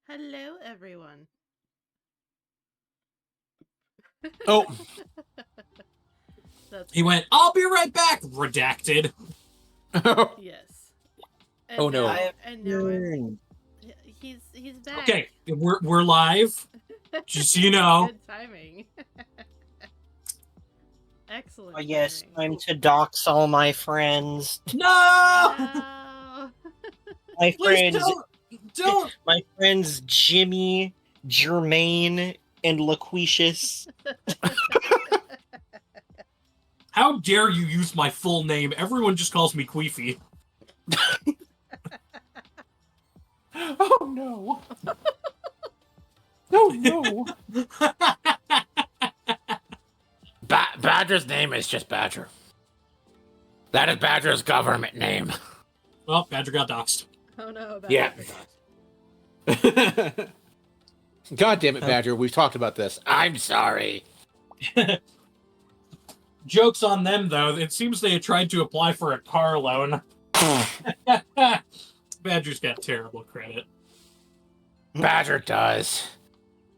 Hello, everyone. Oh, That's He went, I'll be right back, redacted. yes. Oh, no. He's back. Okay, we're live. Just so you know. Good timing. Excellent. Oh, yes, timing. time to dox all my friends. No! No. My Please friends, don't! my friends Jimmy, Jermaine, and Laquitius. How dare you use my full name? Everyone just calls me Queefy. Oh, no. Oh, no. Badger's name is just Badger. That is Badger's government name. Well, Badger got doxxed. Oh no. Yeah. God damn it, Badger. We've talked about this. I'm sorry. Joke's on them, though. It seems they had tried to apply for a car loan. Badger's got terrible credit. Badger does.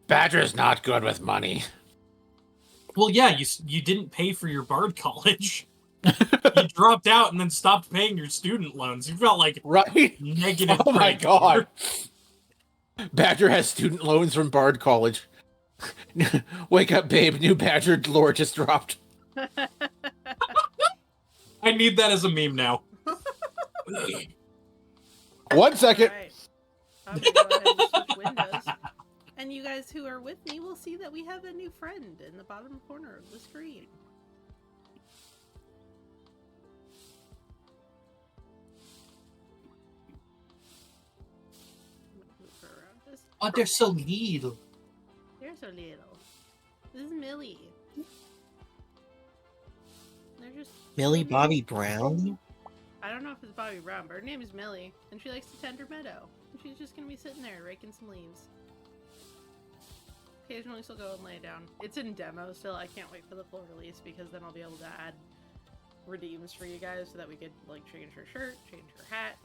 Badger's not good with money. Well, yeah, you didn't pay for your Bard college. You dropped out and then stopped paying your student loans. You felt like Right? negative. Oh, my credit God. score. Badger has student loans from Bard College. Wake up, babe. New Badger lore just dropped. I need that as a meme now. 1 second. Right. I'm gonna go ahead and switch windows. And you guys who are with me will see that we have a new friend in the bottom corner of the screen. Move her around just Oh, they're so little. They're so little. This is Millie. They're just Millie so Bobby little. Brown? I don't know if it's Bobby Brown, but her name is Millie, and she likes to tend her meadow. And she's just gonna be sitting there raking some leaves. Occasionally she'll go and lay down. It's in demo still. I can't wait for the full release because then I'll be able to add redeems for you guys so that we could like change her shirt, change her hat,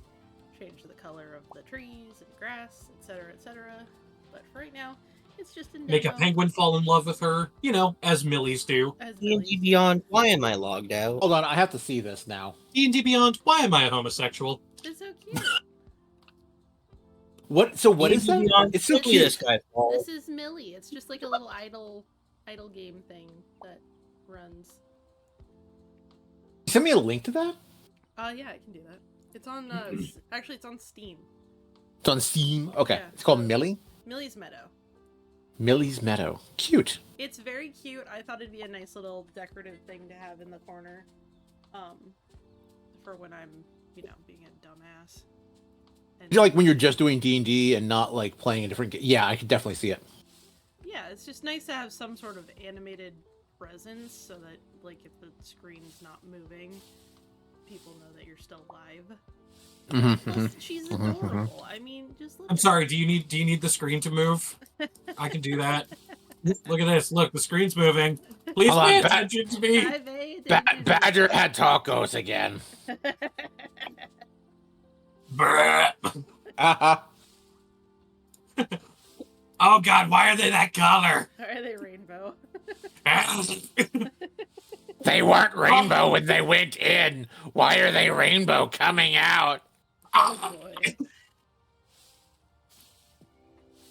change the color of the trees and grass, etc., etc. But for right now, it's just in demo. Make a penguin fall in love with her, you know, as Millies do. As D&D Millie's. Beyond, why am I logged out? Hold on. I have to see this now. D&D Beyond, why am I a homosexual? It's so cute. What? So what is that? D&D Beyond, It's so look at cute. this guy fall. This is Millie. It's just like a little idle game thing that runs. Send me a link to that? Yeah, I can do that. It's on actually it's on Steam. It's on Steam. Okay. Yeah. It's called Millie. Millie's Meadow. Millie's Meadow. Cute. It's very cute. I thought it'd be a nice little decorative thing to have in the corner. For when I'm, being a dumbass. And You know, like when you're just doing D&D and not like playing a different game. Yeah, I could definitely see it. yeah, it's just nice to have some sort of animated presence so that like if the screen's not moving, people know that you're still live. Plus, she's adorable. I mean, just look I'm at sorry, do you need the screen to move? I can do that. Look at this. Look, the screen's moving. Please Hold pay on, attention to me. I paid attention. Badger had tacos again. Brrr. Uh-huh. Oh god, why are they that color? Are they rainbow? They weren't rainbow when they went in. Why are they rainbow coming out? Oh boy.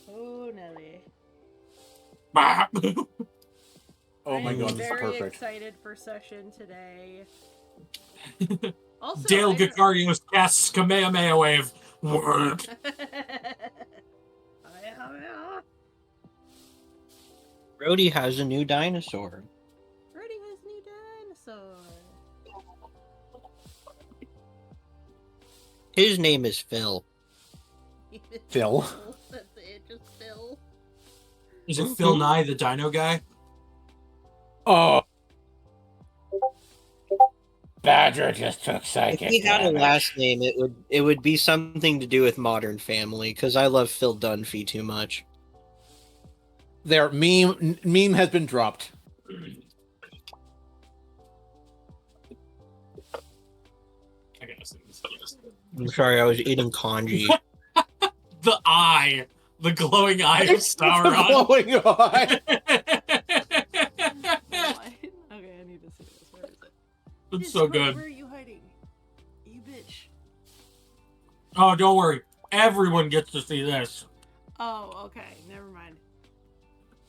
Oh Nelly. Oh my I'm god, this is very perfect. excited for session today. Also, Dale I don't- Gacarios casts Kamehameha Wave. Word. Yeah. Brody has a new dinosaur. Brody has a new dinosaur. His name is Phil. Phil. That's it, just Phil. Is it Phil Nye, the dino guy? Oh. Badger just took If psychic he had a damage. last name, it would be something to do with Modern Family, because I love Phil Dunphy too much. There, meme has been dropped. I gotta see this. I'm sorry, I was eating kanji. The eye. The glowing eye of It's the Sauron. glowing eye. Okay, I need to see this. Where is it? It's so good. Where are you hiding? You bitch. Oh, don't worry. Everyone gets to see this. Oh, okay. Never mind.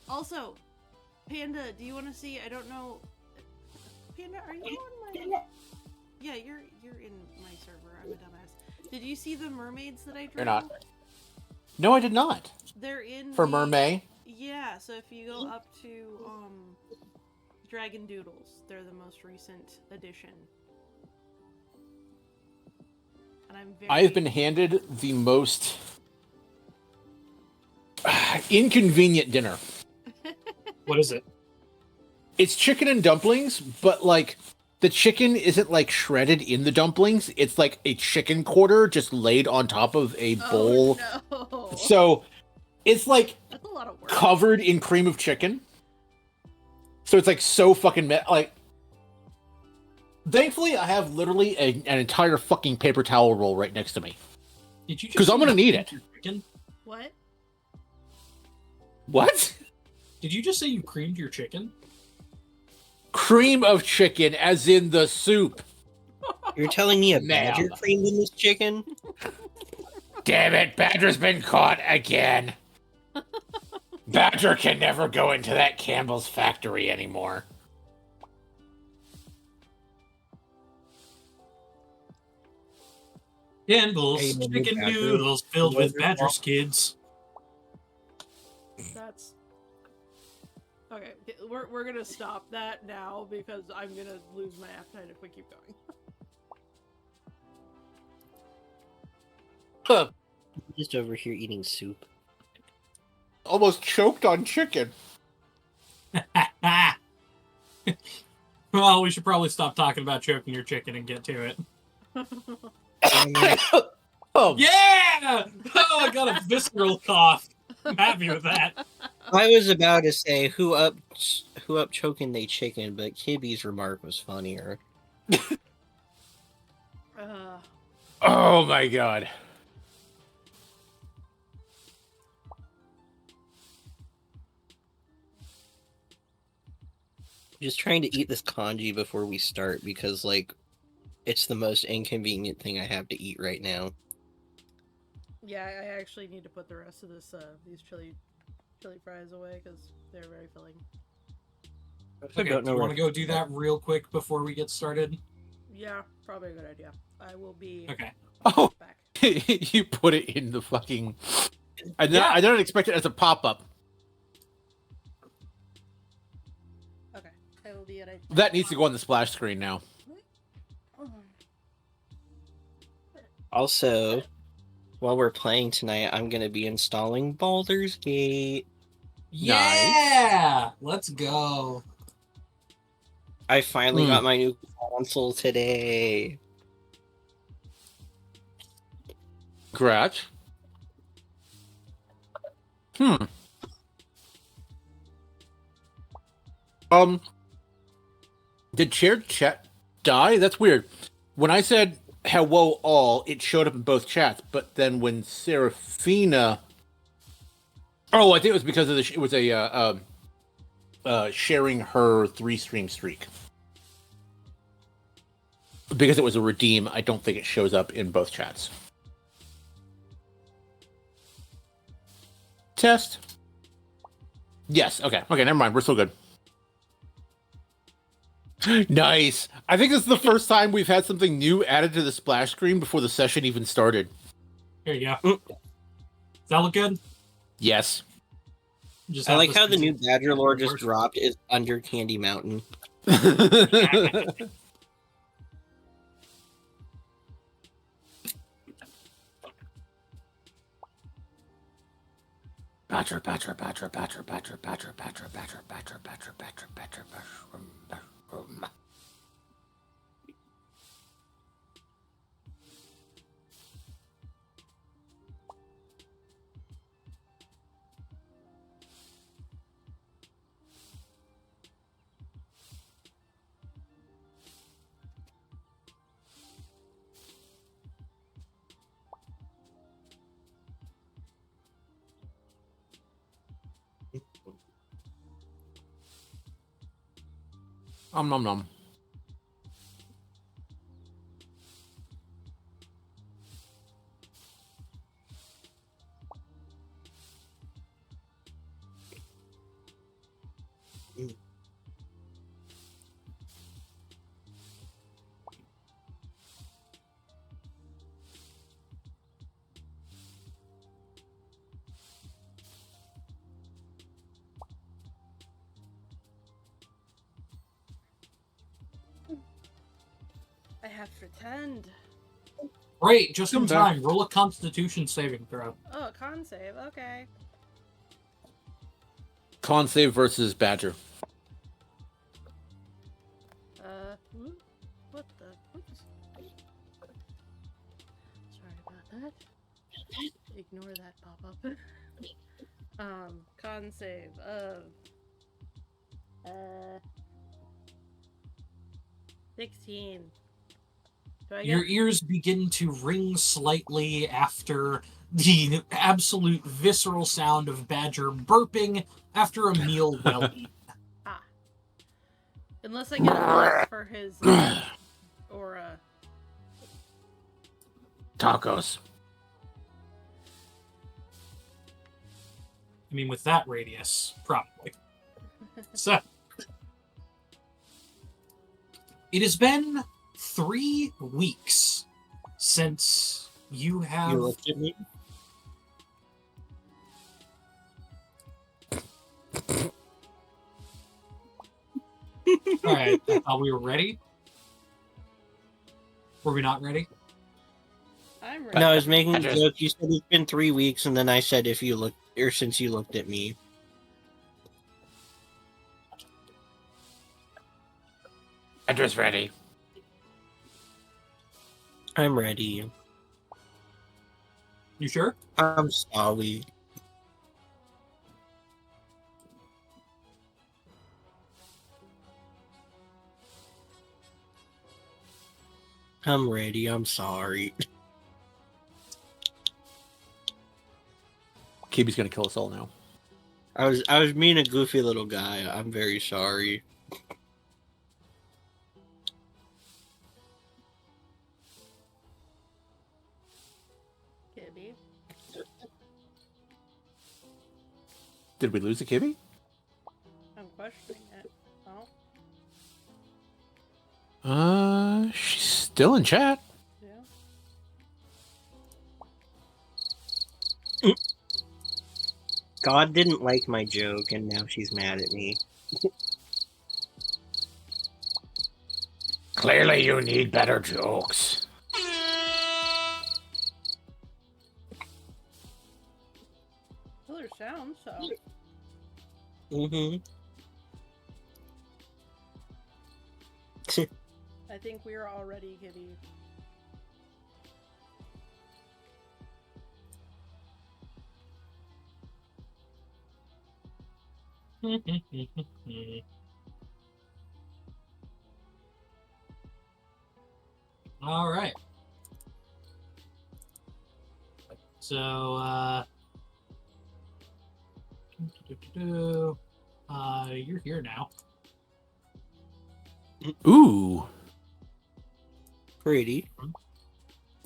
Also, Panda, do you want to see? I don't know. Panda, are you on my? Yeah, you're in my server. I'm a dumbass. Did you see the mermaids that I drew? You're not. No, I did not. They're in For the- Mermaid. Yeah, so if you go up to Dragon Doodles, they're the most recent addition. And I'm very I have been handed the most inconvenient dinner. What is it? It's chicken and dumplings, but like the chicken isn't like shredded in the dumplings. It's like a chicken quarter just laid on top of a bowl. Oh, no. So it's like That's a lot of work. covered in cream of chicken. So it's like so fucking like. Thankfully, I have literally an entire fucking paper towel roll right next to me. Did you? just 'Cause I'm gonna say need you it. creamed your chicken? What? What? Did you just say you creamed your chicken? Cream of chicken, as in the soup. You're telling me a Ma'am. badger creamed in this chicken? Damn it, Badger's been caught again. Badger can never go into that Campbell's factory anymore. Campbell's Hey, little chicken badger. noodles filled with Badger badger skids. That's okay. We're gonna stop that now because I'm gonna lose my appetite if we keep going. Just over here eating soup. Almost choked on chicken. Well, we should probably stop talking about choking your chicken and get to it. Oh, Yeah! Oh, I got a visceral cough. I'm happy with that. I was about to say who up choking they chicken, but Kibby's remark was funnier. oh my god. Just trying to eat this kanji before we start because like it's the most inconvenient thing I have to eat right now. Yeah, I actually need to put the rest of this these chili fries away because they're very filling. Okay, don't do know you where- want to go do that real quick before we get started? Yeah, probably a good idea. I will be Okay. Oh, back. you put it in the fucking. I Yeah. don't expect it as a pop up. Okay, I will be at a. That needs to go on the splash screen now. Also, while we're playing tonight, I'm gonna be installing Baldur's Gate. Yeah! Let's go. I finally Hmm. got my new console today. Congrats. Did shared chat die? That's weird. When I said hello all, it showed up in both chats, but then when Serafina, oh, I think it was because of it was a sharing her 3-stream streak. Because it was a redeem, I don't think it shows up in both chats. Test. Yes. Okay. Okay. Never mind. We're still good. Nice. I think this is the first time we've had something new added to the splash screen before the session even started. Here you go. Does that look good? Yes. Just I have like this how the new busy- Badger Lord just dropped is under Candy Mountain. Badger, badger, badger, badger, badger, badger, badger, badger, badger, badger, badger, badger, mushroom. Nom nom. I have to pretend. Right, just in Come back. time. Roll a Constitution saving throw. Oh, a con save. Okay. Con save versus Badger. What the? Oops. Sorry about that. Ignore that pop up. Con save of 16. Do I Your get ears begin to ring slightly after the absolute visceral sound of Badger burping after a meal well eaten. unless I get a plus for his aura? Tacos. I mean, with that radius, probably. So, it has been 3 weeks since you have... You looked at me? Alright, I thought we were ready. Were we not ready? I'm ready. No, I was making I a just- joke. You said it's been 3 weeks, and then I said if you looked, or since you looked at me. Badger's ready. I'm ready. You sure? I'm sorry. I'm ready. I'm sorry. Kibi's gonna kill us all now. I was being a goofy little guy. I'm very sorry. Gibby. Did we lose a Kibi? I'm questioning it. Oh, She's still in chat. yeah. God didn't like my joke, and now she's mad at me. Clearly, you need better jokes. Well, there's sound, so. Mm-hmm. I think we're all ready, Gibby. All right. So, you're here now. Ooh. Pretty.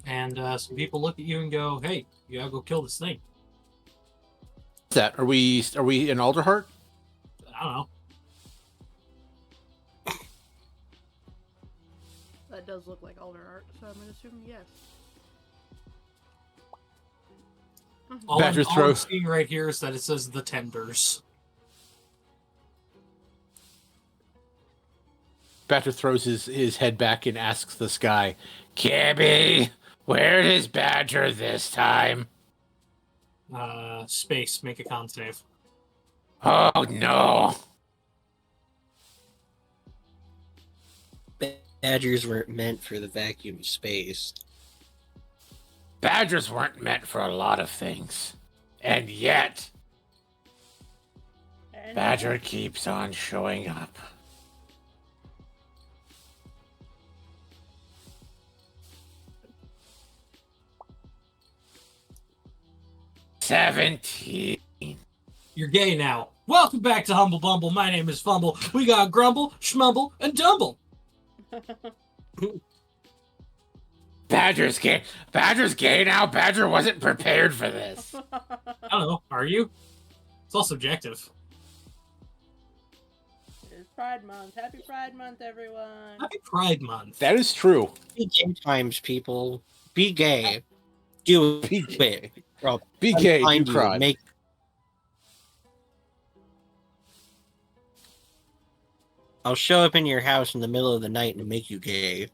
And some people look at you and go, "Hey, you gotta go kill this thing." What's that? Are we in Alderheart? I don't know. That does look like Alder art, so I'm gonna assume yes. All Badger's I'm throw. seeing right here is that it says the tenders. Badger throws his head back and asks the sky, Kibby, where is Badger this time? Space, make a con save. Oh no. Badgers weren't meant for the vacuum of space. Badgers weren't meant for a lot of things. And yet, And Badger keeps on showing up. $17. You're gay now. Welcome back to Humble Bumble. My name is Fumble. We got Grumble, Schmumble, and Dumble. Badger's gay. Badger's gay now. Badger wasn't prepared for this. I don't know. Are you? It's all subjective. It's Pride Month. Happy Pride Month, everyone. Happy Pride Month. That is true. Be gay times, people. Be gay. Do Be it. Bro, Be gay, do find you. crime. Make I'll show up in your house in the middle of the night and make you gay.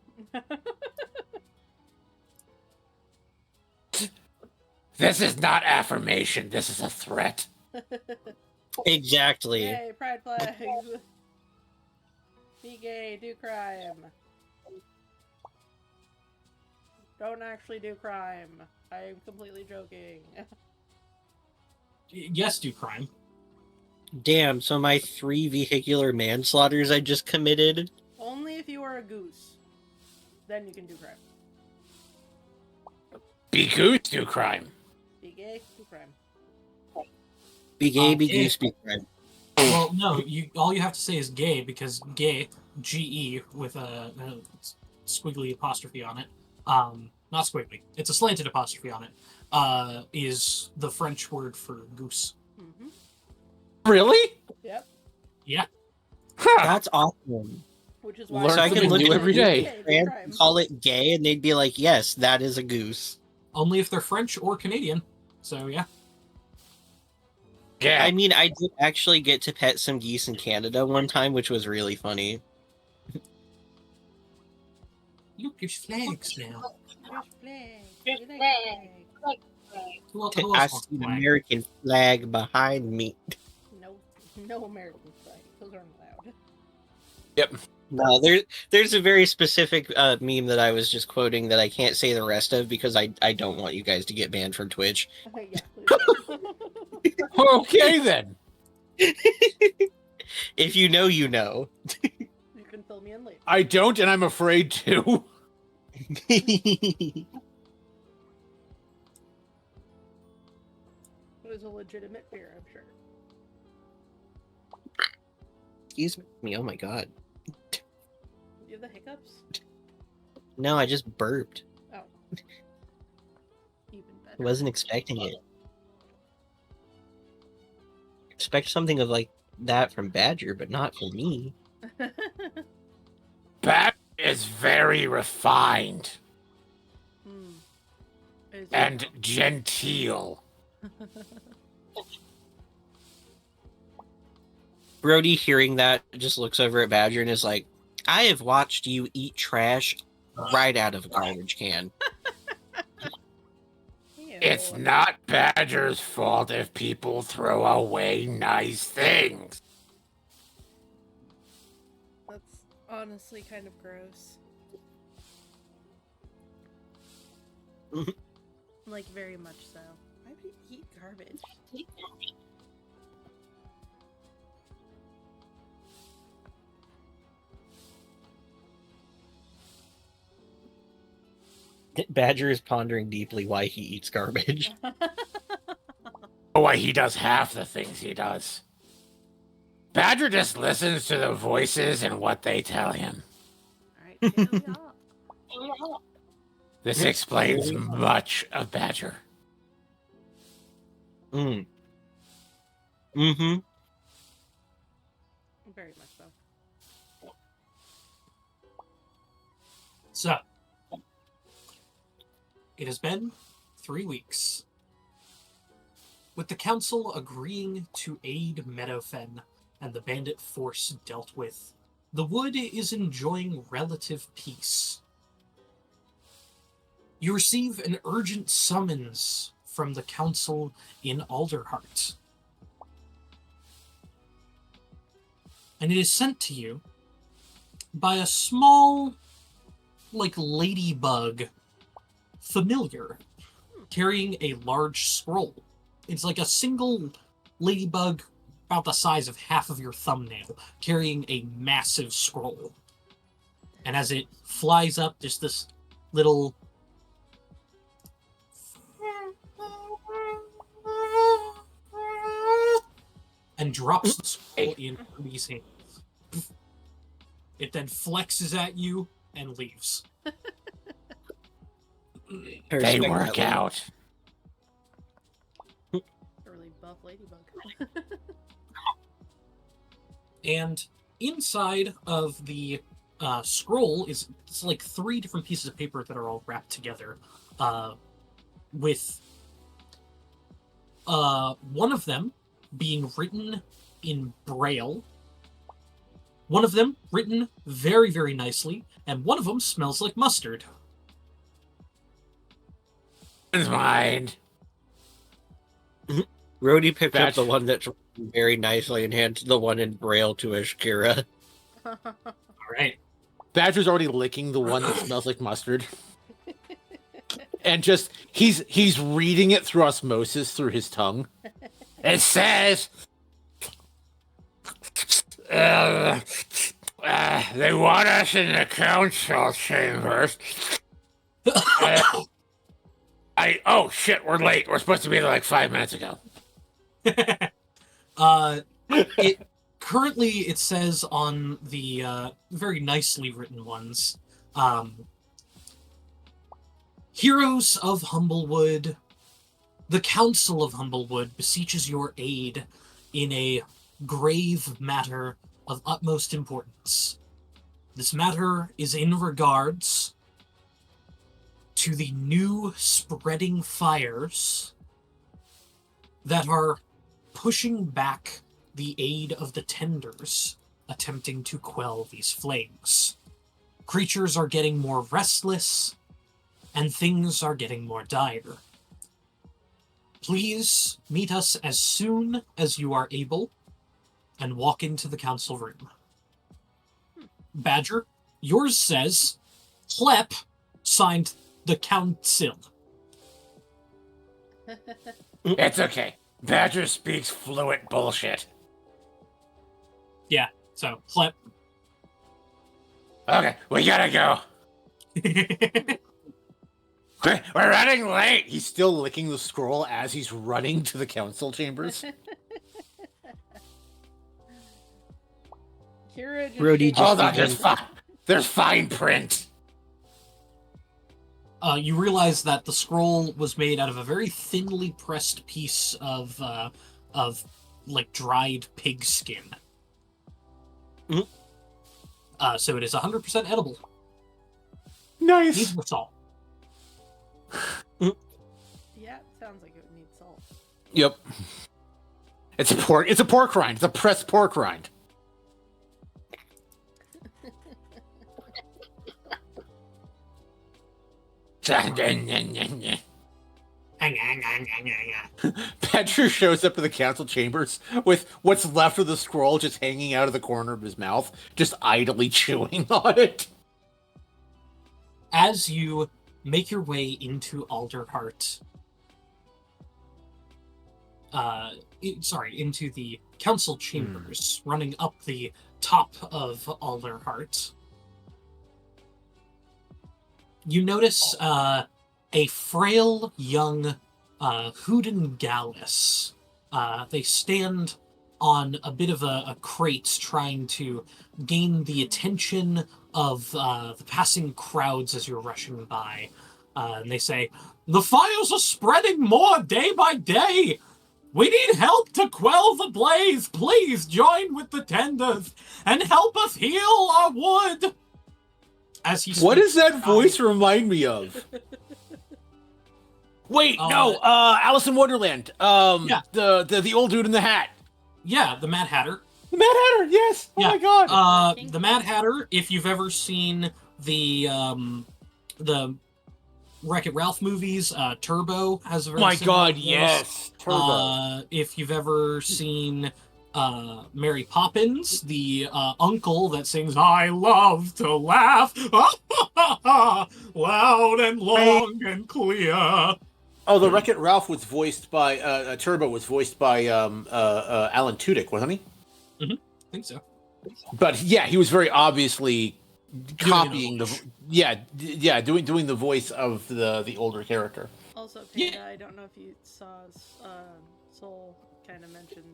This is not affirmation. This is a threat. Exactly. Hey, pride flags. Be gay, do crime. Don't actually do crime. I'm completely joking. Yes, do crime. Damn, so my 3 vehicular manslaughters I just committed. Only if you are a goose. Then you can do crime. Be goose, do crime. Be gay, do crime. Be gay, be gay. goose, be crime. Well, no. All you have to say is gay because gay, G-E, with a squiggly apostrophe on it. Not squiggly. It's a slanted apostrophe on it. Is the French word for goose. Mm-hmm. Really? Yep. Yeah. Huh. That's awesome. Which is why Learn So I can something look new at every you day. Gay, do and crime. call it gay, and they'd be like, yes, that is a goose. Only if they're French or Canadian. So, yeah. Yeah. I mean, I did actually get to pet some geese in Canada one time, which was really funny. Look, there's flags now. There's flag. We like flag. Who else I wants see the flag? American flag behind me. No American flag. Those aren't allowed. Yep. No, there's a very specific meme that I was just quoting that I can't say the rest of because I don't want you guys to get banned from Twitch. Yeah, please don't. Okay then. If you know, you know. You can fill me in later. I don't, and I'm afraid to. It was a legitimate fear, I'm sure. Excuse me. Oh my god. You have the hiccups? No, I just burped. Oh. Even better. I wasn't expecting it. Expect something of like that from Badger, but not from me. Badger is very refined Hmm. Is it- and genteel. Brody, hearing that, just looks over at Badger and is like, I have watched you eat trash right out of a garbage can. Ew. It's not Badger's fault if people throw away nice things. That's honestly kind of gross. Like, very much so. Why would you eat garbage? Badger is pondering deeply why he eats garbage. Why he does half the things he does. Badger just listens to the voices and what they tell him. Alright, carry on. This explains much of Badger. Mm. Mm-hmm. Very much so. So, it has been 3 weeks. With the council agreeing to aid Meadowfen and the bandit force dealt with, the wood is enjoying relative peace. You receive an urgent summons from the council in Alderheart. And it is sent to you by a small, ladybug familiar carrying a large scroll. It's like a single ladybug about the size of half of your thumbnail carrying a massive scroll. And as it flies up, there's this little and drops the scroll in Rudy's hands. It then flexes at you and leaves. I They respect work that one. out. Early buff ladybug. And inside of the scroll it's like 3 different pieces of paper that are all wrapped together, with one of them being written in Braille, one of them written very, very nicely, and one of them smells like mustard. It's mine. Rhodey picked up That's- the one that's written very nicely and handed the one in Braille to Ashkira. All right. Badger's already licking the one that smells like mustard. And just he's reading it through osmosis through his tongue. It says they want us in the council chambers. Oh shit, we're late. We're supposed to be there like 5 minutes ago. It currently it says on the very nicely written ones, heroes of Humblewood, the Council of Humblewood beseeches your aid in a grave matter of utmost importance. This matter is in regards to the new spreading fires that are pushing back the aid of the tenders attempting to quell these flames. Creatures are getting more restless, and things are getting more dire. Please meet us as soon as you are able and walk into the council room. Badger, yours says, Clep, signed the council. It's okay. Badger speaks fluent bullshit. Yeah, so Clep. Okay, we gotta go. We're running late. He's still licking the scroll as he's running to the council chambers. Kira just Rhodey shakes- just Hold on, began- there's fine print. You realize that the scroll was made out of a very thinly pressed piece of like dried pig skin. Mhm. So it is 100% edible. Nice. Needs more salt. Yeah, it sounds like it would need salt. Yep. It's a pork rind. It's a pressed pork rind. Badger shows up in the council chambers with what's left of the scroll just hanging out of the corner of his mouth, just idly chewing on it. As you make your way into Alderheart, into the council chambers, running up the top of Alderheart, you notice a frail young Hoodin Gallus. They stand on a bit of a crate trying to gain the attention of the passing crowds as you're rushing by. And they say, "The fires are spreading more day by day! We need help to quell the blaze! Please join with the tenders and help us heal our wood!" As he What does speaks, that voice remind me of? Wait, no, Alice in Wonderland. Yeah. The old dude in the hat. Yeah, the Mad Hatter. The Mad Hatter, yes. Oh Yeah. my god. The Mad Hatter, if you've ever seen the Wreck-It Ralph movies, Turbo has a very My similar god, voice. yes. Turbo. If you've ever seen Mary Poppins, the uncle that sings "I love to laugh," loud and long and clear. Oh, the Wreck-It Ralph was voiced by Turbo was voiced by Alan Tudyk, wasn't he? I think so. But yeah, he was very obviously copying an doing the voice of the older character. Also, Panda, I don't know if you saw Soul kind of mentioned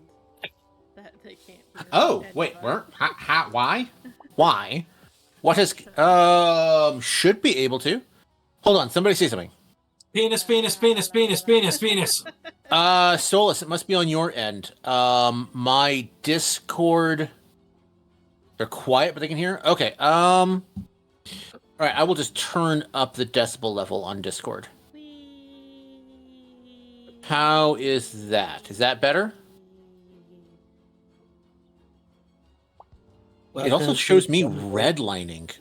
that they can't hear. Oh, wait, anyone. where? Why? Why? What is should be able to. Hold on, somebody say something. Penis. Solus, it must be on your end. My Discord, they're quiet, but they can hear. Okay. All right, I will just turn up the decibel level on Discord. How is that? Is that better? It also shows me redlining,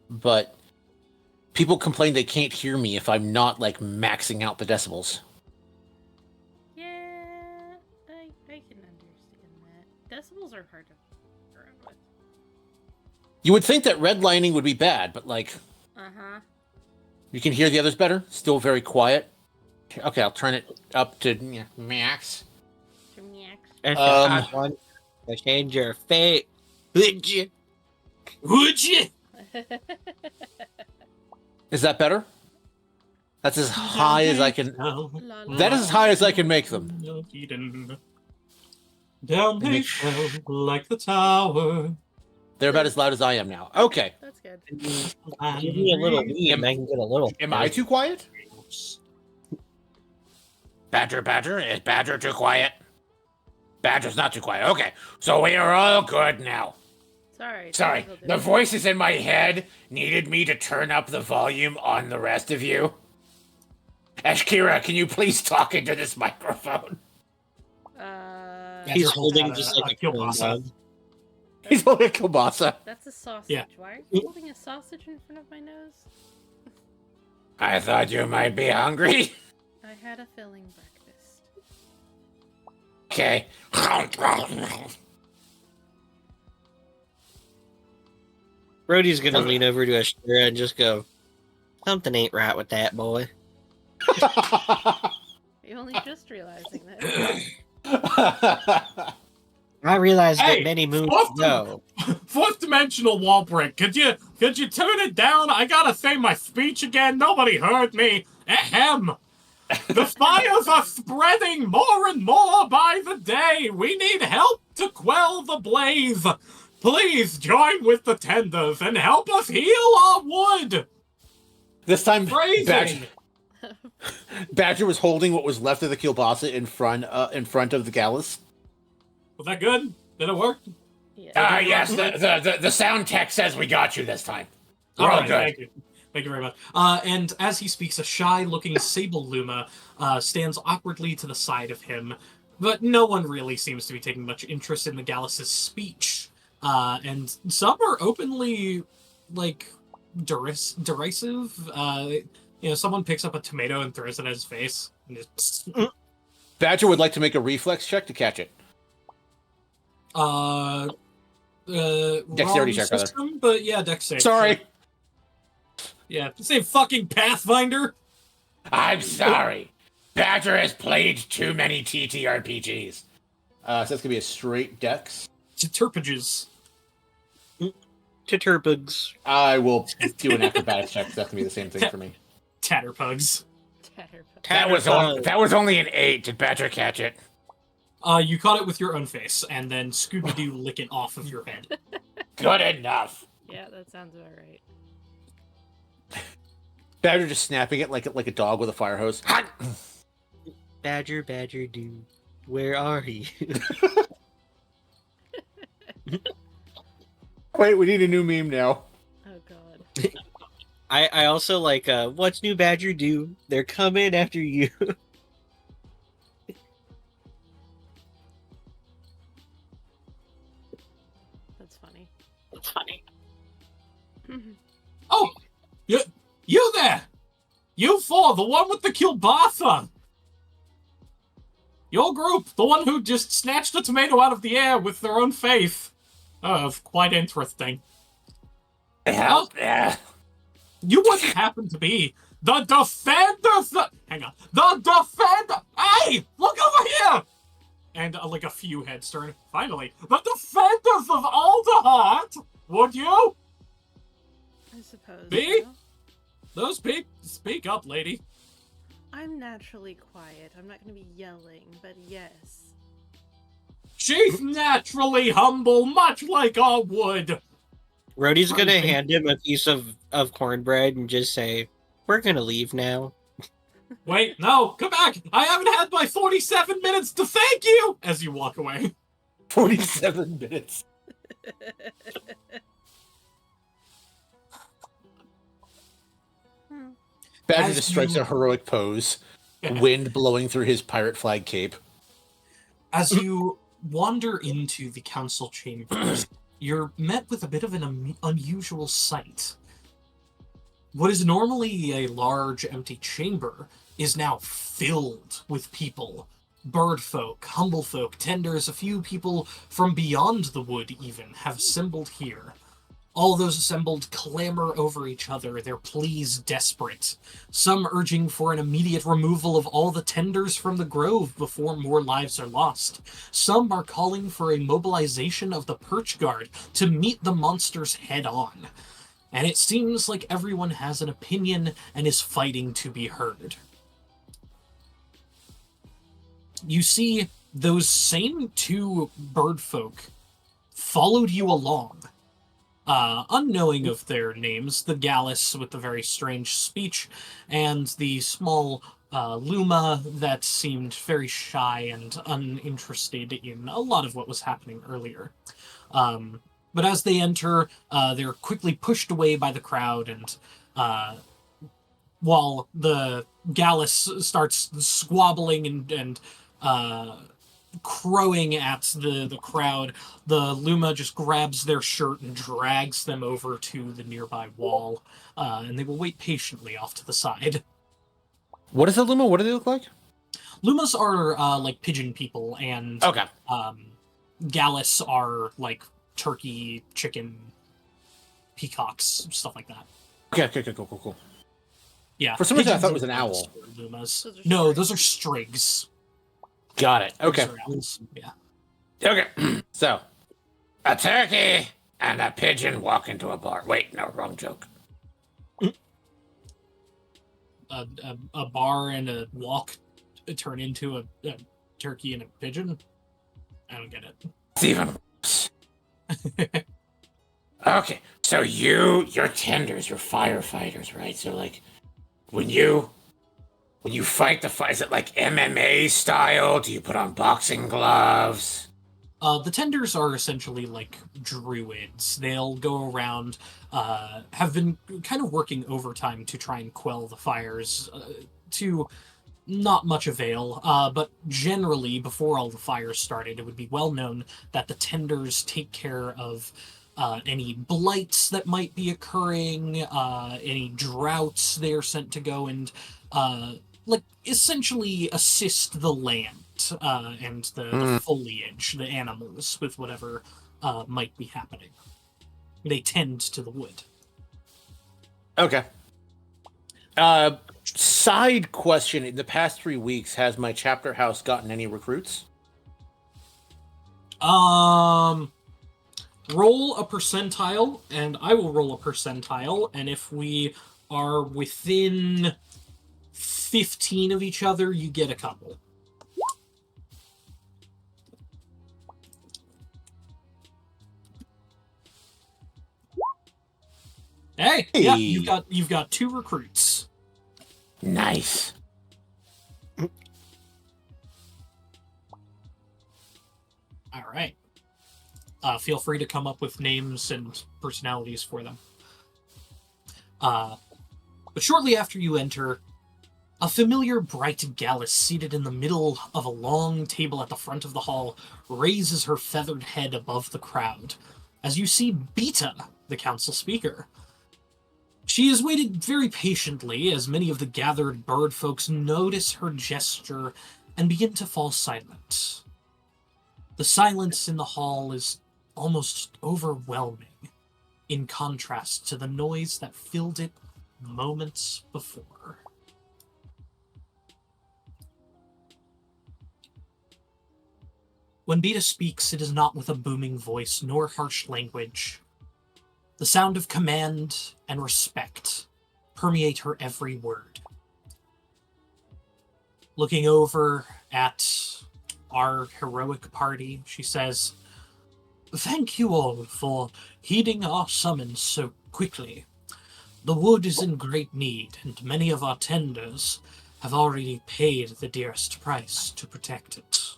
but people complain they can't hear me if I'm not like maxing out the decibels. Yeah, I can understand that. Decibels are hard to work around with. You would think that redlining would be bad, but like, you can hear the others better. Still very quiet. Okay, I'll turn it up to max. If I want to change your fate, would you? Would you? Is that better? That's as high as I can. That is as high as I can make them. Down they fell like the tower. They're about as loud as I am now. Okay. That's good. Give me a little weed and I can get a little. Am I too quiet? Badger, is Badger too quiet? Badger's not too quiet. Okay, so we are all good now. Sorry. Sorry, technical the difficulty. voices in my head needed me to turn up the volume on the rest of you. Ashkira, can you please talk into this microphone? He's holding just like a kielbasa. He's holding a kielbasa. That's a sausage. Yeah. Why are you holding a sausage in front of my nose? I thought you might be hungry. I had a filling breakfast. Okay. Brody's gonna lean over to Ashira and just go, "Something ain't right with that boy." You're only just realizing that. I realized Hey, that many moons fuck them. ago. Fourth dimensional wall break. Could you tune it down? I gotta say my speech again. Nobody heard me. Ahem. The fires are spreading more and more by the day. We need help to quell the blaze. Please join with the tenders and help us heal our wood. This time, Phrasing. Badger was holding what was left of the kielbasa in front of the gallus. Was that good? Did it work? Yeah. Yes, the sound tech says we got you this time. We're all right, good. Thank you. Thank you very much. And as he speaks, a shy-looking sable luma stands awkwardly to the side of him, but no one really seems to be taking much interest in the Gallus's speech. And some are openly, like, derisive. Someone picks up a tomato and throws it at his face. And just, Badger would like to make a reflex check to catch it. Dexterity check, rather. system, but yeah, dex save. Sorry. Yeah, the same fucking Pathfinder. I'm sorry. Badger has played too many TTRPGs. So that's gonna be a straight dex. Turpages. Titterbugs. I will do an acrobatics check. That's gonna be the same thing for me. Tatterpugs. That was only an 8. Did Badger catch it? You caught it with your own face, and then Scooby-Doo lick it off of your head. Good enough. Yeah, that sounds about right. Badger just snapping it like a dog with a fire hose. Badger, dude, where are you? Wait, we need a new meme now. Oh god. I also like, what's new Badger do? They're coming after you. That's funny. It's funny. Oh! You there! You four, the one with the kielbasa! Your group, the one who just snatched a tomato out of the air with their own face. Oh, quite interesting. Help! Yeah. You wouldn't happen to be the defenders. Hang on. The defender. Hey, look over here. And like a few heads turn. Finally, the defenders of Alderheart. Would you? I suppose. Me? So. Those people. Speak up, lady. I'm naturally quiet. I'm not going to be yelling, but yes. Chief naturally humble, much like our wood. Rhodey's gonna hand him a piece of cornbread and just say, "We're gonna leave now." Wait, no, come back! I haven't had my 47 minutes to thank you! As you walk away. 47 minutes. Badger As just strikes you- a heroic pose, wind blowing through his pirate flag cape. As you wander into the council chambers, you're met with a bit of an unusual sight. What is normally a large, empty chamber is now filled with people. Birdfolk, humblefolk, tenders, a few people from beyond the wood even have assembled here. All those assembled clamor over each other, their pleas desperate. Some urging for an immediate removal of all the tenders from the grove before more lives are lost. Some are calling for a mobilization of the Perch Guard to meet the monsters head on. And it seems like everyone has an opinion and is fighting to be heard. You see, those same two birdfolk followed you along. Unknowing of their names, the Gallus with the very strange speech, and the small Luma that seemed very shy and uninterested in a lot of what was happening earlier. But as they enter, they're quickly pushed away by the crowd, and while the Gallus starts squabbling and crowing at the crowd, the Luma just grabs their shirt and drags them over to the nearby wall, and they will wait patiently off to the side. What is a Luma? What do they look like? Lumas are like pigeon people, and Okay. Gallus are like turkey, chicken, peacocks, stuff like that. Okay, cool. Yeah. For some reason, I pigeons thought it was an are owl. Lumas. Those are No, strigs. those are strigs. Got it. Okay. Those are owls. Yeah. Okay. So, A turkey and a pigeon walk into a bar. Wait, no, wrong joke. A bar and a walk turn into a turkey and a pigeon? I don't get it. It's even worse. Okay, so you're tenders, you're firefighters, right? So like, when you fight the fight, is it like MMA style? Do you put on boxing gloves? The tenders are essentially like druids. They'll go around, have been kind of working overtime to try and quell the fires, to not much avail. But generally, before all the fires started, it would be well known that the tenders take care of any blights that might be occurring, any droughts they are sent to go and like essentially assist the land and the foliage, the animals, with whatever might be happening. They tend to the wood. okay. Side question: in the past 3 weeks, has my chapter house gotten any recruits? Roll a percentile, and I will roll a percentile, and if we are within 15 of each other, you get a couple. Hey, yeah, you've got 2 recruits. Nice. All right. Feel free to come up with names and personalities for them. But shortly after you enter, a familiar bright Gallus seated in the middle of a long table at the front of the hall raises her feathered head above the crowd as you see Beta, the council speaker. She has waited very patiently as many of the gathered bird folks notice her gesture and begin to fall silent. The silence in the hall is almost overwhelming, in contrast to the noise that filled it moments before. When Beta speaks, it is not with a booming voice nor harsh language. The sound of command and respect permeate her every word. Looking over at our heroic party. She says, "Thank you all for heeding our summons so quickly. The wood is in great need, and many of our tenders have already paid the dearest price to protect it.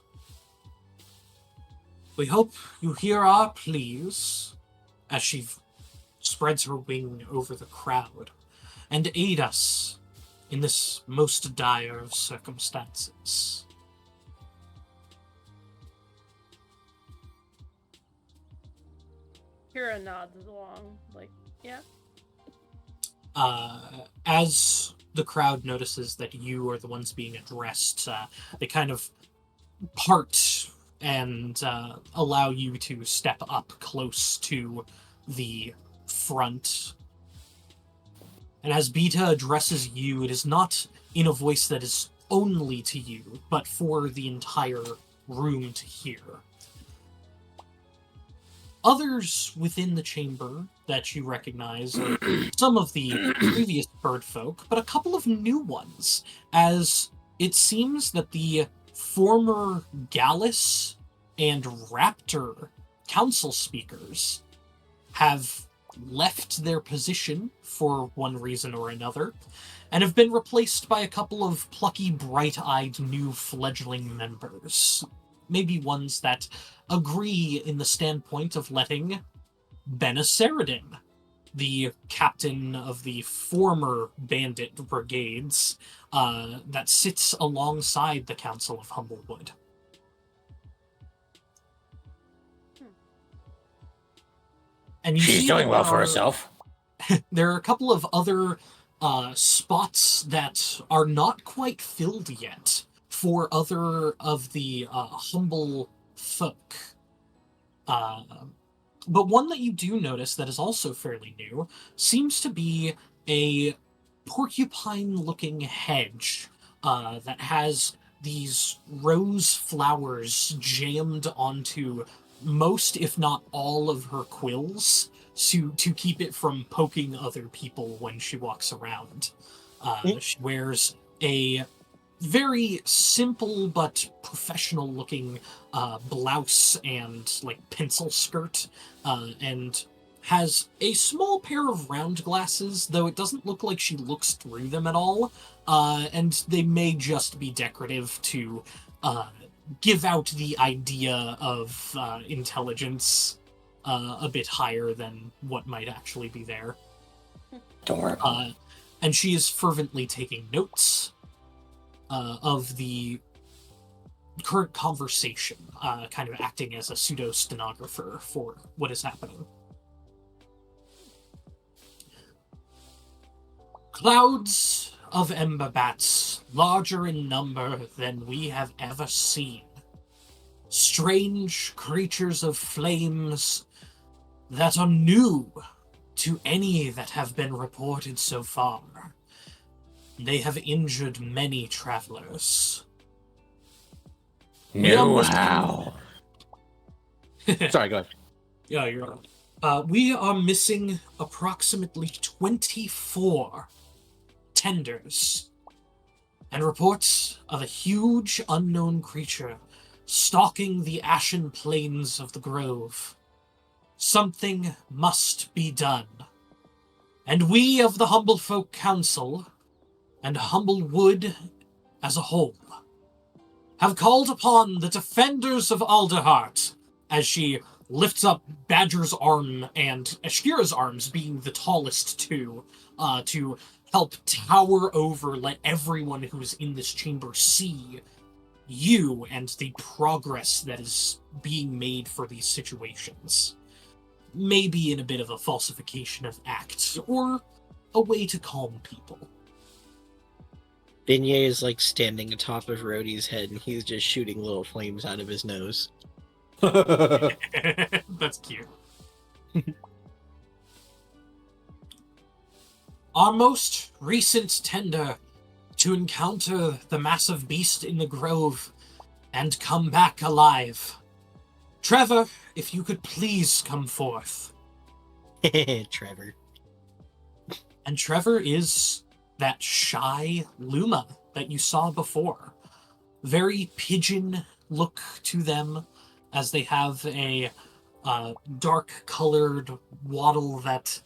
We hope you hear our pleas," as she spreads her wing over the crowd, "and aid us in this most dire of circumstances." Kira nods along, like, yeah. As the crowd notices that you are the ones being addressed, they kind of part and allow you to step up close to the front. And as Beta addresses you, it is not in a voice that is only to you, but for the entire room to hear. Others within the chamber that you recognize are some of the previous bird folk, but a couple of new ones, as it seems that the former Gallus and Raptor council speakers have left their position for one reason or another, and have been replaced by a couple of plucky, bright-eyed new fledgling members. Maybe ones that agree in the standpoint of letting Benaceridin, the captain of the former bandit brigades, that sits alongside the Council of Humblewood. And She's doing well for herself. There are a couple of other spots that are not quite filled yet for other of the humble folk. But one that you do notice that is also fairly new seems to be a porcupine-looking hedge that has these rose flowers jammed onto most, if not all, of her quills to keep it from poking other people when she walks around. She wears a very simple but professional-looking blouse and pencil skirt, and has a small pair of round glasses, though it doesn't look like she looks through them at all, and they may just be decorative to give out the idea of intelligence a bit higher than what might actually be there. Adorable. And she is fervently taking notes of the current conversation, kind of acting as a pseudo-stenographer for what is happening. Clouds of ember bats, larger in number than we have ever seen. Strange creatures of flames that are new to any that have been reported so far. They have injured many travelers. New how? Sorry, go ahead. Yeah, you're right. We are missing approximately 24 tenders, and reports of a huge unknown creature stalking the ashen plains of the grove. Something must be done. And we of the Humble Folk Council, and Humblewood as a whole, have called upon the defenders of Alderheart, as she lifts up Badger's arm and Ashkira's arms being the tallest two, to help tower over, let everyone who's in this chamber see you and the progress that is being made for these situations. Maybe in a bit of a falsification of acts, or a way to calm people. Beignet is standing atop of Rhodey's head, and he's just shooting little flames out of his nose. That's cute. Our most recent tender to encounter the massive beast in the grove and come back alive. Trevor, if you could please come forth. Trevor. And Trevor is that shy Luma that you saw before. Very pigeon look to them as they have a dark-colored wattle that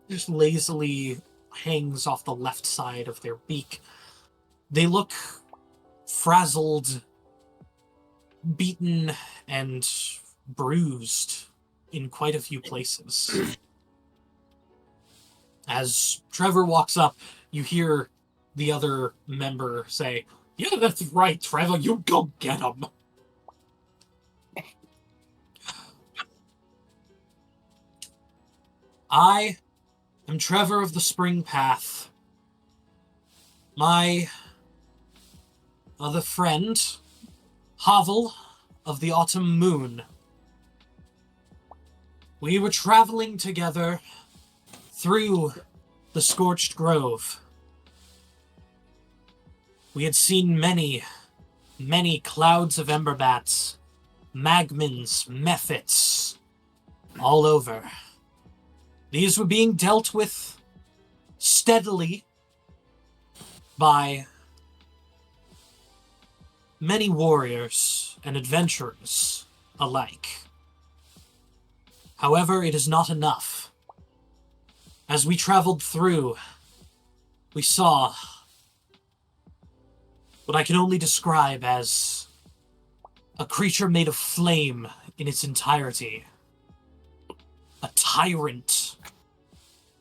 just lazily hangs off the left side of their beak. They look frazzled, beaten, and bruised in quite a few places. As Trevor walks up, you hear the other member say, "Yeah, that's right, Trevor, you go get him." I am Trevor of the Spring Path. My other friend, Havel of the Autumn Moon. We were traveling together through the Scorched Grove. We had seen many, many clouds of emberbats, magmins, mephits, all over. These were being dealt with steadily by many warriors and adventurers alike. However, it is not enough. As we traveled through, we saw what I can only describe as a creature made of flame in its entirety. A tyrant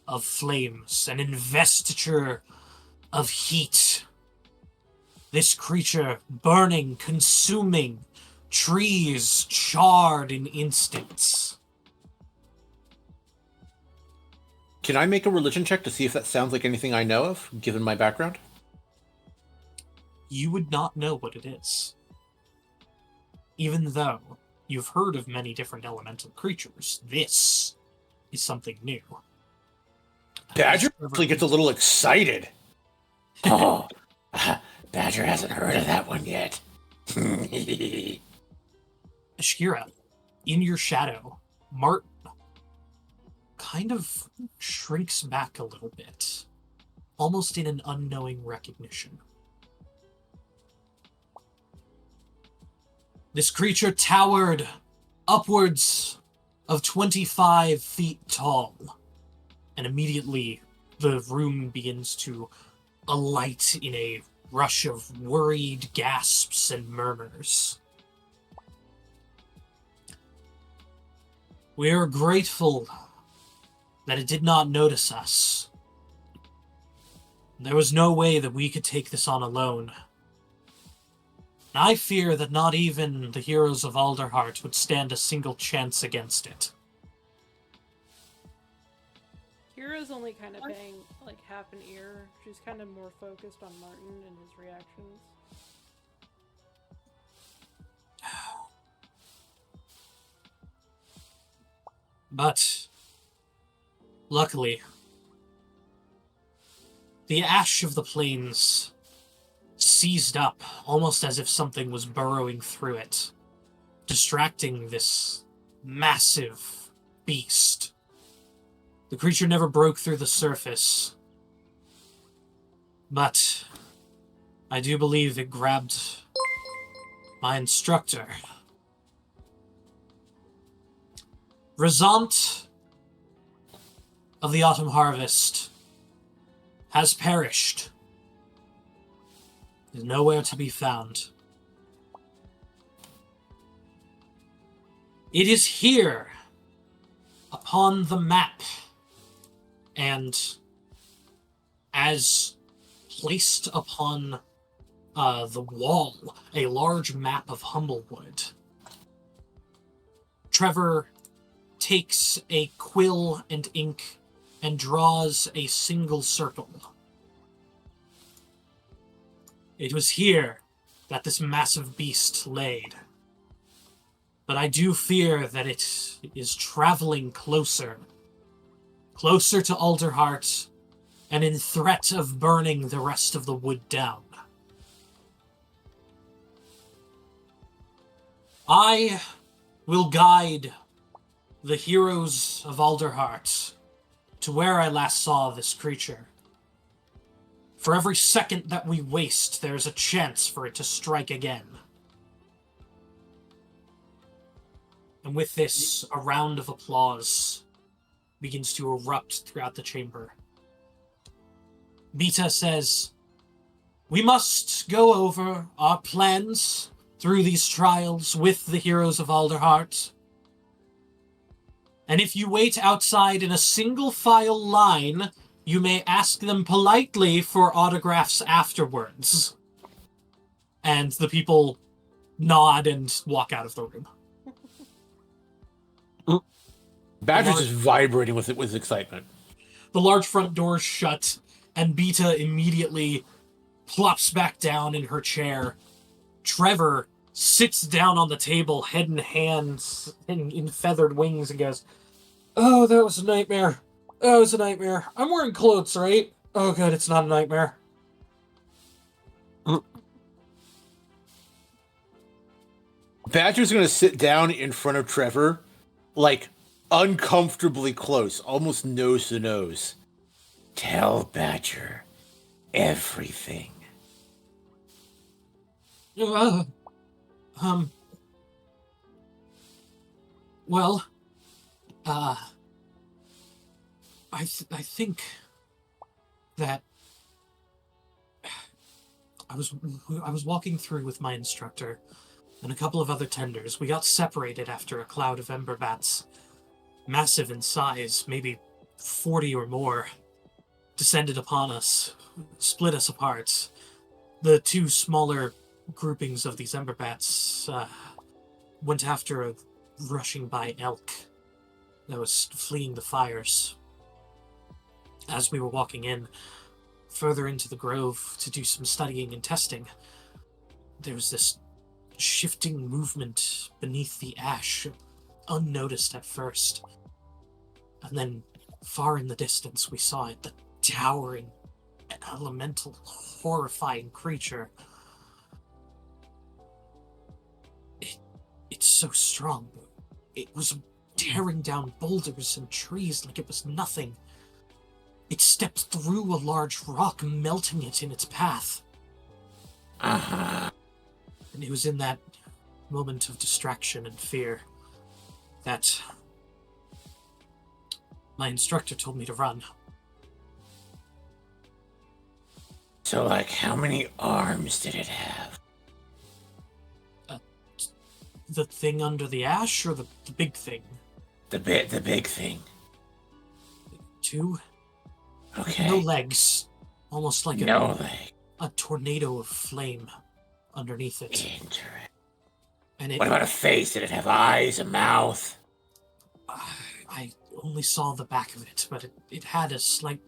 of flames, an investiture of heat. This creature burning, consuming, trees charred in instants. Can I make a religion check to see if that sounds like anything I know of, given my background? You would not know what it is. Even though you've heard of many different elemental creatures, this is something new. Badger actually gets a little excited. Oh, Badger hasn't heard of that one yet. Ashkira, in your shadow, Mart kind of shrinks back a little bit, almost in an unknowing recognition. This creature towered upwards of 25 feet tall, and immediately the room begins to alight in a rush of worried gasps and murmurs. We are grateful that it did not notice us. There was no way that we could take this on alone. I fear that not even the heroes of Alderheart would stand a single chance against it. Kira's only kind of paying like half an ear. She's kind of more focused on Martin and his reactions. But, luckily, the ash of the plains seized up, almost as if something was burrowing through it, distracting this massive beast. The creature never broke through the surface, but I do believe it grabbed my instructor. Razant of the Autumn Harvest has perished. Is nowhere to be found. It is here, upon the map, and as placed upon the wall, a large map of Humblewood. Trevor takes a quill and ink and draws a single circle. It was here that this massive beast laid. But I do fear that it is traveling closer to Alderheart, and in threat of burning the rest of the wood down. I will guide the heroes of Alderheart to where I last saw this creature. For every second that we waste, there's a chance for it to strike again. And with this, a round of applause begins to erupt throughout the chamber. Beta says, "We must go over our plans through these trials with the heroes of Alderheart. And if you wait outside in a single file line, you may ask them politely for autographs afterwards." And the people nod and walk out of the room. Badger's just vibrating with excitement. The large front doors shut, and Beta immediately plops back down in her chair. Trevor sits down on the table, head in hands, in feathered wings, and goes, "Oh, that was a nightmare. That was a nightmare. I'm wearing clothes, right? Oh, good, it's not a nightmare." Badger's going to sit down in front of Trevor, like, uncomfortably close, almost nose to nose. Tell Badger everything. Well, I think that I was walking through with my instructor and a couple of other tenders. We got separated after a cloud of ember bats, massive in size, maybe 40 or more, descended upon us, split us apart. The two smaller groupings of these ember bats went after a rushing by elk that was fleeing the fires. As we were walking in, further into the grove to do some studying and testing, there was this shifting movement beneath the ash, unnoticed at first. And then, far in the distance, we saw it, the towering, elemental, horrifying creature. It's so strong. It was tearing down boulders and trees like it was nothing. It stepped through a large rock, melting it in its path. Uh-huh. And it was in that moment of distraction and fear that my instructor told me to run. So, like, how many arms did it have? The thing under the ash, or the big thing? The big thing. Two? Okay. No legs. Almost like no leg. A tornado of flame underneath it. Interesting. And What about a face? Did it have eyes, a mouth? I only saw the back of it, but it had a slight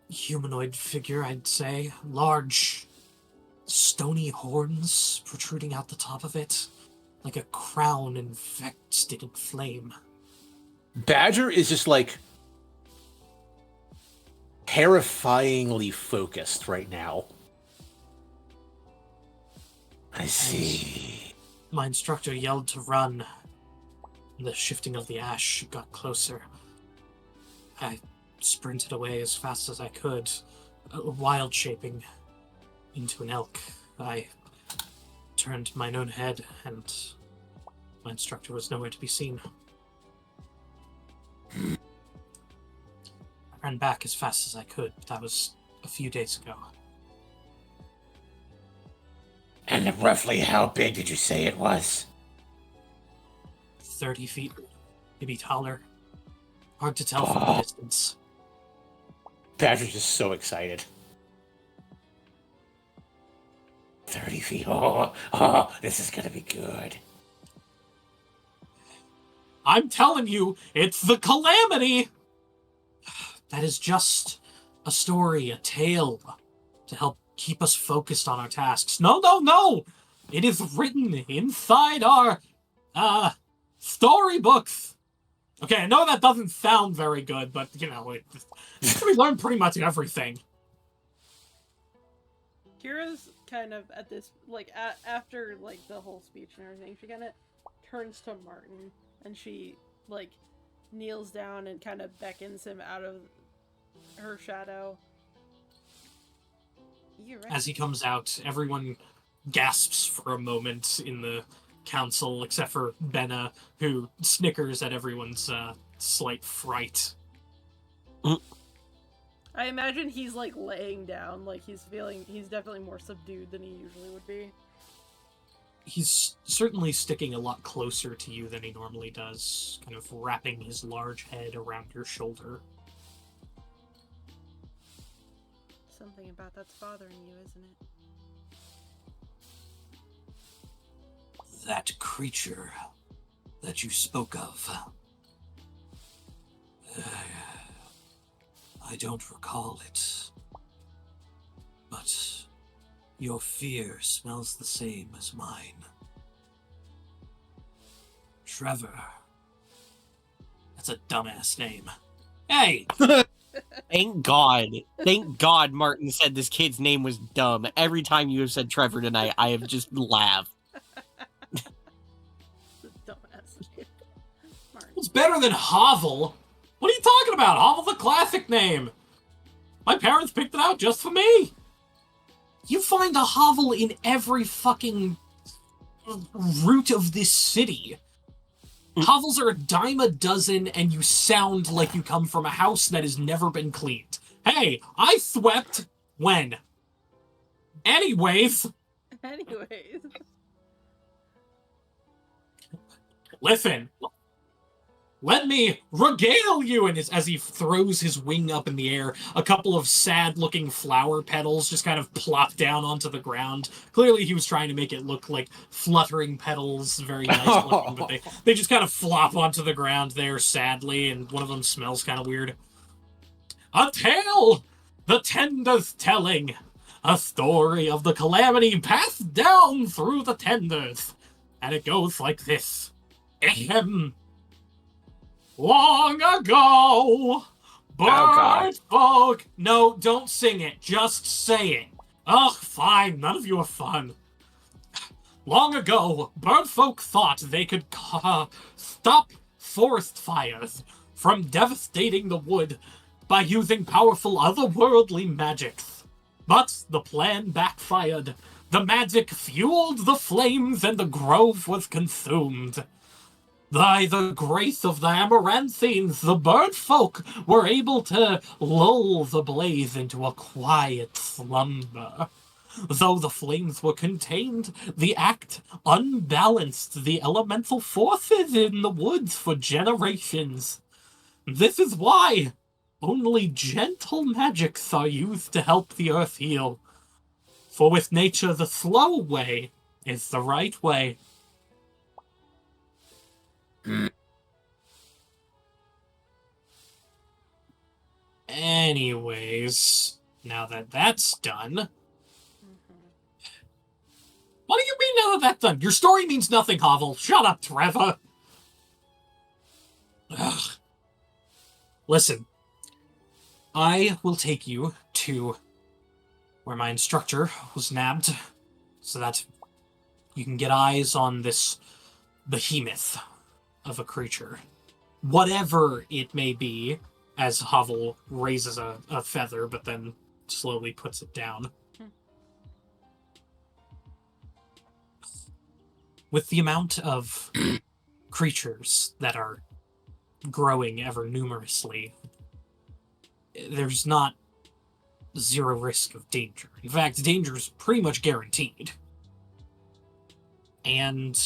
humanoid figure, I'd say. Large, stony horns protruding out the top of it, like a crown invested in flame. Badger is just, like, terrifyingly focused right now. I see. My instructor yelled to run. The shifting of the ash got closer. I sprinted away as fast as I could, wild shaping into an elk. I turned my own head, and my instructor was nowhere to be seen. I ran back as fast as I could, but that was a few days ago. And roughly how big did you say it was? 30 feet, maybe taller. Hard to tell from the distance. Badger's just so excited. 30 feet. Oh, this is gonna be good. I'm telling you, it's the Calamity! That is just a story, a tale, to help keep us focused on our tasks. No! It is written inside our, storybooks. Okay, I know that doesn't sound very good, but, you know, we learn pretty much everything. Kira's kind of at this, like, after, like, the whole speech and everything, she kind of turns to Martin, and she, like, kneels down and kind of beckons him out of her shadow. You're right. As he comes out, everyone gasps for a moment in the council, except for Benna, who snickers at everyone's slight fright. I imagine he's like laying down, like he's definitely more subdued than he usually would be. He's certainly sticking a lot closer to you than he normally does, kind of wrapping his large head around your shoulder. Something about that's bothering you, isn't it? That creature that you spoke of. I don't recall it. But your fear smells the same as mine. Trevor. That's a dumbass name. Hey! Thank God Martin said this kid's name was dumb. Every time you have said Trevor tonight, I have just laughed. It's a dumbass name. Martin. It's better than Hovel. What are you talking about? Hovel's a classic name. My parents picked it out just for me. You find a hovel in every fucking root of this city. Hovels are a dime a dozen, and you sound like you come from a house that has never been cleaned. Hey, I swept when? Anyways, listen. Let me regale you, and as he throws his wing up in the air, a couple of sad-looking flower petals just kind of plop down onto the ground. Clearly he was trying to make it look like fluttering petals, very nice looking, but they just kind of flop onto the ground there sadly, and one of them smells kind of weird. A tale! The tenders telling! A story of the calamity passed down through the tenders. And it goes like this. Ahem. Long ago, bird folk... No, don't sing it. Just say it. Ugh, fine. None of you are fun. Long ago, bird folk thought they could stop forest fires from devastating the wood by using powerful otherworldly magics. But the plan backfired. The magic fueled the flames and the grove was consumed. By the grace of the Amaranthines, the bird folk were able to lull the blaze into a quiet slumber. Though the flames were contained, the act unbalanced the elemental forces in the woods for generations. This is why only gentle magics are used to help the earth heal. For with nature, the slow way is the right way. Anyways, now that that's done... What do you mean now that that's done? Your story means nothing, Hovel. Shut up, Trevor. Ugh. Listen. I will take you to where my instructor was nabbed so that you can get eyes on this behemoth of a creature. Whatever it may be, as Hovel raises a feather but then slowly puts it down. With the amount of creatures that are growing ever numerously, there's not zero risk of danger. In fact, danger is pretty much guaranteed. And,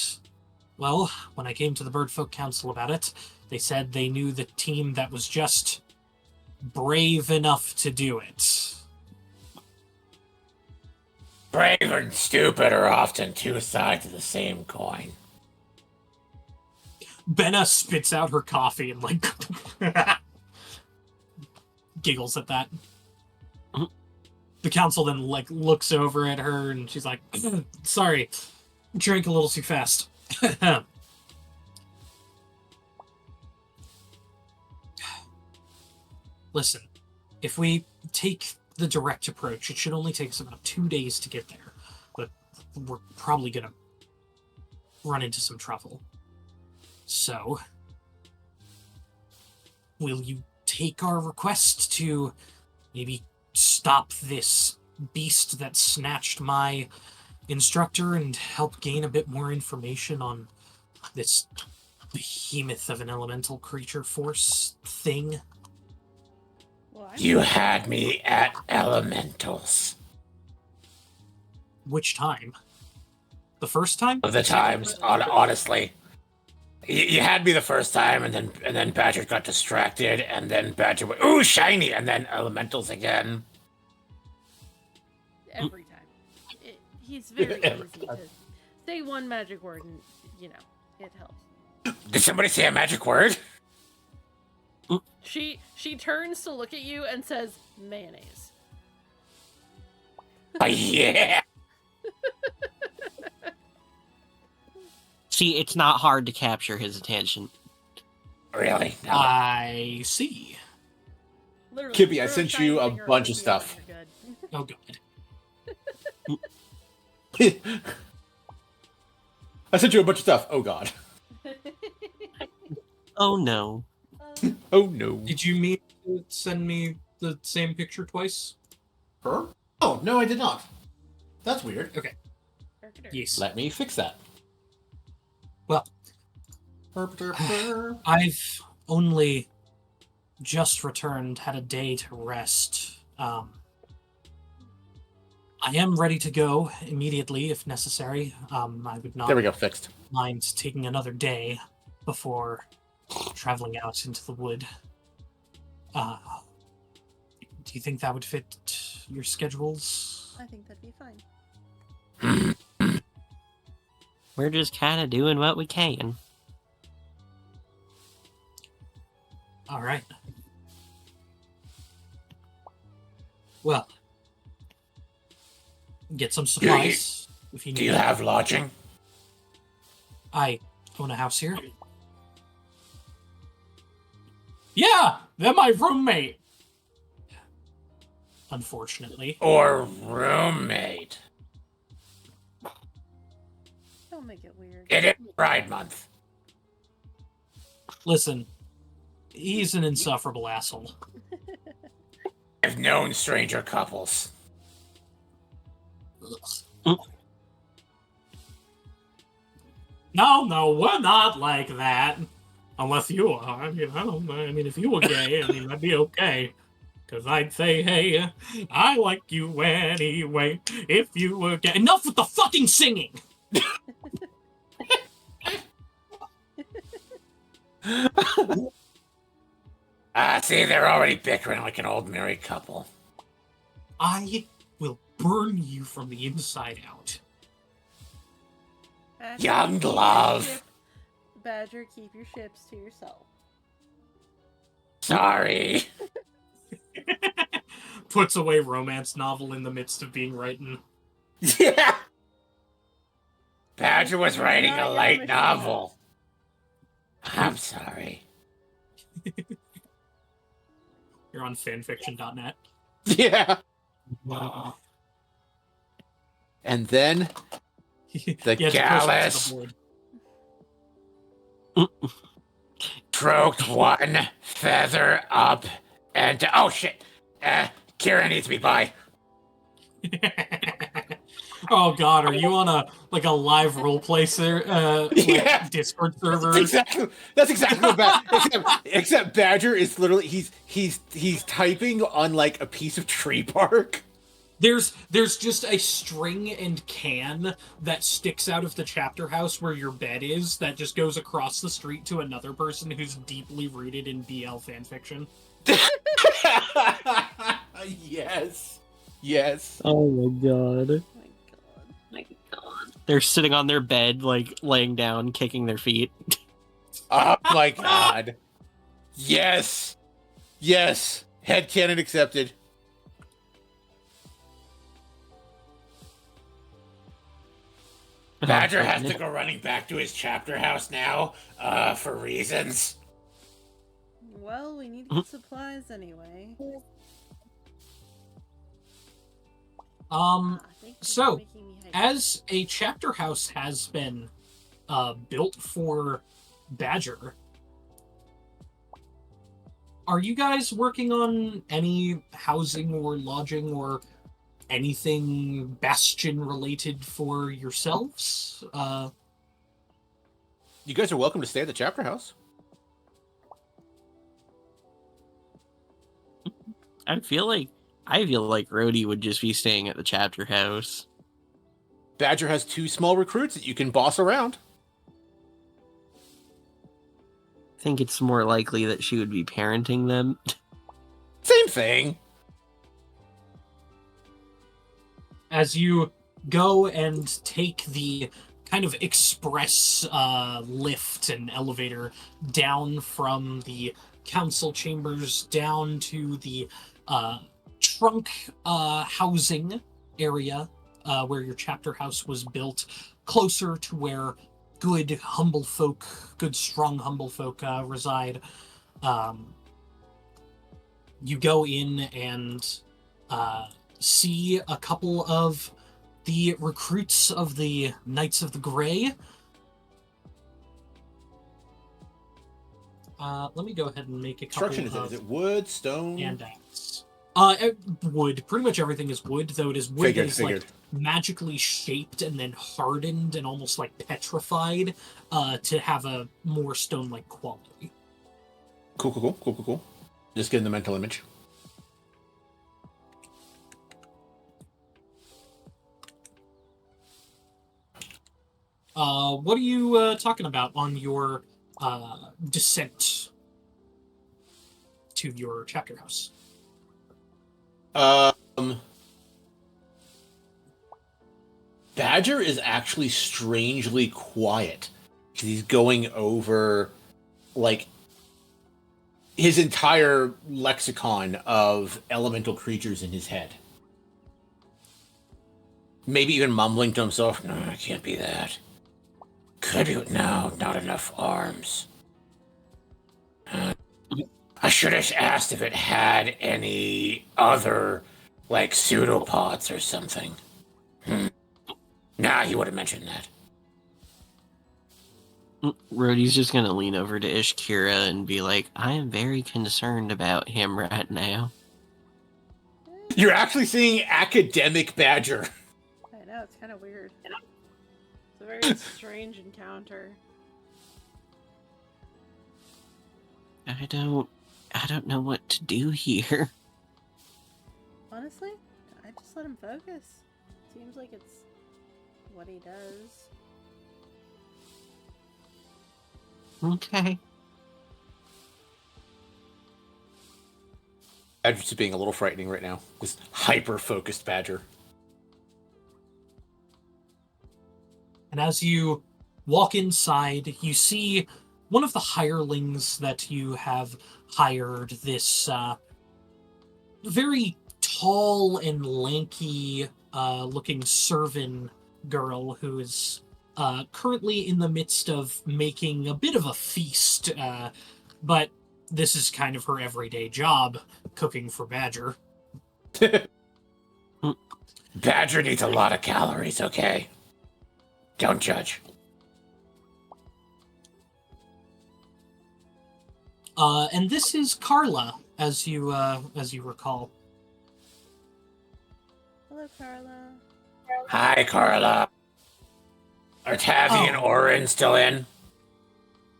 well, when I came to the Birdfolk Council about it, they said they knew the team that was just brave enough to do it. Brave and stupid are often two sides of the same coin. Benna spits out her coffee and, like, giggles at that. The council then, like, looks over at her and she's like, sorry, drank a little too fast. Listen, if we take the direct approach, it should only take us about 2 days to get there. But we're probably gonna run into some trouble. So, will you take our request to maybe stop this beast that snatched my instructor and help gain a bit more information on this behemoth of an elemental creature force thing. Well, You had me at elementals. Which time? The first time? Of the times, honestly. You had me the first time, and then Badger got distracted, and then Badger went, ooh, shiny, and then elementals again. every time. He's very easy to say one magic word, and it helps. Did somebody say a magic word? She turns to look at you and says, mayonnaise. Oh, yeah. See, it's not hard to capture his attention. Really? No. I see. Literally, Kippy, I throw sent shiny you a finger bunch of cookie on stuff. and you're Oh, God. I sent you a bunch of stuff. Oh god. good. Oh no. Oh no. Did you mean to send me the same picture twice? Her? Oh no, I did not. That's weird. Yes. Let me fix that. Well, Burp, burp, burp. I've only just returned, had a day to rest. I am ready to go immediately if necessary. I would not There we go, fixed. mind taking another day before traveling out into the wood. Do you think that would fit your schedules? I think that'd be fine. We're just kind of doing what we can. All right. Well, get some supplies if you need. Do you have lodging? I own a house here. Yeah, they're my roommate. Unfortunately. Or roommate? Don't make it weird. It is Pride Month. Listen, he's an insufferable asshole. I've known stranger couples. No, we're not like that. Unless you are, I mean, if you were gay, that'd be okay. Because I'd say, hey, I like you anyway, if you were gay. Enough with the fucking singing! See, they're already bickering like an old married couple. I will burn you from the inside out. Badger, Young keep your love. ship- Badger, keep your ships to yourself. Sorry. Puts away romance novel in the midst of being written. Yeah. Badger was writing Not a your light Michelle. novel. I'm sorry. You're on fanfiction.net. Yeah. Wow. And then The gallus. Stroked one feather up and oh shit. Kira needs me by. Oh god, are you on a live roleplay Yeah. Discord server? That's exactly what except Badger is literally he's typing on like a piece of tree bark. There's just a string and can that sticks out of the chapter house where your bed is that just goes across the street to another person who's deeply rooted in BL fanfiction. Yes. Oh my god. Oh my god. They're sitting on their bed, like laying down, kicking their feet. Oh my god. Yes. Headcanon accepted. Badger has to go running back to his chapter house now, for reasons. Well, we need to get supplies anyway. Thank you for So, making me hype. as a chapter house has been built for Badger, are you guys working on any housing or lodging or anything Bastion related for yourselves? You guys are welcome to stay at the chapter house. I feel like Rhodey would just be staying at the chapter house. Badger has 2 small recruits that you can boss around. I think it's more likely that she would be parenting them. Same thing. As you go and take the kind of express lift and elevator down from the council chambers down to the trunk housing area where your chapter house was built, closer to where good strong humble folk reside. You go in and see a couple of the recruits of the Knights of the Grey. Let me go ahead and make a couple Construction, of... is it wood, stone? handouts. Wood. Pretty much everything is wood, though it is wood that is like magically shaped and then hardened and almost like petrified to have a more stone-like quality. Cool. Just getting the mental image. What are you talking about on your descent to your chapter house? Badger is actually strangely quiet. He's going over, like, his entire lexicon of elemental creatures in his head. Maybe even mumbling to himself, No, it can't be that. Could be, no, not enough arms. I should have asked if it had any other, like, pseudopods or something. Nah, he would have mentioned that. Rhodey's just gonna lean over to Ishkira and be like, I am very concerned about him right now. You're actually seeing academic Badger. I know, it's kind of weird. It's a very strange encounter. I don't know what to do here. Honestly, I just let him focus. Seems like it's what he does. Okay. Badger's just being a little frightening right now. This hyper-focused Badger. And as you walk inside, you see one of the hirelings that you have hired, this very tall and lanky looking servant girl who is currently in the midst of making a bit of a feast, but this is kind of her everyday job, cooking for Badger. Badger needs a lot of calories, okay? Don't judge. And this is Carla, as you recall. Hello, Carla. Hi, Carla. Are Tavi and Orin still in?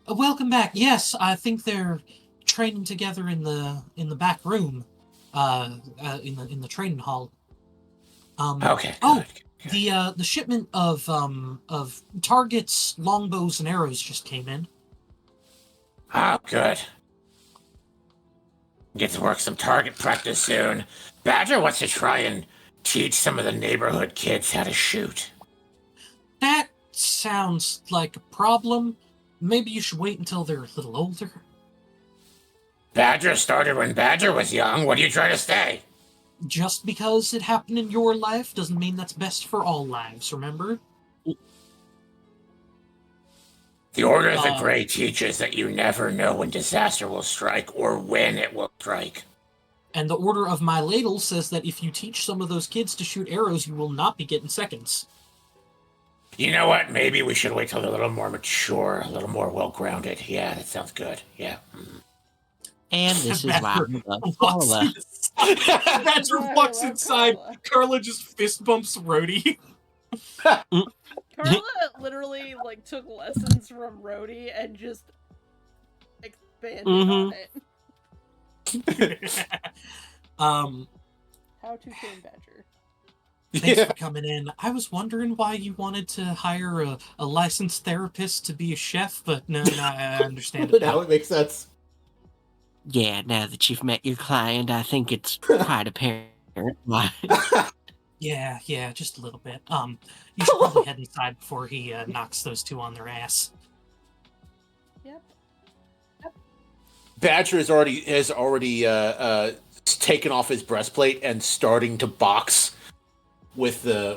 Welcome back. Yes, I think they're training together in the back room, in the training hall. Okay. Oh, good. the shipment of targets, longbows, and arrows just came in. Oh, good. Get to work some target practice soon. Badger wants to try and teach some of the neighborhood kids how to shoot. That sounds like a problem. Maybe you should wait until they're a little older. Badger started when Badger was young. What are you trying to say? Just because it happened in your life doesn't mean that's best for all lives, remember? The Order of the Grey teaches that you never know when disaster will strike or when it will strike. And the Order of My Ladle says that if you teach some of those kids to shoot arrows, you will not be getting seconds. You know what? Maybe we should wait till they're a little more mature, a little more well-grounded. Yeah, that sounds good. Yeah. And this is why I love Carla. Badger Why I walks love inside. Carla. Carla just fist bumps Rhodey. Carla literally like took lessons from Rhodey and just expanded on it. How to tame Badger. Thanks for coming in. I was wondering why you wanted to hire a licensed therapist to be a chef, but no, I understand it Now now. it makes sense. Yeah, now that you've met your client, I think it's quite apparent why. Yeah, just a little bit. You should probably head inside before he knocks those two on their ass. Yep. Badger has already taken off his breastplate and starting to box with the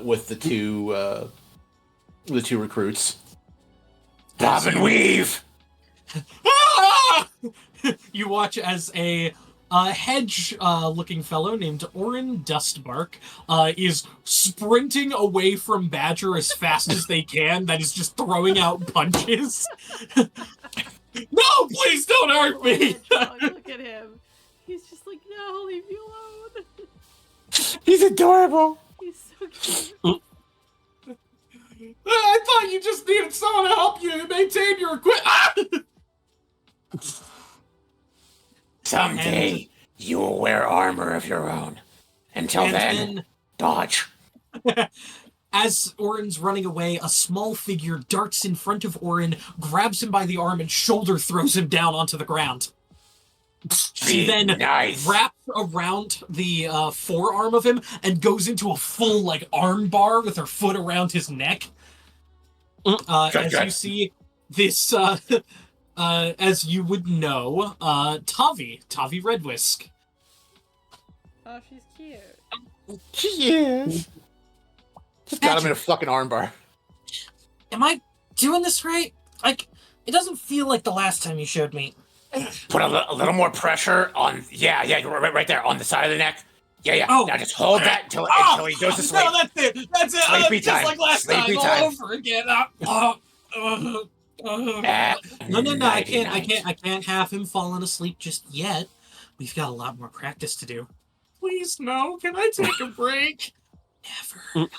two recruits. Bob and weave. Ah! You watch as a hedge-looking fellow named Orin Dustbark is sprinting away from Badger as fast as they can. That is just throwing out punches. No, please don't hurt me! Look at him. He's just like, no, leave me alone. He's adorable. He's so cute. I thought you just needed someone to help you maintain your equipment. Ah! Someday you will wear armor of your own. Until then, dodge. As Orin's running away, a small figure darts in front of Orin, grabs him by the arm, and shoulder throws him down onto the ground. She then wraps around the forearm of him and goes into a full arm bar with her foot around his neck. As you see this, as you would know, Tavi Redwisk. Oh, she's cute. She is. Just got him in a fucking armbar. Am I doing this right? It doesn't feel like the last time you showed me. Put a little more pressure on. Yeah, right there on the side of the neck. Yeah. Oh. Now just hold that until he goes to sleep. No, that's it. Sleepy just time. like last Sleepy time, time. all over again. No, I can't have him falling asleep just yet. We've got a lot more practice to do. Please, no. Can I take a break? Never.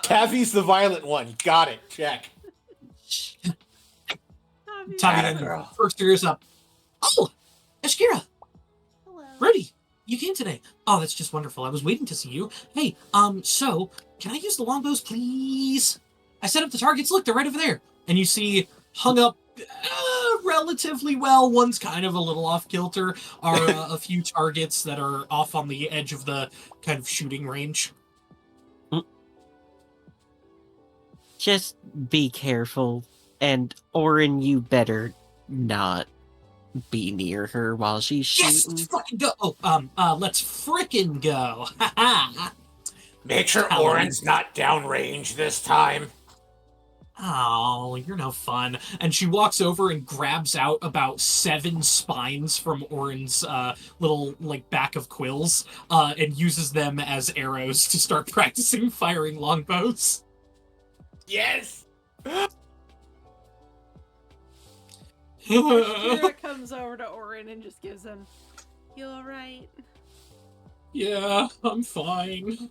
Tavi's the violent one. Got it. Check. Tavi, girl. first ears up. Oh, Ashkira, Hello. Rudy, you came today. Oh, that's just wonderful. I was waiting to see you. Hey, so can I use the longbows, please? I set up the targets. Look, they're right over there. And you see, hung up relatively well, one's kind of a little off kilter, are a few targets that are off on the edge of the kind of shooting range. Just be careful. And Orin, you better not be near her while she's Yes, shooting. let's fucking go. Let's frickin' go. Make sure Orin's not downrange this time. Oh, you're no fun. And she walks over and grabs out about 7 spines from Orin's little back of quills, and uses them as arrows to start practicing firing longbows. Yes. Kira comes over to Orin and just gives him, "You alright?" Yeah, I'm fine.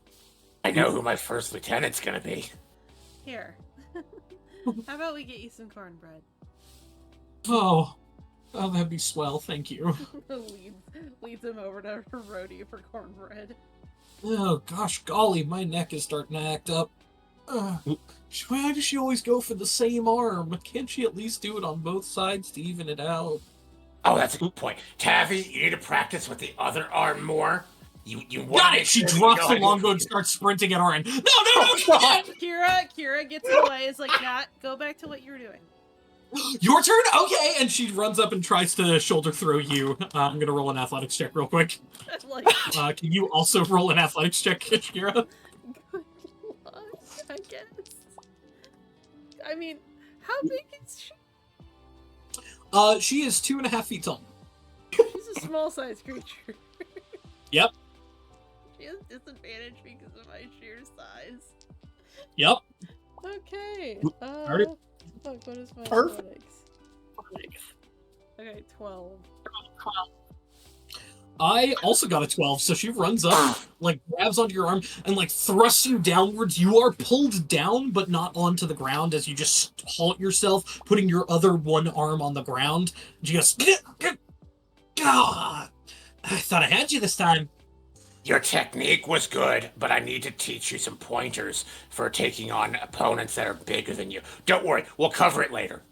I know who my first lieutenant's gonna be. Here. How about we get you some cornbread? Oh, that'd be swell, thank you. leads him over to Rhodey for cornbread. Oh, gosh golly, my neck is starting to act up. Why does she always go for the same arm? Can't she at least do it on both sides to even it out? Oh, that's a good point. Tavi, you need to practice with the other arm more. You Got it! She drops the longbow and starts sprinting at Orin. No, God! Kira gets in the way, is like, "Nat, go back to what you were doing." Your turn? Okay! And she runs up and tries to shoulder throw you. I'm gonna roll an athletics check real quick. Like, Can you also roll an athletics check, Kira? good luck, I guess. I mean, how big is she? She is 2.5 feet tall. She's a small-sized creature. Yep. She has disadvantage because of my sheer size. Yep. Okay. Alright. What is my Perfect. athletics? Okay, 12. I also got a 12, so she runs up, like, grabs onto your arm, and, like, thrusts you downwards. You are pulled down, but not onto the ground as you just halt yourself, putting your other one arm on the ground. And she goes, God, I thought I had you this time. Your technique was good, but I need to teach you some pointers for taking on opponents that are bigger than you. Don't worry, we'll cover it later.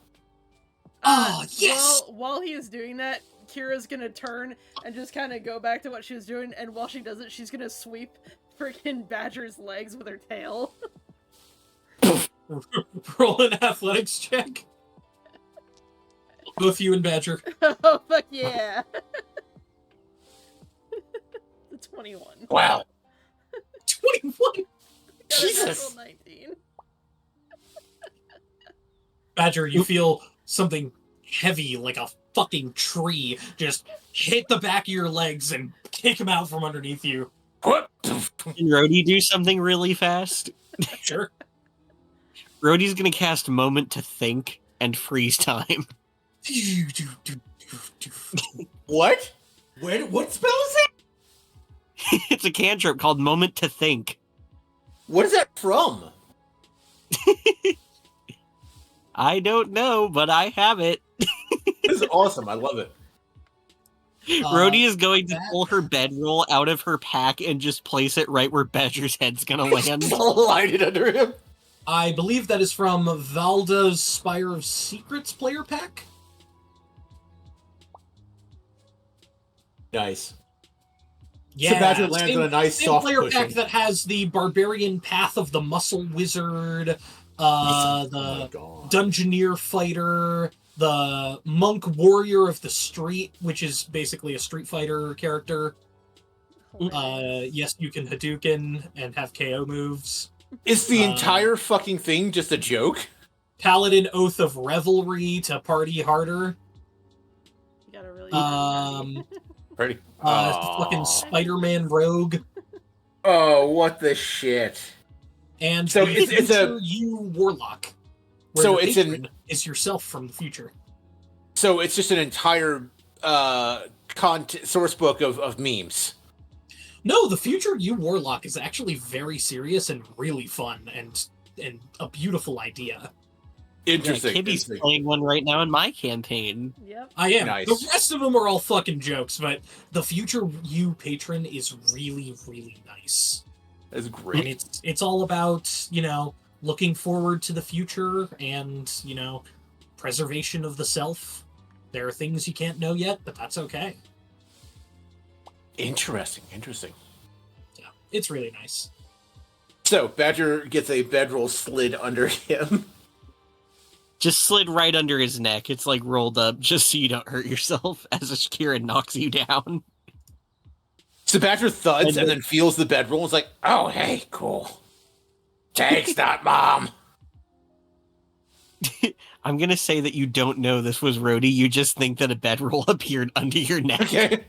Oh, yes! While he is doing that, Kira's gonna turn and just kind of go back to what she was doing, and while she does it, she's gonna sweep freaking Badger's legs with her tail. Roll an athletics check. Both you and Badger. Oh, fuck yeah! The 21. Wow. 21! Jesus. 19. Badger, you feel something heavy, like a fucking tree, just hit the back of your legs and kick him out from underneath you. What? Can Rhodey do something really fast? Sure. Rhodey's gonna cast Moment to Think and freeze time. What? What spell is that? It's a cantrip called Moment to Think. What is that from? I don't know, but I have it. This is awesome. I love it. Rhodey is going to pull her bedroll out of her pack and just place it right where Badger's head's gonna land. Slide it under him. I believe that is from Valda's Spire of Secrets player pack. Nice. Yeah, So Badger lands on a nice same soft player cushion. pack that has the Barbarian Path of the Muscle Wizard, Oh the my God. Dungeoneer Fighter, the Monk Warrior of the Street, which is basically a Street Fighter character. Yes, you can Hadouken and have KO moves. Is the entire fucking thing just a joke? Paladin Oath of Revelry to party harder. You gotta really. Ready? Fucking Spider-Man Rogue. Oh, what the shit. And So the it's a- future you Warlock. Where So the it's an- patron is yourself from the future. So it's just an entire source book of memes. No, the future you Warlock is actually very serious and really fun and a beautiful idea. Interesting. Yeah, Kibby's interesting. playing one right now in my campaign. Yep. I am. Nice. The rest of them are all fucking jokes, but the future you patron is really, really nice. That's And great. it's all about, looking forward to the future and, preservation of the self. There are things you can't know yet, but that's okay. Interesting. Yeah, it's really nice. So Badger gets a bedroll slid under him. Just slid right under his neck. It's like rolled up just so you don't hurt yourself as Kieran knocks you down. So Badger thuds and then feels the bedroll and is like, Oh, hey, cool. Thanks, not mom. I'm gonna say that you don't know this was Rhodey. You just think that a bedroll appeared under your neck. okay.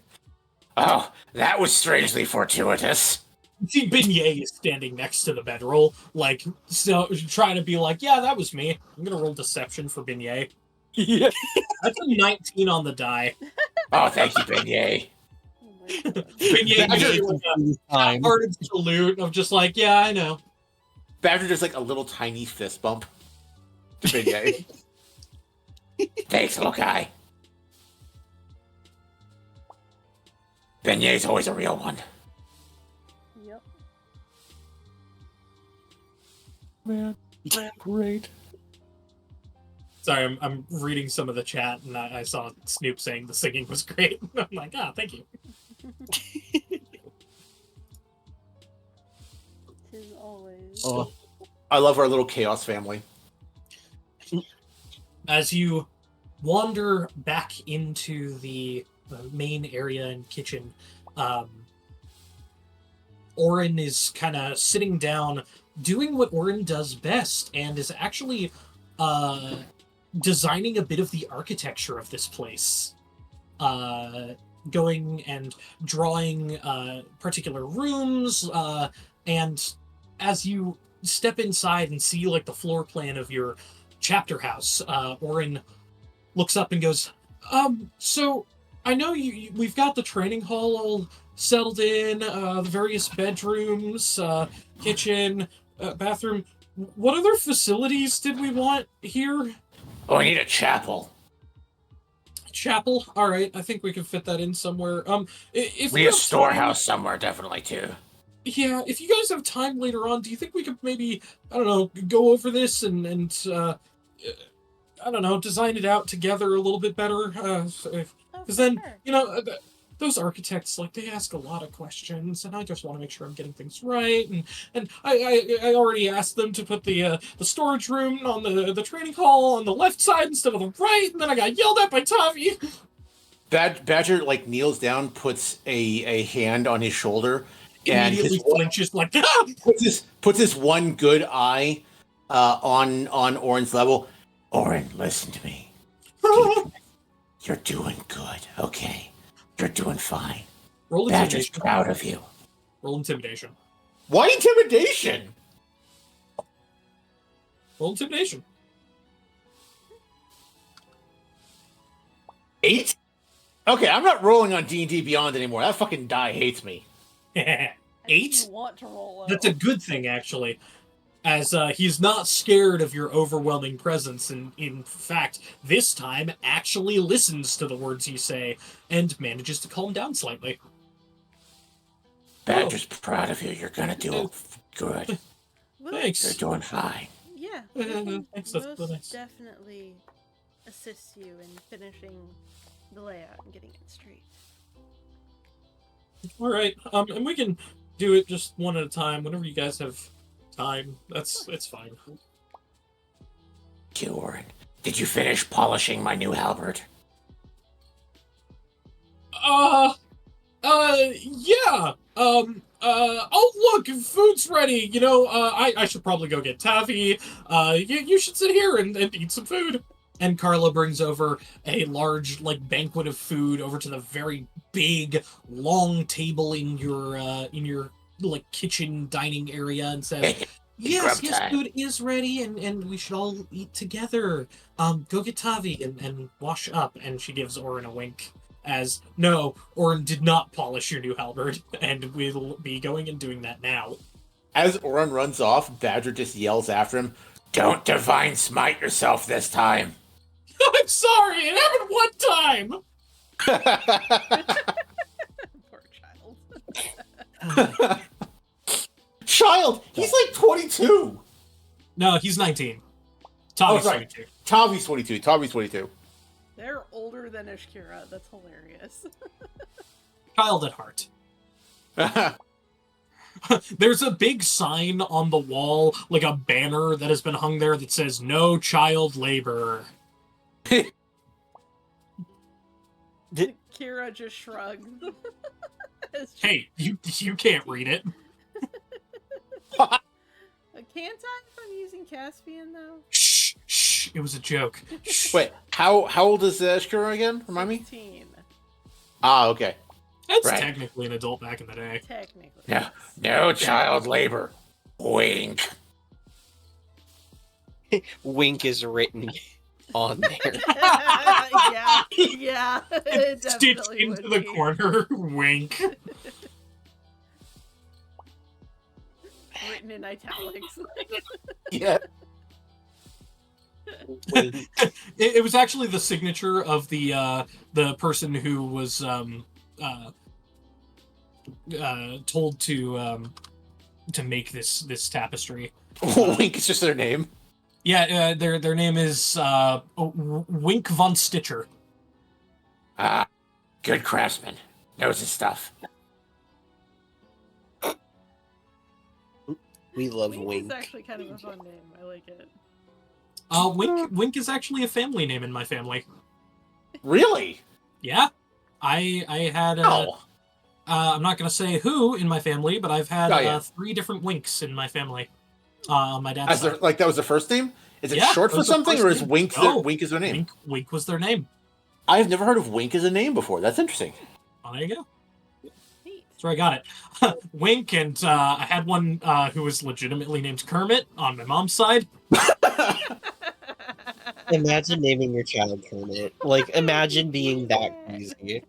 Oh, that was strangely fortuitous. See, Beignet is standing next to the bedroll, trying to be like, yeah, that was me. I'm gonna roll deception for Beignet. Yeah. That's a 19 on the die. Oh, thank you, Beignet. Oh my God. Beignet Badger- gives like a Time. half-hearted salute of just like, yeah, I know. Badger does like a little tiny fist bump to Beignet. Thanks, little guy. Beignet's always a real one. Yep. Man, great. Sorry, I'm reading some of the chat, and I saw Snoop saying the singing was great. I'm like, thank you. Tis always. Oh, I love our little chaos family. As you wander back into the main area and kitchen, Orin is kind of sitting down, doing what Orin does best, and is actually designing a bit of the architecture of this place. Going and drawing particular rooms, and as you step inside and see like the floor plan of your chapter house, Orin looks up and goes, so I know we've got the training hall all settled in, the various bedrooms, kitchen, bathroom. What other facilities did we want here? Oh, I need a chapel. Chapel. All right, I think we can fit that in somewhere. If We you need a have storehouse somewhere, definitely too. yeah, if you guys have time later on, do you think we could maybe, I don't know, go over this and I don't know, design it out together a little bit better? Because then, sure. you know, those architects, like, they ask a lot of questions, and I just want to make sure I'm getting things right. And I already asked them to put the storage room on the training hall on the left side instead of the right, and then I got yelled at by Tavi. Badger like kneels down, puts a hand on his shoulder, and Immediately flinches like, ah! puts his one good eye on Orin's level. Orin, listen to me. You're doing good, okay? You're doing fine. Roll Badger's intimidation. proud of you. Roll intimidation. Why intimidation? Roll intimidation. 8? Okay, I'm not rolling on D&D Beyond anymore. That fucking die hates me. I think 8? You want to roll low. That's a good thing, actually, as he's not scared of your overwhelming presence, and in fact, this time actually listens to the words you say and manages to calm down slightly. Badger's proud of you. You're gonna do good. We'll- Thanks. You're doing fine. Yeah, we can Thanks, that's most nice. definitely assist you in finishing the layout and getting it straight. All right, and we can do it just one at a time whenever you guys have time. It's fine. Thank you, Orin. Did you finish polishing my new halberd? Yeah. Oh, look, food's ready. You know, I should probably go get Taffy. You should sit here and eat some food. And Carla brings over a large, like, banquet of food over to the very big, long table in your like, kitchen dining area and says, yes, Grub time. food is ready, and we should all eat together. Go get Tavi and wash up. And she gives Orin a wink. As, no, Orin did not polish your new halberd, and we'll be going and doing that now. As Orin runs off, Badger just yells after him. Don't divine smite yourself this time. I'm sorry, it happened one time! Poor child. Child, he's like 22. No, he's 19. Tavi's right. 22. Tavi's 22. Tavi's 22. They're older than Ishkira. That's hilarious. Child at heart. There's a big sign on the wall, like a banner that has been hung there that says, no child labor. Kira just shrugged. Hey, you can't read it. Can't I if I'm using Caspian, though? Shh, it was a joke. Shh. Wait, how old is Ashkura again? Remind me? 15. Ah, okay. That's Right. technically an adult back in the day. Technically. No, no child labor. Wink. Wink is written on there. yeah, it Stitched definitely into would the be. corner. Wink. Written in italics. Yeah. Wink. It was actually the signature of the person who was told to make this tapestry. Wink is just their name. Yeah, their name is Wink von Stitcher. Ah, good craftsman. Knows his stuff. We love Wink Wink. is actually kind of a fun name. I like it. Wink is actually a family name in my family. Really? Yeah, I had Oh. I'm not gonna say who in my family, but I've had Oh, yeah. 3 different Winks in my family. On my dad's As side. their, like that was the first name? Is it Yeah, short that for was the something, first or is name. Wink No. Wink is their name? Wink was their name. I've never heard of Wink as a name before. That's interesting. Oh, there you go. Neat. That's where I got it. Wink, and I had one who was legitimately named Kermit on my mom's side. Imagine naming your child Kermit. Like, imagine being that easy.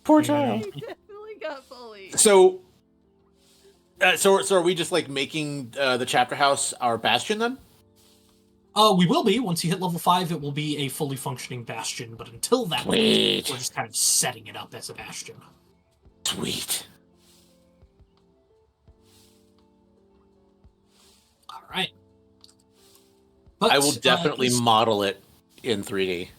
Poor You know. child. He definitely got bullied. So, so are we just like making the chapter house our bastion then? We will be. Once you hit level 5, it will be a fully functioning bastion, but until that point, Sweet. we're just kind of setting it up as a bastion. Sweet. Alright. But I will definitely model it in 3D.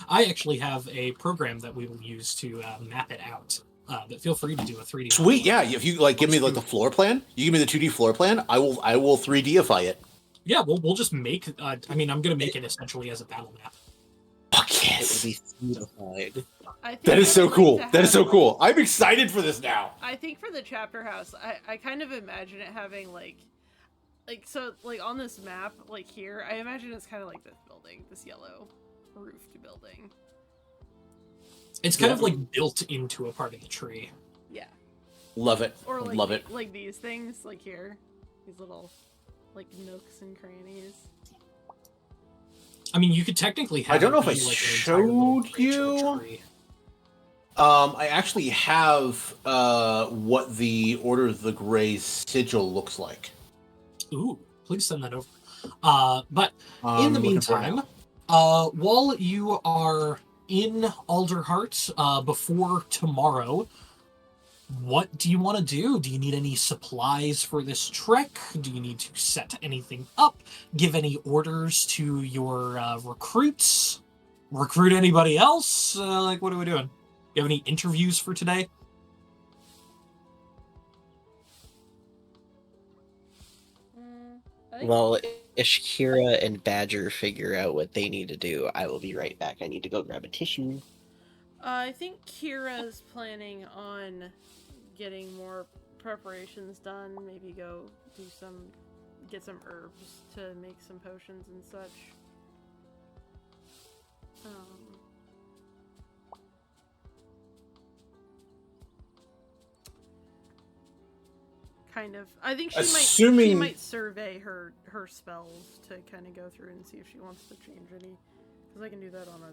I actually have a program that we will use to map it out. But feel free to do a 3D. Sweet, yeah. If you like, give me like the floor plan. You give me the 2D floor plan. I will 3Dify it. Yeah, we'll just make. I mean, I'm gonna make it essentially as a battle map. Fuck It would yes. be beautified. I think That is I so would like cool. to That is so have, cool. I'm excited for this now. I think for the chapter house, I kind of imagine it having like so like on this map, like here, I imagine it's kind of like this building, this yellow roofed building. It's kind of like built into a part of the tree. Yeah. Love it. Or like Love it. like these things, like here, these little like nooks and crannies. I mean, you could technically have. I don't know it if be I like an entire little showed branch of a you. tree. I actually have what the Order of the Grey sigil looks like. Ooh, please send that over. But in the Looking for it meantime, now. while you are in Alderheart before tomorrow, what do you want to do? Do you need any supplies for this trek? Do you need to set anything up? Give any orders to your recruits? Recruit anybody else? Like, what are we doing? You have any interviews for today? I think Well, if Shakira and Badger figure out what they need to do, I will be right back. I need to go grab a tissue. I think Kira's planning on getting more preparations done. Maybe go get some herbs to make some potions and such. Kind of. I think she Assuming- might survey her spells to kind of go through and see if she wants to change any. Because I can do that on a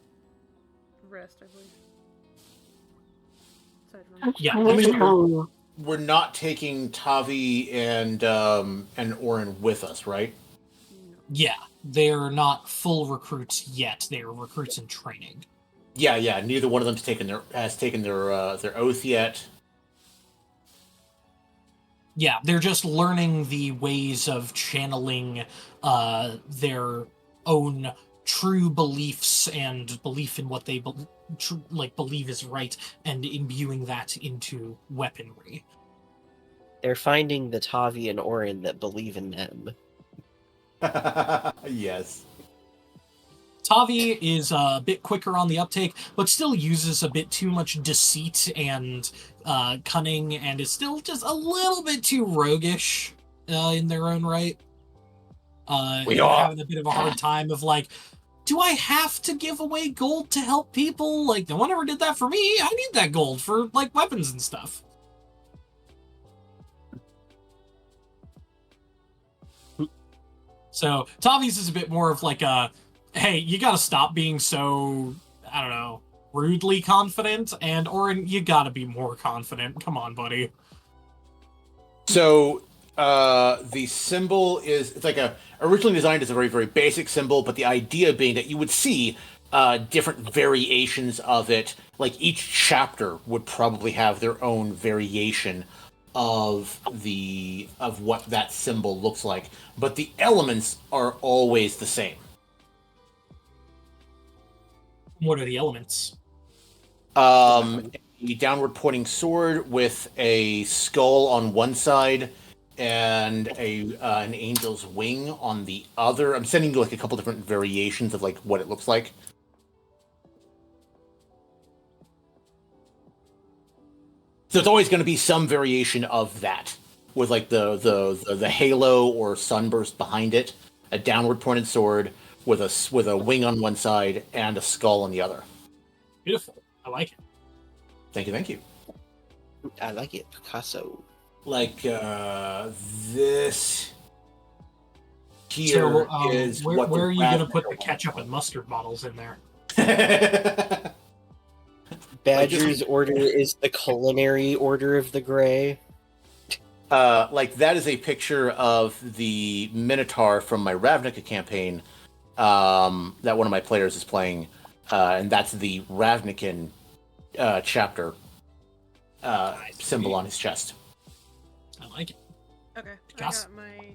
rest, I believe. Aside from Yeah, I mean, we're not taking Tavi and Orin with us, right? yeah, they're not full recruits yet. They're recruits in training. Yeah. Neither one of them has taken their oath yet. Yeah, they're just learning the ways of channeling their own true beliefs and belief in what they believe is right, and imbuing that into weaponry. They're finding the Tavi and Orin that believe in them. Yes. Tavi is a bit quicker on the uptake, but still uses a bit too much deceit and cunning, and is still just a little bit too roguish in their own right. We They're are- having a bit of a hard time of like, do I have to give away gold to help people? Like, no one ever did that for me. I need that gold for like weapons and stuff. So Tavi's is a bit more of like a, hey, you gotta stop being so, I don't know, rudely confident, and Orin, you gotta be more confident. Come on, buddy. So the symbol it's like originally designed as a very, very basic symbol, but the idea being that you would see different variations of it. Like each chapter would probably have their own variation of what that symbol looks like, but the elements are always the same. What are the elements? A downward pointing sword with a skull on one side and an angel's wing on the other. I'm sending you like a couple different variations of like what it looks like. So it's always going to be some variation of that, with like the halo or sunburst behind it, a downward pointed sword with a wing on one side and a skull on the other. Beautiful. I like it. Thank you. I like it, Picasso. Like this here So, is where, what where the are you going to raspberry put the ketchup and mustard bottles in there? Badger's order is the culinary order of the Grey. Like that is a picture of the Minotaur from my Ravnica campaign that one of my players is playing, and that's the Ravnican chapter symbol on his chest. I like it. Okay, Joss? I got my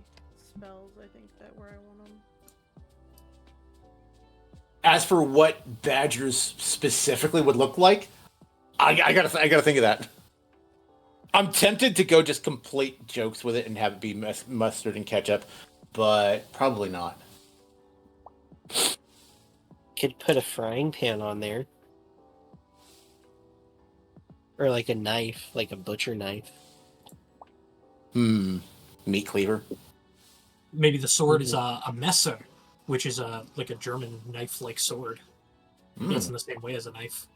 spells. I think that where I want them. As for what Badgers specifically would look like, I gotta think of that. I'm tempted to go just complete jokes with it and have it be mustard and ketchup, but probably not. Could put a frying pan on there. Or like a knife, like a butcher knife. Meat cleaver. Maybe the sword is a messer, which is like a German knife-like sword. Built in the same way as a knife.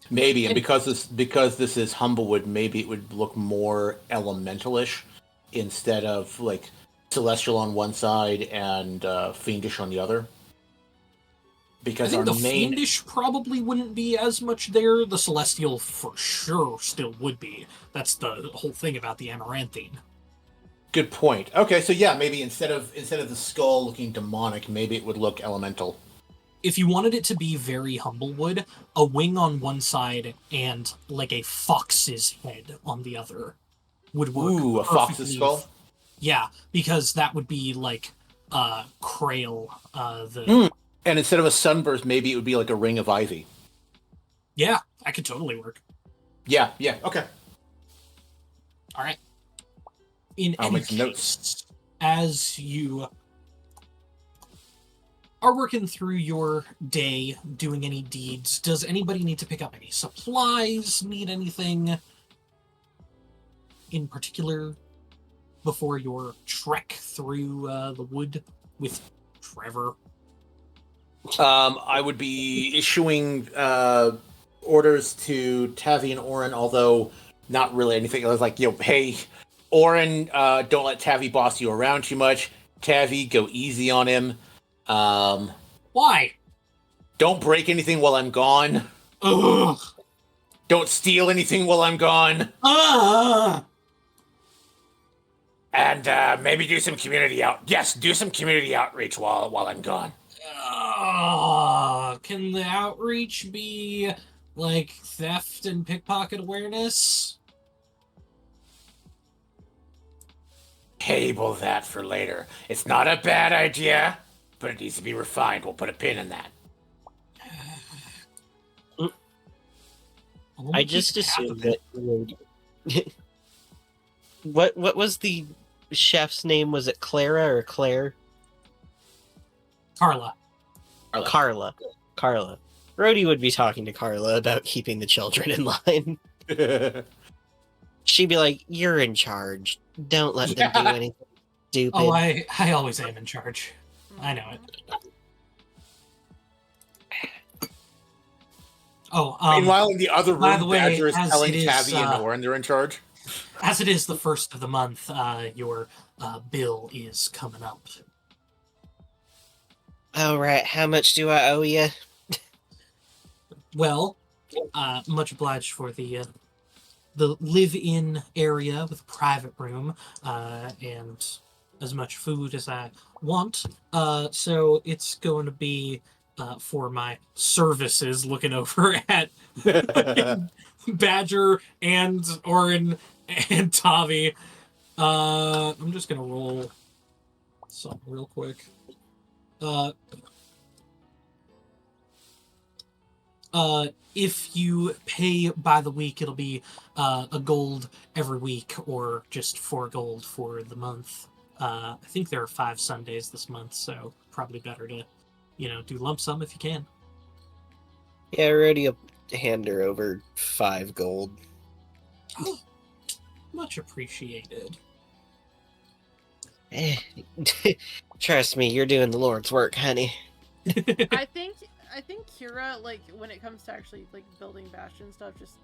Maybe, and because this is Humblewood, maybe it would look more elementalish instead of like celestial on one side and fiendish on the other. Because I think our the main fiendish probably wouldn't be as much there. The celestial for sure still would be. That's the whole thing about the amaranthine. good point. Okay, so yeah, maybe instead of the skull looking demonic, maybe it would look elemental. If you wanted it to be very Humblewood, a wing on one side and like a fox's head on the other would work. Ooh, a perfectly. fox's skull. Yeah, because that would be like Krail, the And instead of a sunburst, maybe it would be like a ring of ivy. Yeah, that could totally work. Yeah, okay. All right. In I'll any make some case, notes. as you are working through your day, doing any deeds, does anybody need to pick up any supplies? Need anything in particular before your trek through the wood with Trevor? I would be issuing orders to Tavi and Orin, although not really anything. I was like, hey, Orin, don't let Tavi boss you around too much. Tavi, go easy on him. Why? Don't break anything while I'm gone. Ugh. Don't steal anything while I'm gone. And maybe do some community do some community outreach while I'm gone. Can the outreach be like theft and pickpocket awareness? Table that for later. It's not a bad idea, but it needs to be refined. We'll put a pin in that. I just assumed that. What was the chef's name? Was it Clara or Claire? Carla. Carla. Rhodey would be talking to Carla about keeping the children in line. She'd be like, "You're in charge. Don't let them do anything stupid." Oh, I always am in charge. I know it. Oh, Meanwhile, in the other room, by the way, Badger is as telling it is, Tavi and Orin they're in charge. as it is the first of the month, your bill is coming up. All right, how much do I owe you? Well, much obliged for the live-in area with a private room and as much food as I want. So it's going to be for my services, looking over at Badger and Orin and Tavi. I'm just gonna roll something real quick. If you pay by the week, it'll be a gold every week, or just 4 gold for the month. I think there are 5 Sundays this month, so probably better to, do lump sum if you can. Yeah, Rhodey will hand her over 5 gold. Much appreciated. Trust me, you're doing the Lord's work, honey. I think Kira, like, when it comes to actually like building bastion stuff, just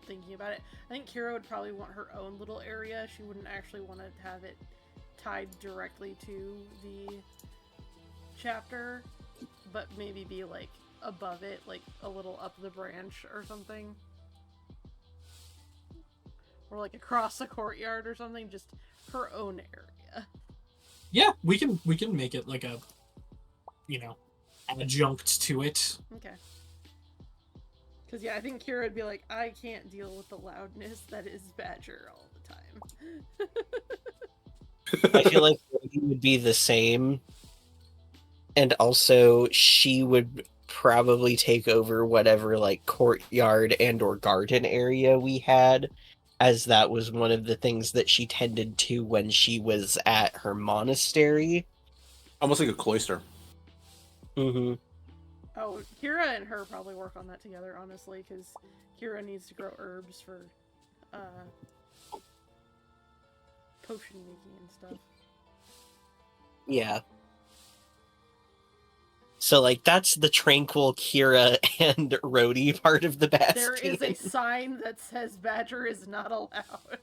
thinking about it, I think Kira would probably want her own little area. She wouldn't actually want to have it tied directly to the chapter. but maybe be like above it, like a little up the branch or something. Or like across the courtyard or something, just her own area. Yeah, we can make it like a, adjunct to it. Okay. Because, yeah, I think Kira would be like, I can't deal with the loudness that is Badger all the time. I feel like Rhodey would be the same. And also, she would probably take over whatever, like, courtyard and or garden area we had, as that was one of the things that she tended to when she was at her monastery. Almost like a cloister. Mm-hmm. Oh, Kira and her probably work on that together, honestly, because Kira needs to grow herbs for potion making and stuff. Yeah. So, like, that's the tranquil Kira and Rhodey part of the Bastion. There is a sign that says Badger is not allowed.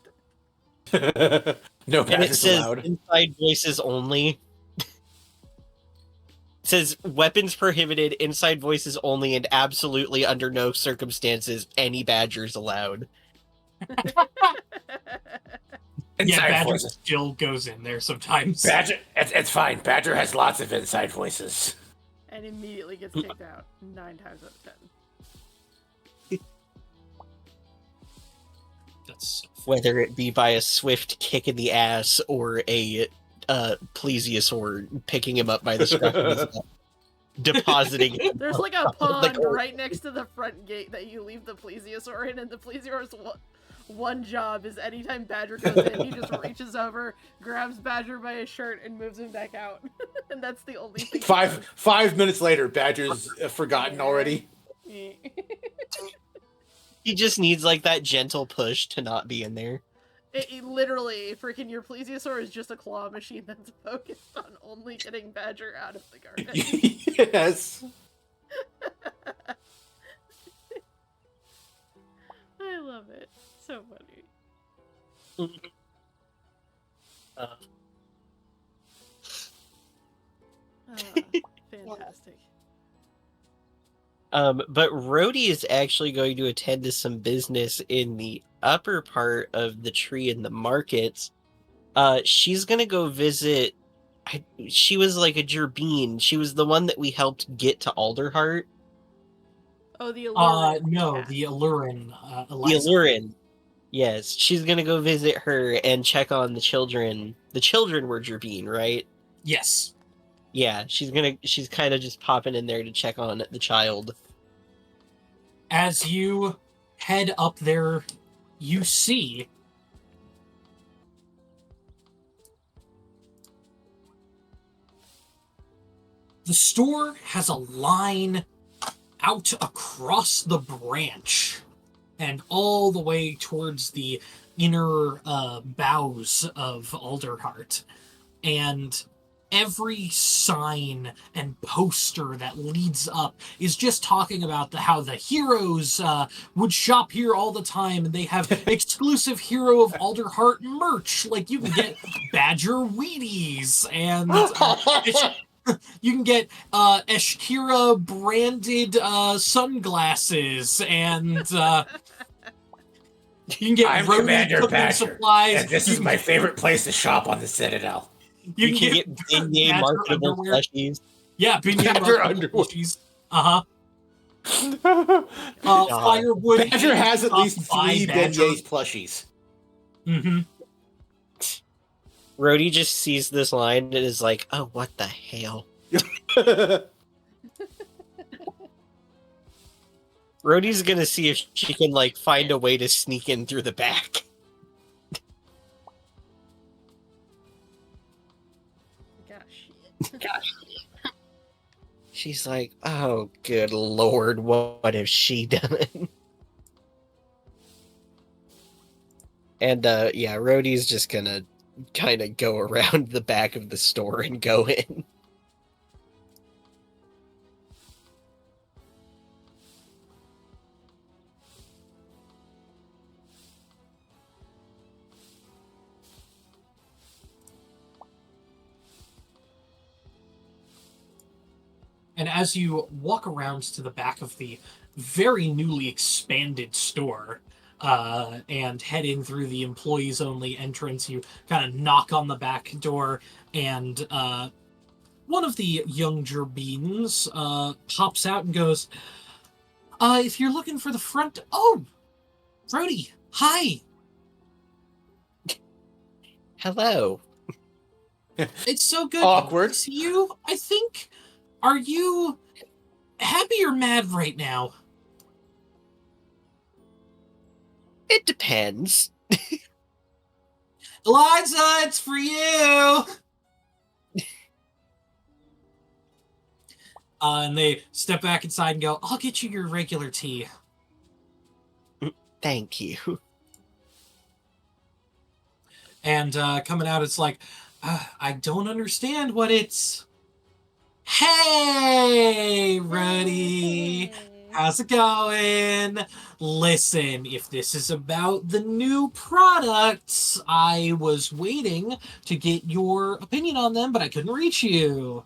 No And it badges says allowed. inside voices only. It says weapons prohibited, inside voices only, and absolutely under no circumstances any badgers allowed. Inside Badger voices. still goes in there sometimes. Badger, it's fine. Badger has lots of inside voices. And immediately gets kicked out 9 times out of 10. That's so funny. Whether it be by a swift kick in the ass or a plesiosaur picking him up by the scruff of his neck, depositing him. There's like a The pond court. right next to the front gate that you leave the plesiosaur in, and the plesiosaur's one job is anytime Badger goes in, he just reaches over, grabs Badger by his shirt, and moves him back out. And that's the only thing. 5 minutes later, Badger's forgotten already. He He just needs like that gentle push to not be in there. It literally, freaking your plesiosaur is just a claw machine that's focused on only getting Badger out of the garden. Yes. I love it. So funny. Fantastic. But Rhodey is actually going to attend to some business in the upper part of the tree in the markets. She's gonna go visit. She was like a Gerbine. She was the one that we helped get to Alderheart. Oh, the allure. No, cat. the Allurin. The Eliza. Allurin. Yes, she's gonna go visit her and check on the children. The children were Gerbine, right? Yes. Yeah, she's kind of just popping in there to check on the child. As you head up there, you see the store has a line out across the branch and all the way towards the inner boughs of Alderheart. And every sign and poster that leads up is just talking about how the heroes would shop here all the time, and they have exclusive Hero of Alderheart merch. Like, you can get Badger Wheaties, and you can get Eshkira branded sunglasses, and you can get I'm Rhodey Commander cooking Badger, supplies. and this is my favorite place to shop on the Citadel. You can get beignet Badger marketable underwear. plushies. Yeah, beignet Badger marketable underwear. plushies. Firewood. Badger has at least By 3 Badger. beignets plushies. Mm-hmm. Rhodey just sees this line and is like, "Oh, what the hell?" Rhodey's gonna see if she can like find a way to sneak in through the back. Gosh. She's like, "Oh, good lord, what has she done?" And yeah, Rhodey's just gonna kind of go around the back of the store and go in. And as you walk around to the back of the very newly expanded store, and head in through the employees only entrance, you kind of knock on the back door, and one of the young Gerbeans pops out and goes, if you're looking for the front... Oh! Brody, hi! Hello. It's so good Awkward. to see you, I think. Are you happy or mad right now? It depends. Eliza, it's for you! And they step back inside and go, I'll get you your regular tea. Thank you. And coming out, it's like, I don't understand what it's... Hey, Ruddy! How's it going? Listen, if this is about the new products, I was waiting to get your opinion on them, but I couldn't reach you.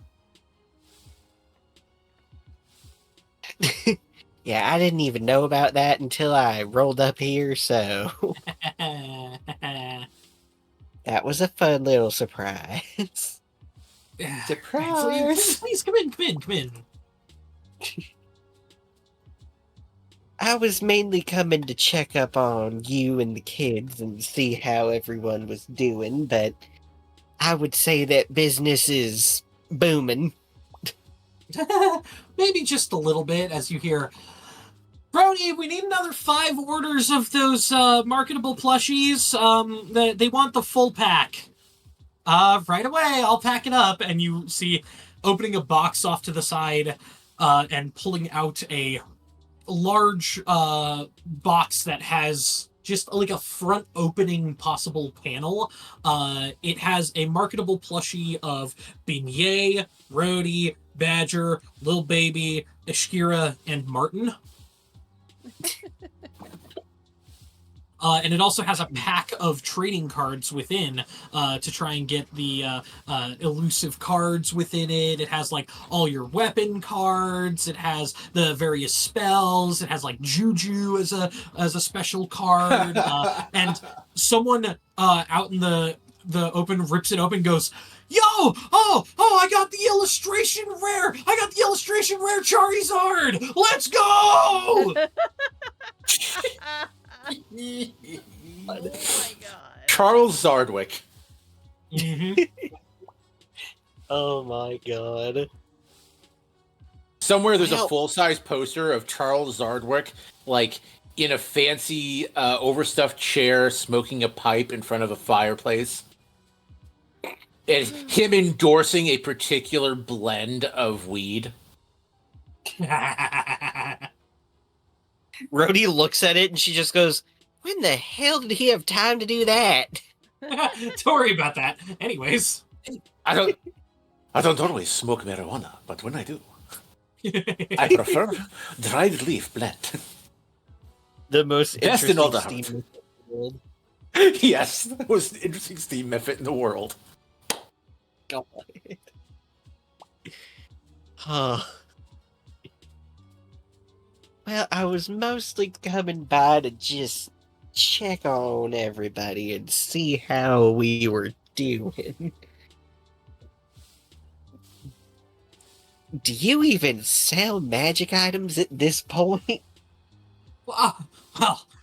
Yeah, I didn't even know about that until I rolled up here, so that was a fun little surprise. Please, please, come in. I was mainly coming to check up on you and the kids and see how everyone was doing, but I would say that business is booming. Maybe just a little bit, as you hear, Brody, we need another 5 orders of those marketable plushies. They want the full pack. Right away, I'll pack it up. And you see opening a box off to the side and pulling out a large box that has just like a front opening possible panel. It has a marketable plushie of Beignet, Rhodey, Badger, Lil Baby, Ashkira, and Martin. And it also has a pack of trading cards within to try and get the elusive cards within it. It has like all your weapon cards. It has the various spells. It has like Juju as a special card. And someone out in the open rips it open and goes, Yo! Oh, I got the illustration rare! I got the illustration rare Charizard! Let's go! Oh my god. Charles Zardwick. Oh my god. Somewhere there's Well- a full-size poster of Charles Zardwick, like in a fancy overstuffed chair, smoking a pipe in front of a fireplace. And him endorsing a particular blend of weed. Rhodey looks at it and she just goes, when the hell did he have time to do that? Don't worry about that. Anyways. I don't always smoke marijuana, but when I do, I prefer dried leaf blend. The most Best in interesting all the Steam house. in the world. Yes, that was the interesting Steam method in the world. God. Huh. Well, I was mostly coming by to just check on everybody and see how we were doing. Do you even sell magic items at this point? Well,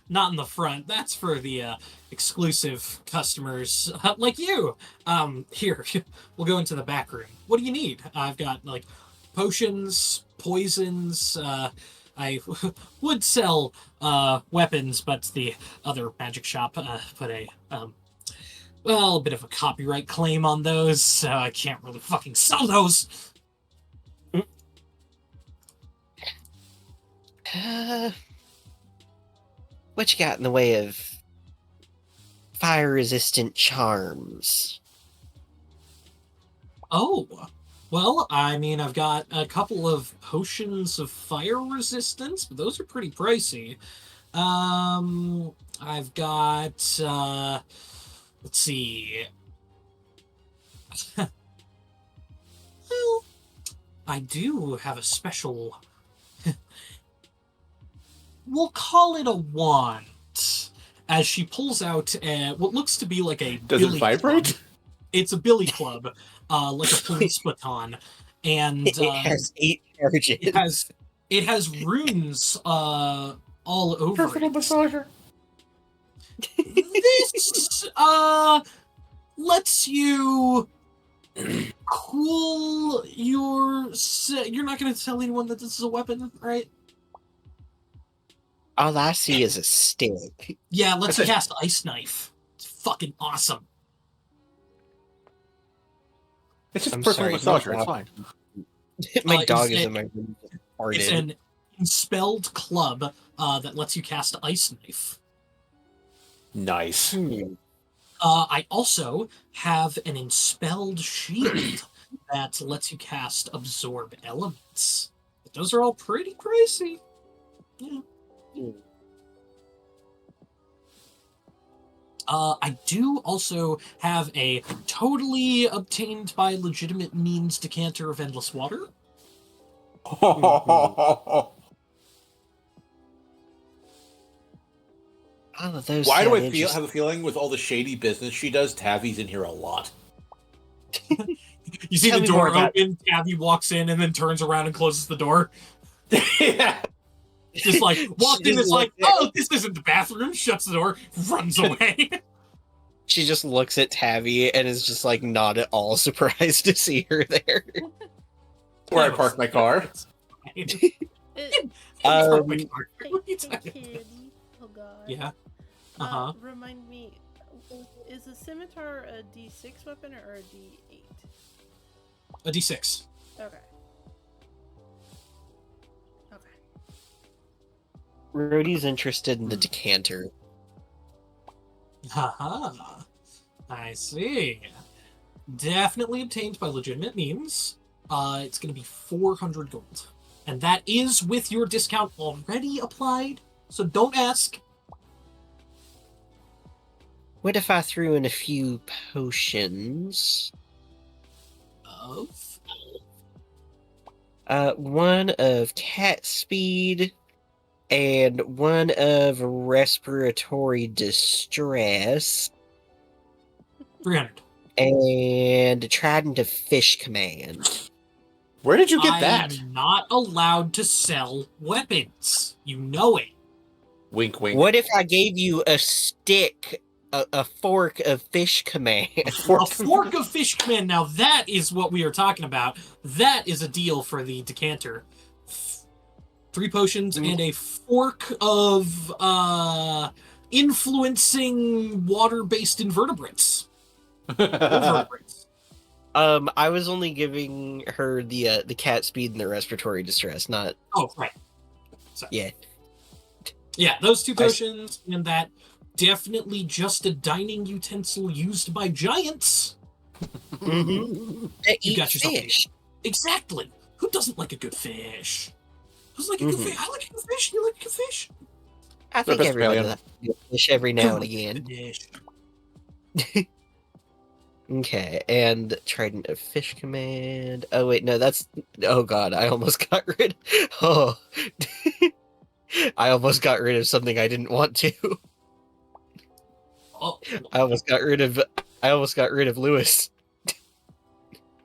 not in the front. That's for the exclusive customers like you. Here, we'll go into the back room. What do you need? I've got like potions, poisons. I would sell weapons, but the other magic shop put a bit of a copyright claim on those, so I can't really fucking sell those. What you got in the way of fire-resistant charms? Oh, well, I mean, I've got a couple of potions of fire resistance, but those are pretty pricey. I've got, let's see. Well, I do have a special. We'll call it a wand. As she pulls out what looks to be like a Does billy it vibrate? club. It's a billy club, like a police baton, and It has 8 charges. it has runes all over Personal it. massager. This lets you cool your. You're not going to tell anyone that this is a weapon, right? All I see is a stick. Yeah, it lets you That's cast Ice Knife. It's fucking awesome. It's just I'm personal sorry, massager. It's fine. My dog is it- in my room. It's Farted. an enspelled club that lets you cast Ice Knife. Nice. I also have an enspelled shield that lets you cast Absorb Elements. But those are all pretty pricey. Yeah. I do also have a totally obtained by legitimate means decanter of endless water. All of those Why do sound I interesting. have a feeling with all the shady business she does, Tavi's in here a lot? You see Tell the me more door about- open, Tabby walks in and then turns around and closes the door. Yeah. Just like walked She in, just it's like, looked at- oh, this isn't the bathroom, shuts the door, runs away. She just looks at Tavi and is just like not at all surprised to see her there. Where I park my car. It, Um, hey, What are you hey, talking kid. Oh god. Yeah. Uh-huh. Remind me, is a scimitar a D6 weapon or a D8? A D6. Okay. Okay. Rhodey's interested in the decanter. Haha. I see. Definitely obtained by legitimate means. It's going to be 400 gold. And that is with your discount already applied, so don't ask. What if I threw in a few potions? Of? One of cat speed and one of respiratory distress 300. and trident of fish command. Where did you get I that? am not allowed to sell weapons. You know it. Wink, wink. What if I gave you a stick, a fork of fish command? A fork of fish command. Now that is what we are talking about. That is a deal for the decanter. 3 potions and a fork of influencing water-based invertebrates. Invertebrates. I was only giving her the cat speed and the respiratory distress, not Oh, right. So, yeah. yeah, those 2 potions and that definitely just a dining utensil used by giants. Mm-hmm. That You eat got yourself fish. Exactly. Who doesn't like a good fish? Who's like a good fish? I like a good fish. You like a good fish? I think everybody likes a good fish every now and again. Fish. Okay, and trident of fish command. Oh wait, no, that's. Oh god, I almost got rid. Oh, I almost got rid of something I didn't want to. Oh, I almost got rid of. I almost got rid of Lewis.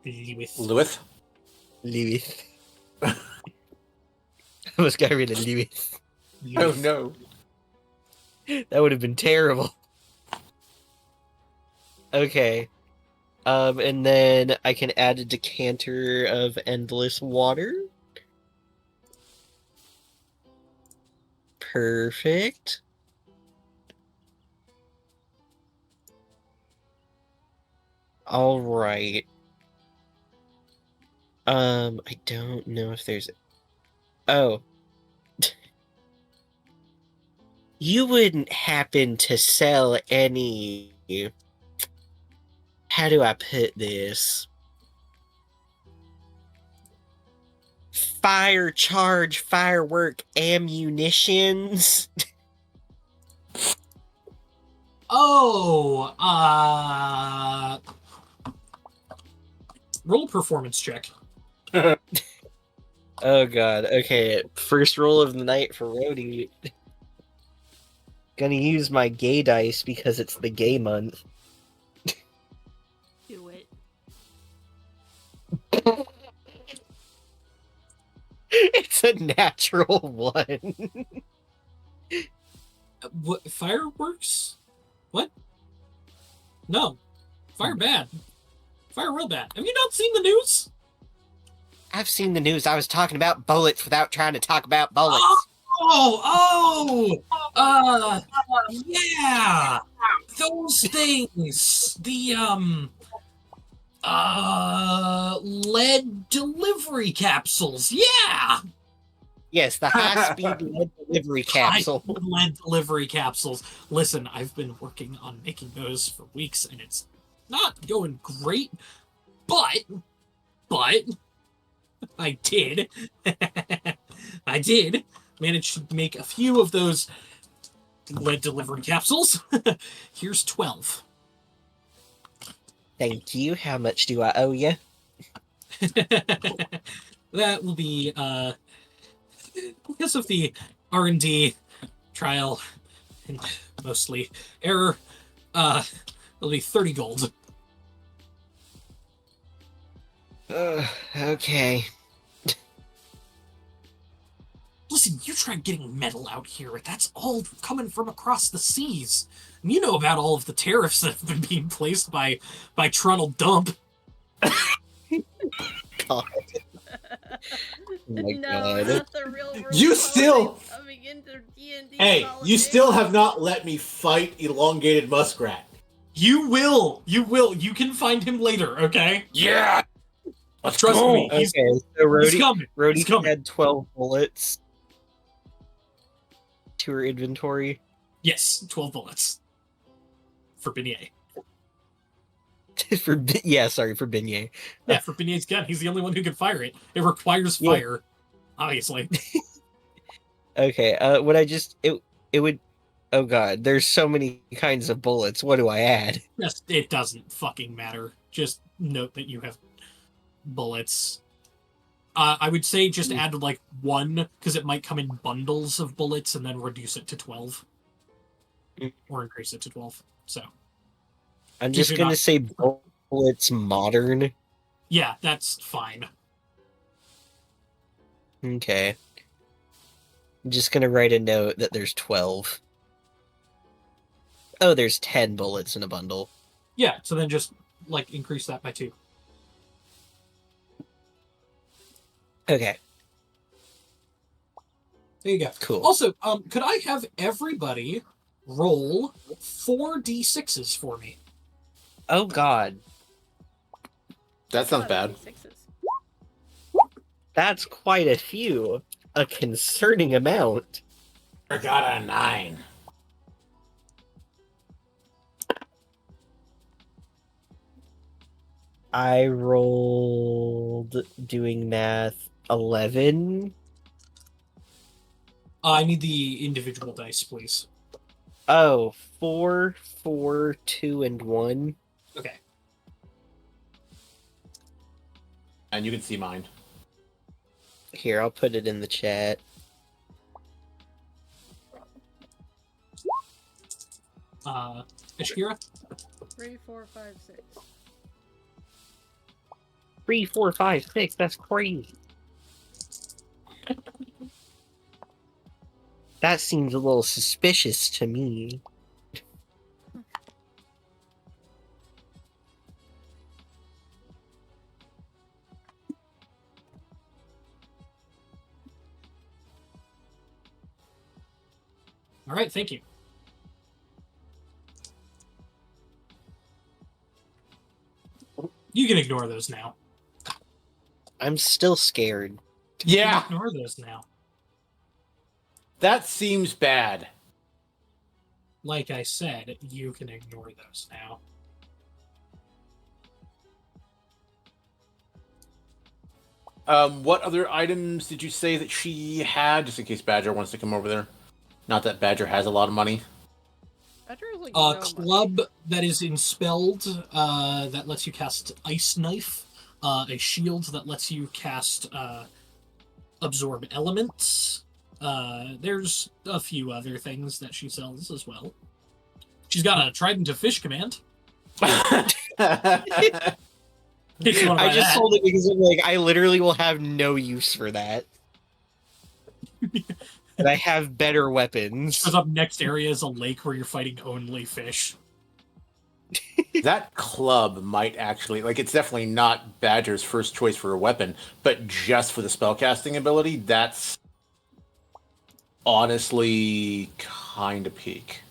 Lewis. Lewis? Lewis. I almost got rid of Lewis. Oh no. That would have been terrible. Okay. And then I can add a decanter of endless water. Perfect. All right. I don't know if there's. Oh. You wouldn't happen to sell any. How do I put this? Fire charge firework ammunitions. Oh, roll a performance check. Oh god. Okay, first roll of the night for Rhodey. Gonna use my gay dice because it's the gay month. Do it. It's a natural one. What, fireworks? What? No. Fire bad. Fire real bad. Have you not seen the news? I've seen the news. I was talking about bullets without trying to talk about bullets. Yeah. Those things. The, lead delivery capsules. Yeah. Yes, the high-speed lead delivery capsule. Lead delivery capsules. Listen, I've been working on making those for weeks, and it's not going great, but I did. I did manage to make a few of those lead delivery capsules. Here's 12. Thank you. How much do I owe you? That will be, because of the R&D trial, and mostly error, it'll be 30 gold. Okay. Listen, you try getting metal out here. That's all coming from across the seas. And you know about all of the tariffs that have been being placed by Trundle Dump. God. my no, God. not the real world. You still- politics coming into D&D Hey, you politics. still have not let me fight elongated muskrat. You will. You can find him later, okay? Yeah! Let's Trust go! me. Okay, so He's Rhodey, coming. He's Rhodey coming. had 12 bullets to her inventory. Yes, 12 bullets. For Beignet. for Beignet. Yeah, for Beignet's gun. He's the only one who can fire it. It requires Yeah. fire, obviously. Okay, it would. Oh god, there's so many kinds of bullets. What do I add? Just, it doesn't fucking matter. Just note that you have bullets. I would say just add like 1, because it might come in bundles of bullets, and then reduce it to 12. Or increase it to 12. So, I'm If just you're gonna not- say bullets modern. yeah, that's fine. Okay. I'm just gonna write a note that there's 12. Oh, there's 10 bullets in a bundle. Yeah, so then just, like, increase that by 2. Okay, There you go. cool. Also, could I have everybody roll 4d6s for me? Oh god, That sounds bad. Sixes. that's quite a few. A concerning amount. I got a 9. I rolled, doing math, 11. I need the individual dice, please. Oh, 4, 4, 2, and 1. Okay. And you can see mine. Here, I'll put it in the chat. Ashkira? 3, 4, 5, 6. 3, 4, 5, 6. That's crazy. That seems a little suspicious to me. All right, thank you. You can ignore those now. I'm still scared. You Yeah, can ignore those now. that seems bad. Like I said, you can ignore those now. What other items did you say that she had, just in case Badger wants to come over there? Not that Badger has a lot of money. Badger has like A no money. club that is enspelled, that lets you cast Ice Knife. A shield that lets you cast absorb elements. There's a few other things that she sells as well. She's got a trident of fish command. In case you want to I buy just that. sold it because I'm like, I literally will have no use for that. And I have better weapons. Because up next area is a lake where you're fighting only fish. That club might actually, like, it's definitely not Badger's first choice for a weapon, but just for the spellcasting ability, that's honestly kind of peak.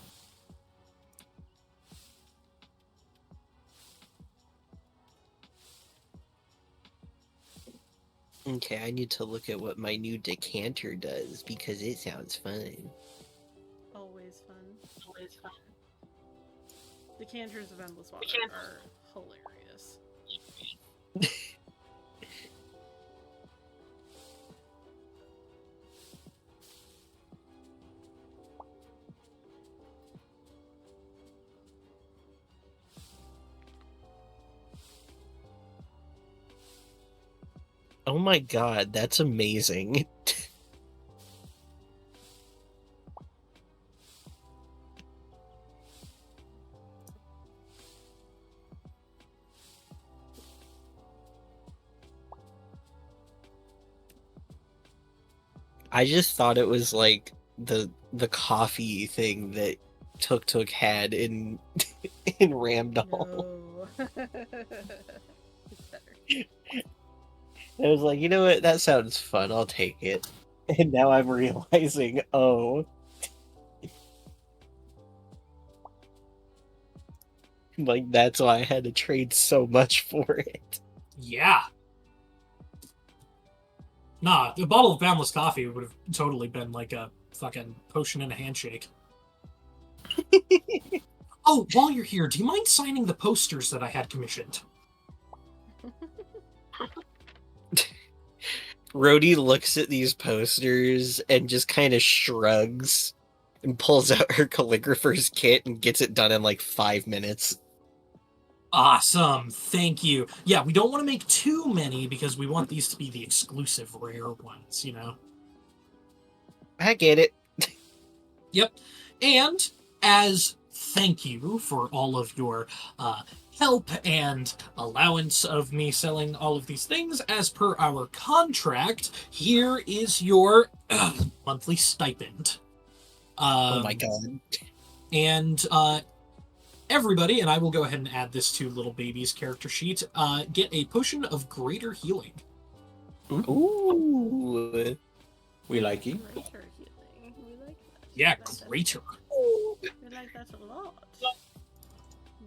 Okay, I need to look at what my new decanter does because it sounds fun. Always fun. Always fun. The canters of endless water are hilarious. Oh my god, that's amazing. I just thought it was like the coffee thing that Tuk had in in Ramdall. No. It's better. I was like, you know what, that sounds fun, I'll take it. And now I'm realizing, oh. Like, that's why I had to trade so much for it. Yeah. Nah, a bottle of boundless coffee would have totally been like a fucking potion and a handshake. Oh, while you're here, do you mind signing the posters that I had commissioned? Rhodey looks at these posters and just kind of shrugs and pulls out her calligrapher's kit and gets it done in like 5 minutes. Awesome, thank you. Yeah, we don't want to make too many because we want these to be the exclusive rare ones, you know? I get it. Yep. And as thank you for all of your help and allowance of me selling all of these things, as per our contract, here is your monthly stipend. Oh my god. And everybody, and I will go ahead and add this to little baby's character sheet, get a potion of greater healing. Ooh. We like you. Greater healing. We like that. Yeah, We like that. greater. We like that a lot.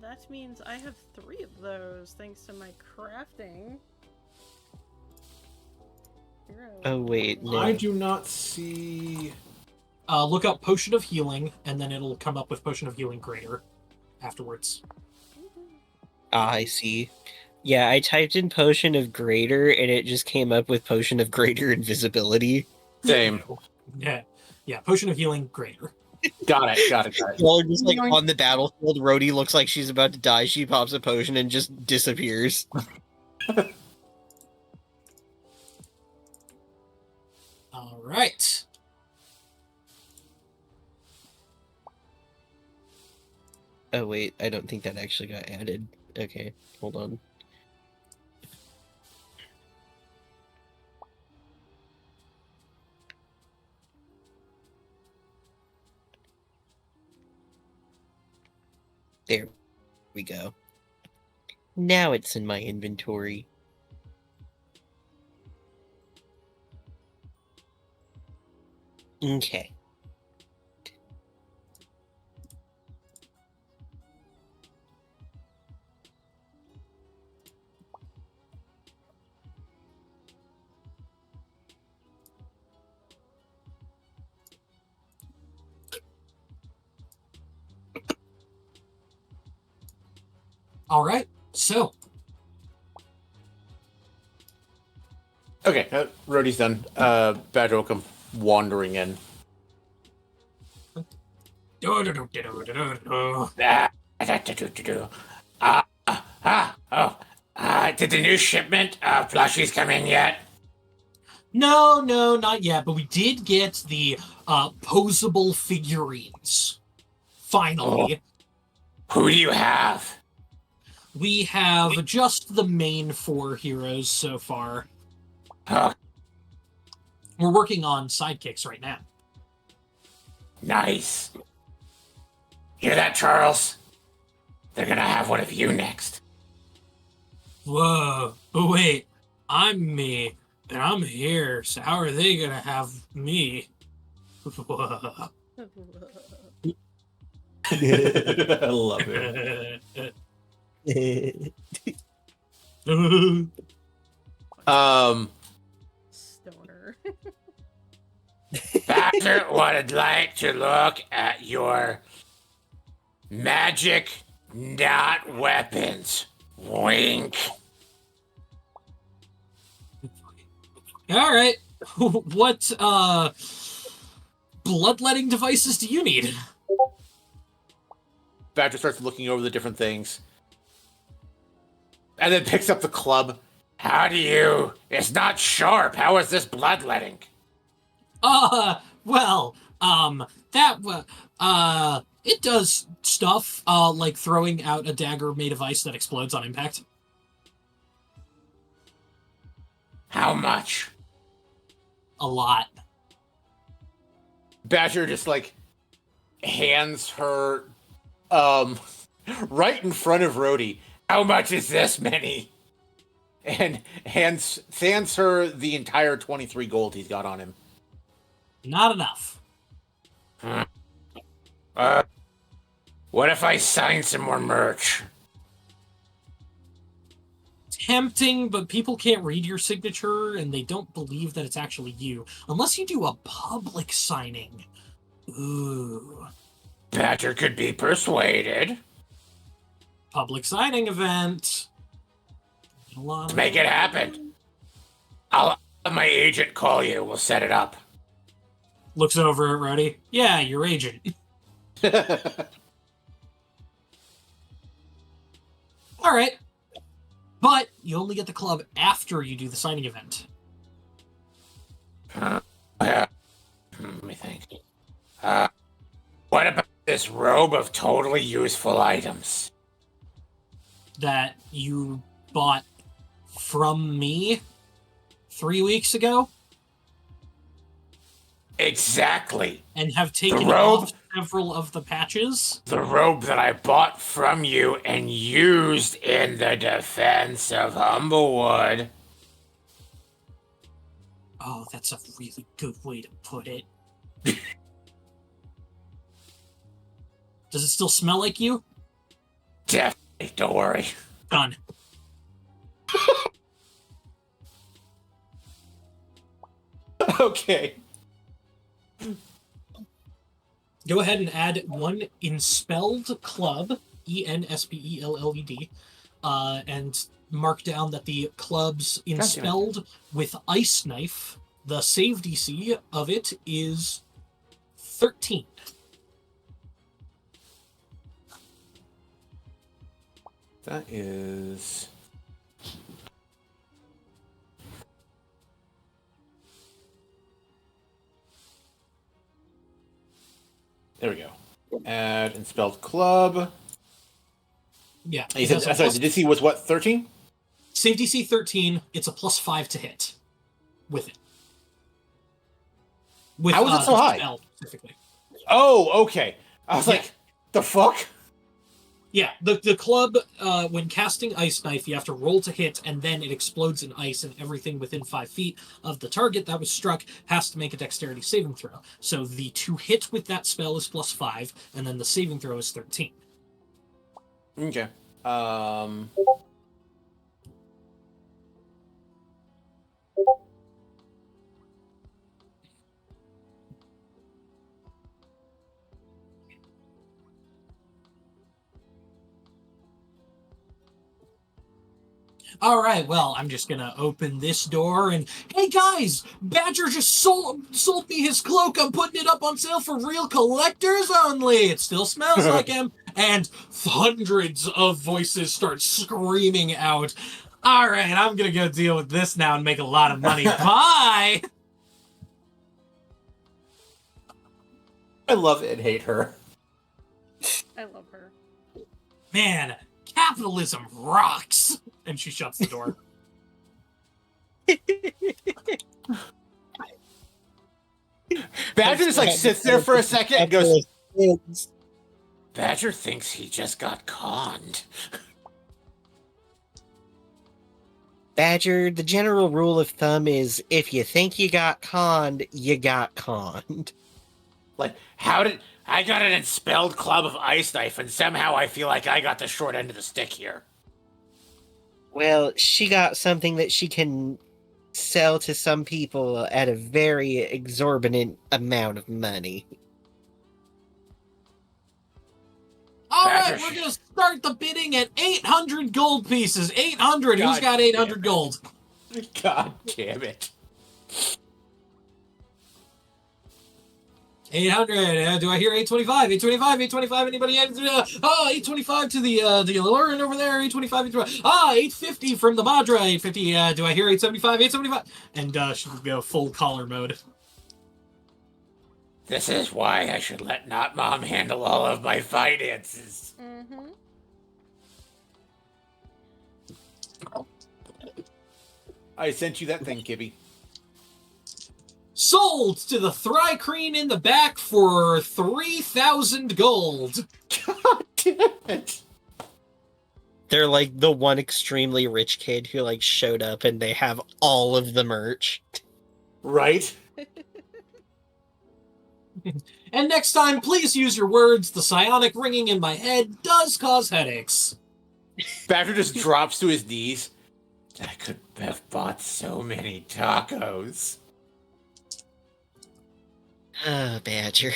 That means I have 3 of those thanks to my crafting. Hero. Oh wait, no. I do not see. Look up potion of healing, and then it'll come up with potion of healing greater afterwards. Ah, I see. Yeah, I typed in potion of greater and it just came up with potion of greater invisibility. Same. Yeah, potion of healing greater. Got it. Well, just like on the battlefield, Rhodey looks like she's about to die. She pops a potion and just disappears. All right. Oh wait, I don't think that actually got added. Okay, hold on. There we go. Now it's in my inventory. Okay. All right. So, Okay, Rhodey's done. Badger will come wandering in. Did the new shipment of plushies come in yet? No, not yet. But we did get the posable figurines. Finally. Who do you have? We have just the main 4 heroes so far. Oh, We're working on sidekicks right now. nice. Hear that, Charles? They're gonna have one of you next. Whoa. Oh, wait. I'm me. And I'm here. So how are they gonna have me? Whoa. I love it. Stoner. Badger would like to look at your magic not weapons. Wink. All right. What bloodletting devices do you need? Badger starts looking over the different things. And then picks up the club. How do you? It's not sharp. How is this bloodletting? Well, it does stuff, like throwing out a dagger made of ice that explodes on impact. How much? A lot. Badger just like hands her right in front of Rhodey. How much is this many? And hands her the entire 23 gold he's got on him. Not enough. What if I sign some more merch? Tempting, but people can't read your signature and they don't believe that it's actually you. Unless you do a public signing. Ooh. Badger could be persuaded. Public signing event. Let's make it happen. I'll have my agent call you. We'll set it up. Looks over at Rhodey. Yeah, your agent. All right. But you only get the club after you do the signing event. Let me think. What about this robe of totally useful items? That you bought from me 3 weeks ago? Exactly. And have taken robe? off several of the patches? The robe that I bought from you and used in the defense of Humblewood. Oh, that's a really good way to put it. Does it still smell like you? Definitely, don't worry. Done. Okay. Go ahead and add 1 Inspelled Club, Enspelled, and mark down that the club's Inspelled with Ice Knife. The save DC of it is 13. That is... There we go. Add Inspelled Club. Yeah. You said, sorry, the DC was what, 13? Save DC 13, it's a +5 to hit with it. With, How is it so high? spell specifically. Oh, okay. I was like, the fuck? Yeah, the club, when casting Ice Knife, you have to roll to hit, and then it explodes in ice, and everything within 5 feet of the target that was struck has to make a dexterity saving throw. So the to hit with that spell is +5, and then the saving throw is 13. Okay. All right, well, I'm just gonna open this door and hey guys, Badger just sold me his cloak. I'm putting it up on sale for real collectors only. It still smells like him, and hundreds of voices start screaming out. All right, I'm gonna go deal with this now and make a lot of money. Bye. I love and hate her. I love her. Man, capitalism rocks. And she shuts the door. Badger just like sits there for a second and goes, Badger thinks he just got conned. Badger, the general rule of thumb is if you think you got conned, you got conned. Like, how did I got an expelled club of ice knife, and somehow I feel like I got the short end of the stick here. Well, she got something that she can sell to some people at a very exorbitant amount of money. All right, Badger, we're gonna start the bidding at 800 gold pieces. 800. Who's God got 800 damn it. gold? God damn it. 800. Do I hear 825? 825. 825. Anybody? 825 to the Lurin over there. 825. 850 from the Madra. 850. Do I hear 875? 875. And she'll go full collar mode. This is why I should let Not Mom handle all of my finances. Mm-hmm. I sent you that thing, Kibby. Sold to the Thrycreen in the back for 3,000 gold. God damn it. They're like the one extremely rich kid who like showed up and they have all of the merch. Right? And next time, please use your words. The psionic ringing in my head does cause headaches. Badger just drops to his knees. I could have bought so many tacos. Oh, Badger.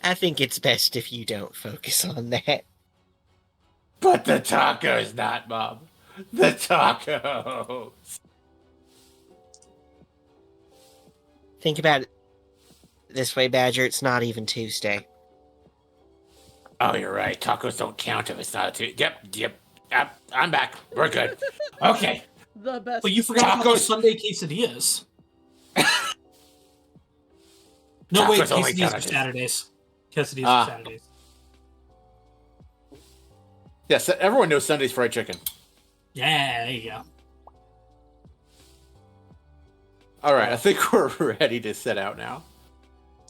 I think it's best if you don't focus on that. But the tacos, Not Mom. The tacos. Think about it this way, Badger. It's not even Tuesday. Oh, you're right. Tacos don't count if it's not a Tuesday. Yep. I'm back. We're good. Okay. The best. But you forgot about the Tacos. Sunday quesadillas. No, wait, Tacos only quesadillas count are as- Saturdays. Quesadillas Ah. are Saturdays. Yes, everyone knows Sunday's fried chicken. Yeah, there you go. All right, I think we're ready to set out now.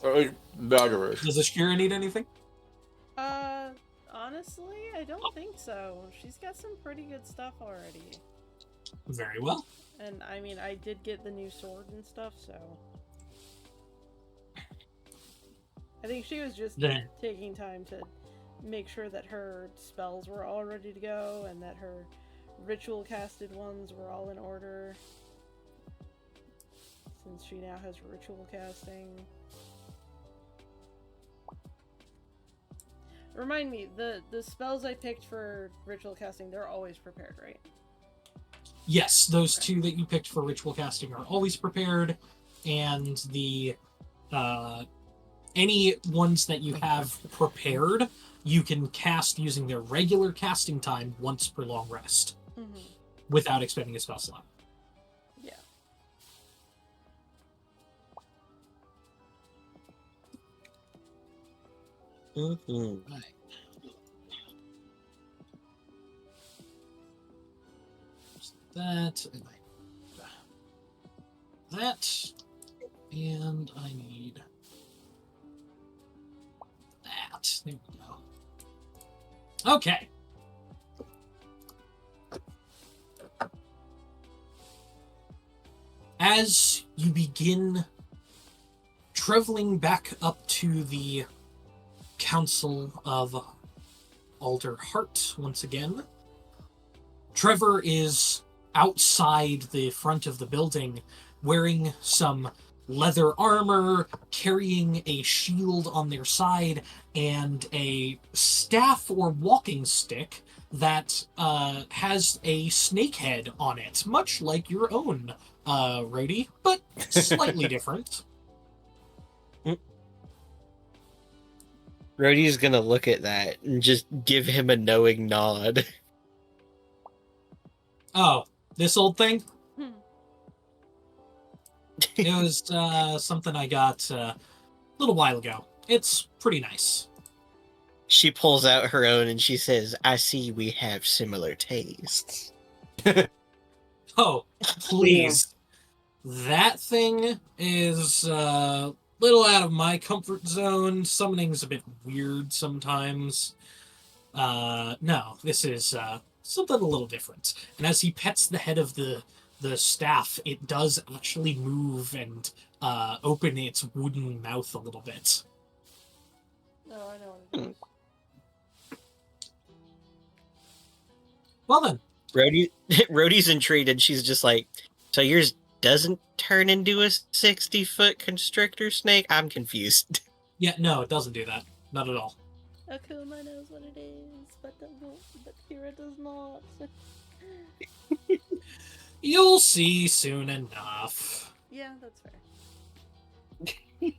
Or at least Badger is. Does Ashkira need anything? Honestly, I don't think so. She's got some pretty good stuff already. Very well. And I mean, I did get the new sword and stuff, so. I think she was just Then taking time to make sure that her spells were all ready to go and that her ritual casted ones were all in order. Since she now has ritual casting. Remind me, the spells I picked for ritual casting, they're always prepared, right? yes, those two that you picked for ritual casting are always prepared, and the any ones that you have prepared, you can cast using their regular casting time once per long rest, Mm-hmm. without expending a spell slot. Yeah. Mm-hmm. That, and I need that. There we go. Okay. As you begin traveling back up to the Council of Alder Heart once again, Trevor is outside the front of the building wearing some leather armor, carrying a shield on their side, and a staff or walking stick that has a snake head on it, much like your own, Rhodey, but slightly different. Rhodey's gonna look at that and just give him a knowing nod. Oh, this old thing? Hmm. It was something I got a little while ago. It's pretty nice. She pulls out her own and she says, I see we have similar tastes. Oh, please. That thing is a little out of my comfort zone. Summoning's a bit weird sometimes. No, this is something a little different. And as he pets the head of the staff, it does actually move and open its wooden mouth a little bit. No, I know what it is. Well then, Rhodey's intrigued and she's just like, so yours doesn't turn into a 60-foot constrictor snake? I'm confused. yeah, no, it doesn't do that. Not at all. Akuma knows what it is, but Kira does not. You'll see soon enough. Yeah, that's fair.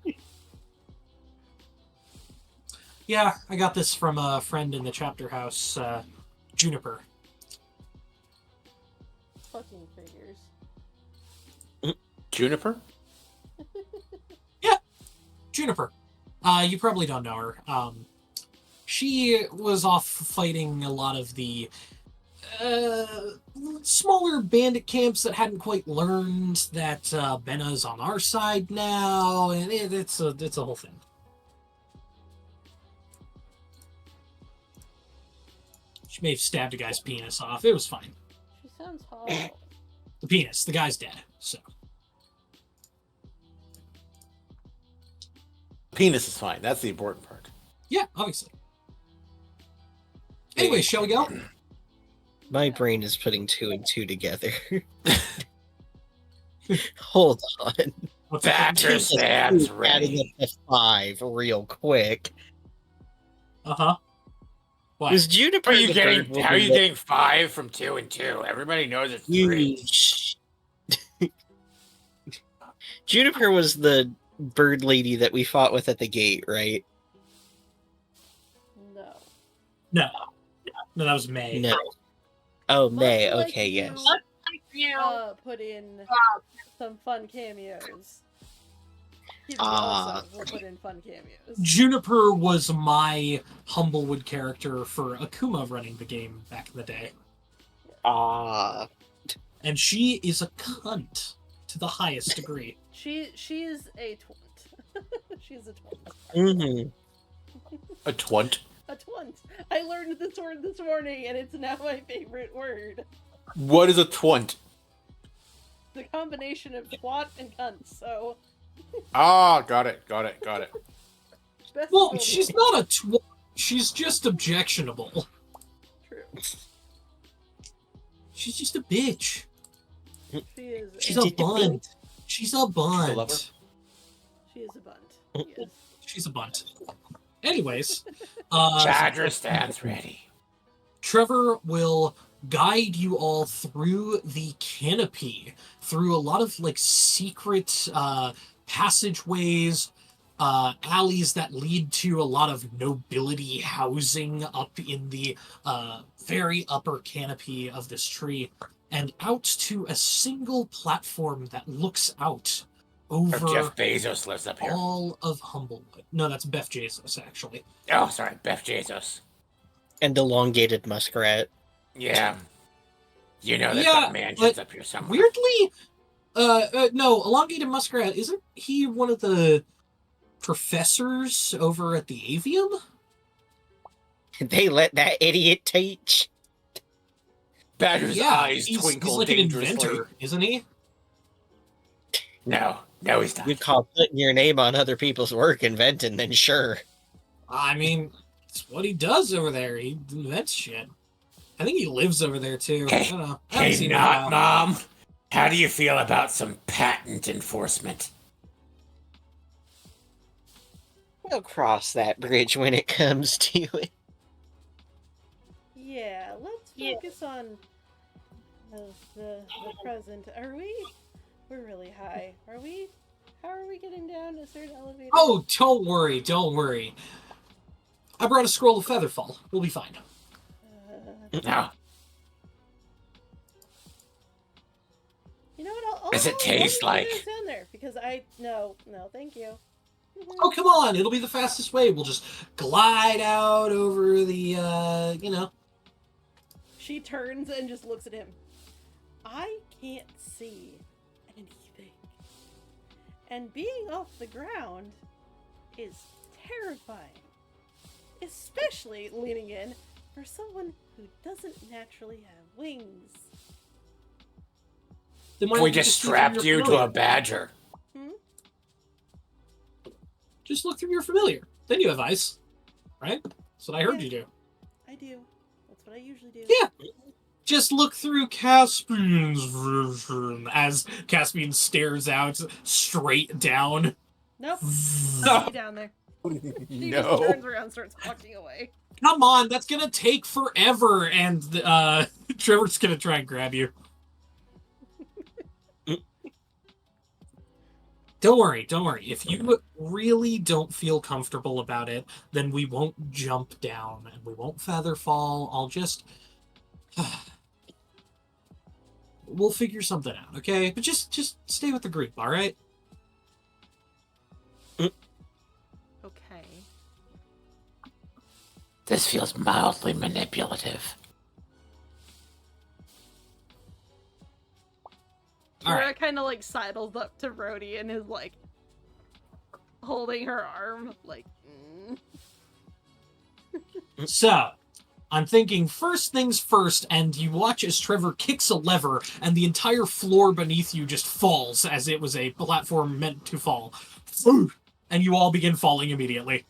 Yeah, I got this from a friend in the chapter house, Juniper. Fucking figures. Juniper? Juniper. You probably don't know her. She was off fighting a lot of the smaller bandit camps that hadn't quite learned that Benna's on our side now, and it's a whole thing. She may have stabbed a guy's penis off. It was fine. She sounds horrible. The penis. The guy's dead. So Penis is fine. That's the important part. yeah, obviously. Anyway, shall we go? My brain is putting 2 and 2 together. Hold on. What's Badger stands Adding ready. up to 5 real quick. Uh-huh. What? Is Juniper How are you the getting? bird How are you woman getting 5 from 2 and 2? Everybody knows it's that- 3. Juniper was the bird lady that we fought with at the gate, right? No. No, that was May. No. Oh, Much May. like Okay, you, yes. Put in some fun cameos. He Ah. also will put in fun cameos. Juniper was my Humblewood character for Akuma running the game back in the day. Ah. And she is a cunt to the highest degree. She's a twint. She's a twint. Mm-hmm. A twunt. A twint. I learned this word this morning, and it's now my favorite word. What is a twunt? The combination of twat and cunt. So. Ah, got it. Best Well, of she's both. not a twat. She's just objectionable. True. She's just a bitch. She is. She's a, a bunt. She's a lover? bunt. she is a bunt. She is. She's a bunt. Anyways, Badger stands ready. Trevor will guide you all through the canopy, through a lot of like secret passageways, alleys that lead to a lot of nobility housing up in the very upper canopy of this tree, and out to a single platform that looks out Or over Jeff Bezos lives up here. all of Humblewood. No, that's Beth Jesus, actually. Oh, sorry, Beth Bezos. And elongated muskrat. Yeah. You know, there's Yeah, got mansions but up here somewhere. Weirdly, no, Elongated Muskrat, isn't he one of the professors over at the Avium? They let that idiot teach. Badger's eyes he's twinkle like an dangerously. inventor, isn't he? No, he's not. You call putting your name on other people's work inventing, then sure. I mean, it's what he does over there. He invents shit. I think he lives over there too. I don't know. I haven't Hey, seen him in a not while. Mom. How do you feel about some patent enforcement? We'll cross that bridge when it comes to it. Yeah, let's focus on the present. Are we? We're really high. Are we? How are we getting down? Is there an elevator? Oh, don't worry. I brought a scroll of Featherfall. We'll be fine. No. does it taste Why don't you put like? it down there? Because no, thank you. Oh, come on. It'll be the fastest way. We'll just glide out over the, She turns and just looks at him. I can't see anything. And being off the ground is terrifying. Especially leaning in for someone who doesn't naturally have wings. Then why If don't we you just look through your strapped you to familiar? a badger. Just look through your familiar. Then you have ice. Right? That's what I heard Yeah. you do. I do. That's what I usually do. Yeah. Just look through Caspian's version as Caspian stares out straight down. Nope. See you down there. She just No. turns around and starts walking away. Come on, that's gonna take forever, and Trevor's gonna try and grab you. Don't worry. If you really don't feel comfortable about it, then we won't jump down and we won't feather fall. I'll just we'll figure something out, okay? But just stay with the group, all right? Okay. This feels mildly manipulative. All Kira right. kind of like sidles up to Rhodey and is like holding her arm, like. So, I'm thinking first things first, and you watch as Trevor kicks a lever, and the entire floor beneath you just falls as it was a platform meant to fall. And you all begin falling immediately.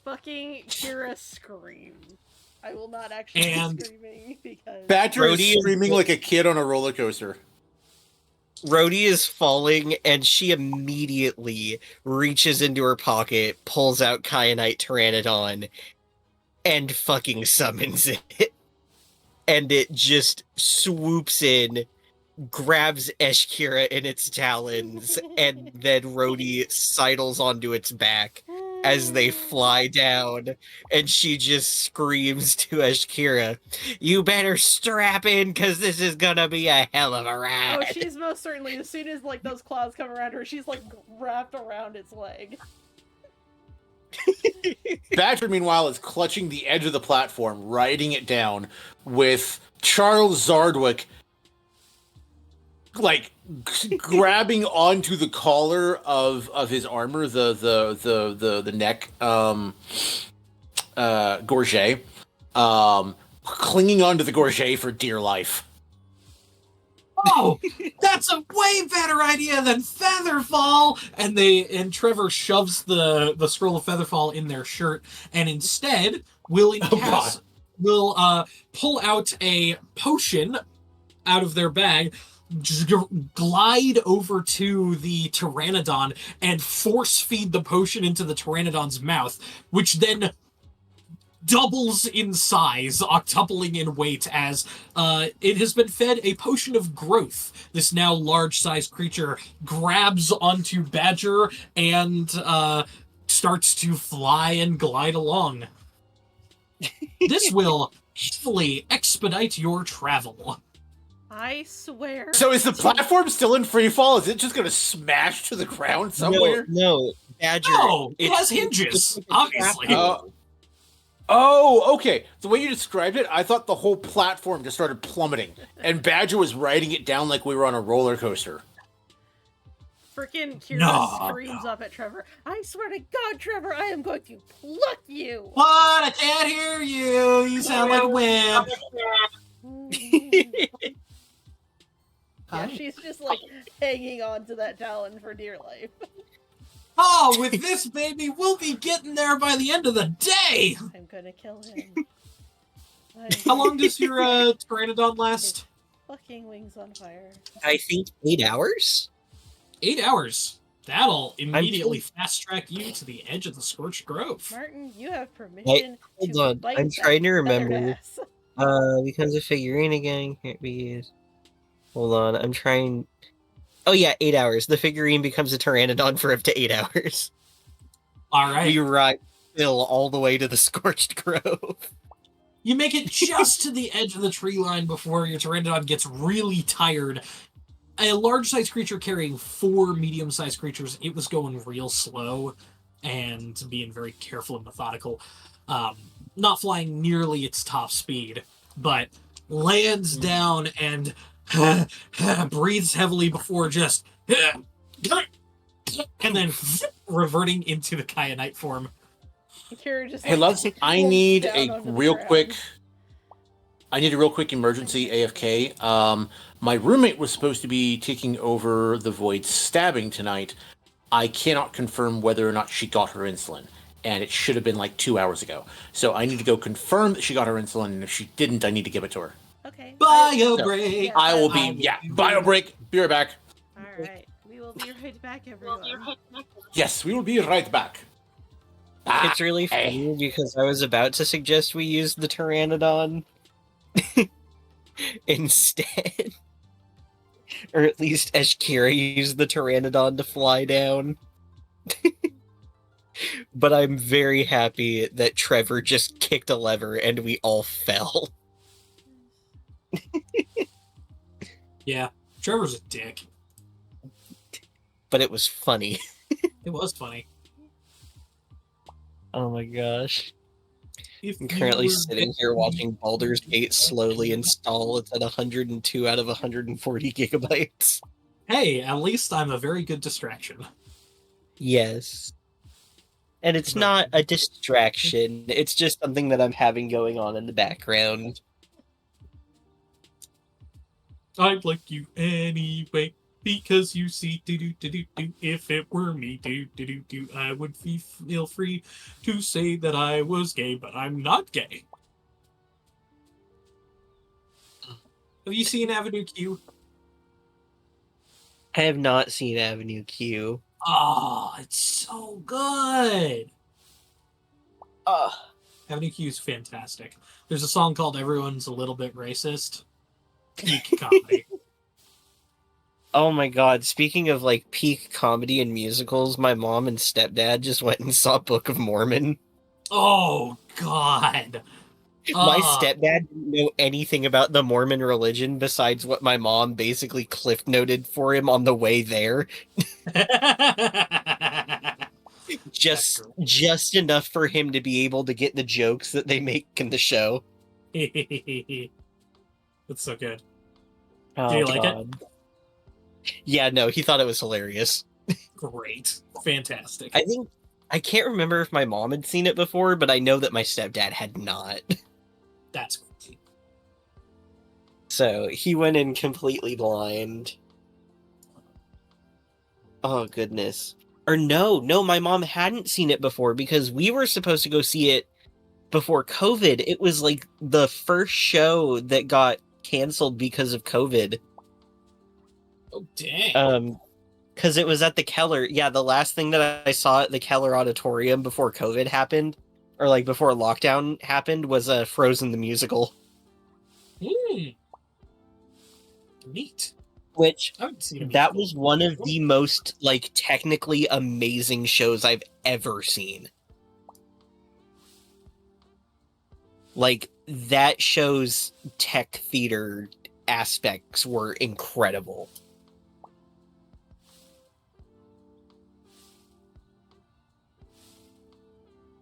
Fucking Kira screams. I will not actually And- be screaming because. Badger Brody is is- screaming like a kid on a roller coaster. Rhodey is falling, and she immediately reaches into her pocket, pulls out Kyanite Pteranodon, and fucking summons it. And it just swoops in, grabs Eshkira in its talons, and then Rhodey sidles onto its back as they fly down, and she just screams to Eshkira, "You better strap in, because this is gonna be a hell of a ride." Oh, she's most certainly. As soon as like those claws come around her, she's like wrapped around its leg. Badger, meanwhile, is clutching the edge of the platform, riding it down, with Charles Zardwick like grabbing onto the collar of his armor, the neck gorget, clinging onto the gorget for dear life. Oh, that's a way better idea than Featherfall! And Trevor shoves the scroll of Featherfall in their shirt, and instead will pull out a potion out of their bag, glide over to the Pteranodon, and force feed the potion into the Pteranodon's mouth, which then doubles in size, octupling in weight, as it has been fed a potion of growth. This now large-sized creature grabs onto Badger and starts to fly and glide along. This will hopefully expedite your travel. I swear. So is the platform still in free fall? Is it just going to smash to the ground somewhere? No, Badger. No, it has it's hinges, like a obviously. trapdoor. Oh, okay. The way you described it, I thought the whole platform just started plummeting, and Badger was riding it down like we were on a roller coaster. Freaking Kira No. screams up at Trevor. I swear to God, Trevor, I am going to pluck you. What? I can't hear you. You sound like a wimp. Yeah, she's just like hanging on to that talon for dear life. Oh, with this baby, we'll be getting there by the end of the day. I'm gonna kill him. How long does your Pteranodon last? Fucking wings on fire. I think 8 hours? 8 hours. That'll immediately fast track you to the edge of the Scorched Grove. Martin, you have permission Hold to on, bite I'm that trying to feathered remember. ass. Becomes a figurine again, can't be used. Hold on, I'm trying. Oh yeah, 8 hours. The figurine becomes a Pteranodon for up to 8 hours. All right. We ride Phil all the way to the Scorched Grove. You make it just to the edge of the tree line before your Pteranodon gets really tired. a large-sized creature carrying 4 medium-sized creatures, it was going real slow and being very careful and methodical. Not flying nearly its top speed, but lands down and breathes heavily before just and then reverting into the Kyanite form. Kira just Hey, Lux, I plumps need down a onto the real ground. quick. I need a real quick emergency AFK. My roommate was supposed to be taking over the Void stabbing tonight. I cannot confirm whether or not she got her insulin, and it should have been like 2 hours ago. So I need to go confirm that she got her insulin, and if she didn't, I need to give it to her. Okay. Bio So, break. Yeah. I will I be, will bio break, be right back. All right. We will be right back, everyone. Yes, we will be right back. It's really funny because I was about to suggest we use the Pteranodon instead. Or at least Ashkira used the Pteranodon to fly down. But I'm very happy that Trevor just kicked a lever and we all fell. Yeah, Trevor's a dick. But it was funny. It was funny. Oh my gosh. If I'm you currently were sitting here watching Baldur's Gate slowly install. It's at 102 out of 140 gigabytes. Hey, at least I'm a very good distraction. Yes. And it's not a distraction, it's just something that I'm having going on in the background. I'd like you anyway, because you see, do. If it were me, do, I would feel free to say that I was gay, but I'm not gay. Have you seen Avenue Q? I have not seen Avenue Q. Oh, it's so good. Avenue Q is fantastic. There's a song called Everyone's a Little Bit Racist. Peak comedy. Oh my god, speaking of like peak comedy and musicals, my mom and stepdad just went and saw Book of Mormon. Oh, God. My stepdad didn't know anything about the Mormon religion besides what my mom basically cliff noted for him on the way there. Just enough for him to be able to get the jokes that they make in the show. That's so good. Oh, Did you like it? Yeah, no, he thought it was hilarious. Great. Fantastic. I can't remember if my mom had seen it before, but I know that my stepdad had not. That's great. So he went in completely blind. Oh, goodness. Or no, my mom hadn't seen it before because we were supposed to go see it before COVID. It was like the first show that got canceled because of COVID. Oh, dang. Because it was at the Keller. Yeah, the last thing that I saw at the Keller Auditorium before COVID happened, or like before lockdown happened, was Frozen the Musical. Neat. Which, I haven't seen a that musical. was one of the most, like, technically amazing shows I've ever seen. Like, that show's tech theater aspects were incredible.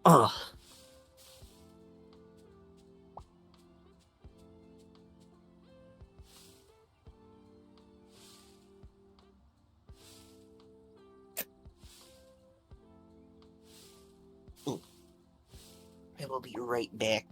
Ugh. I will be right back.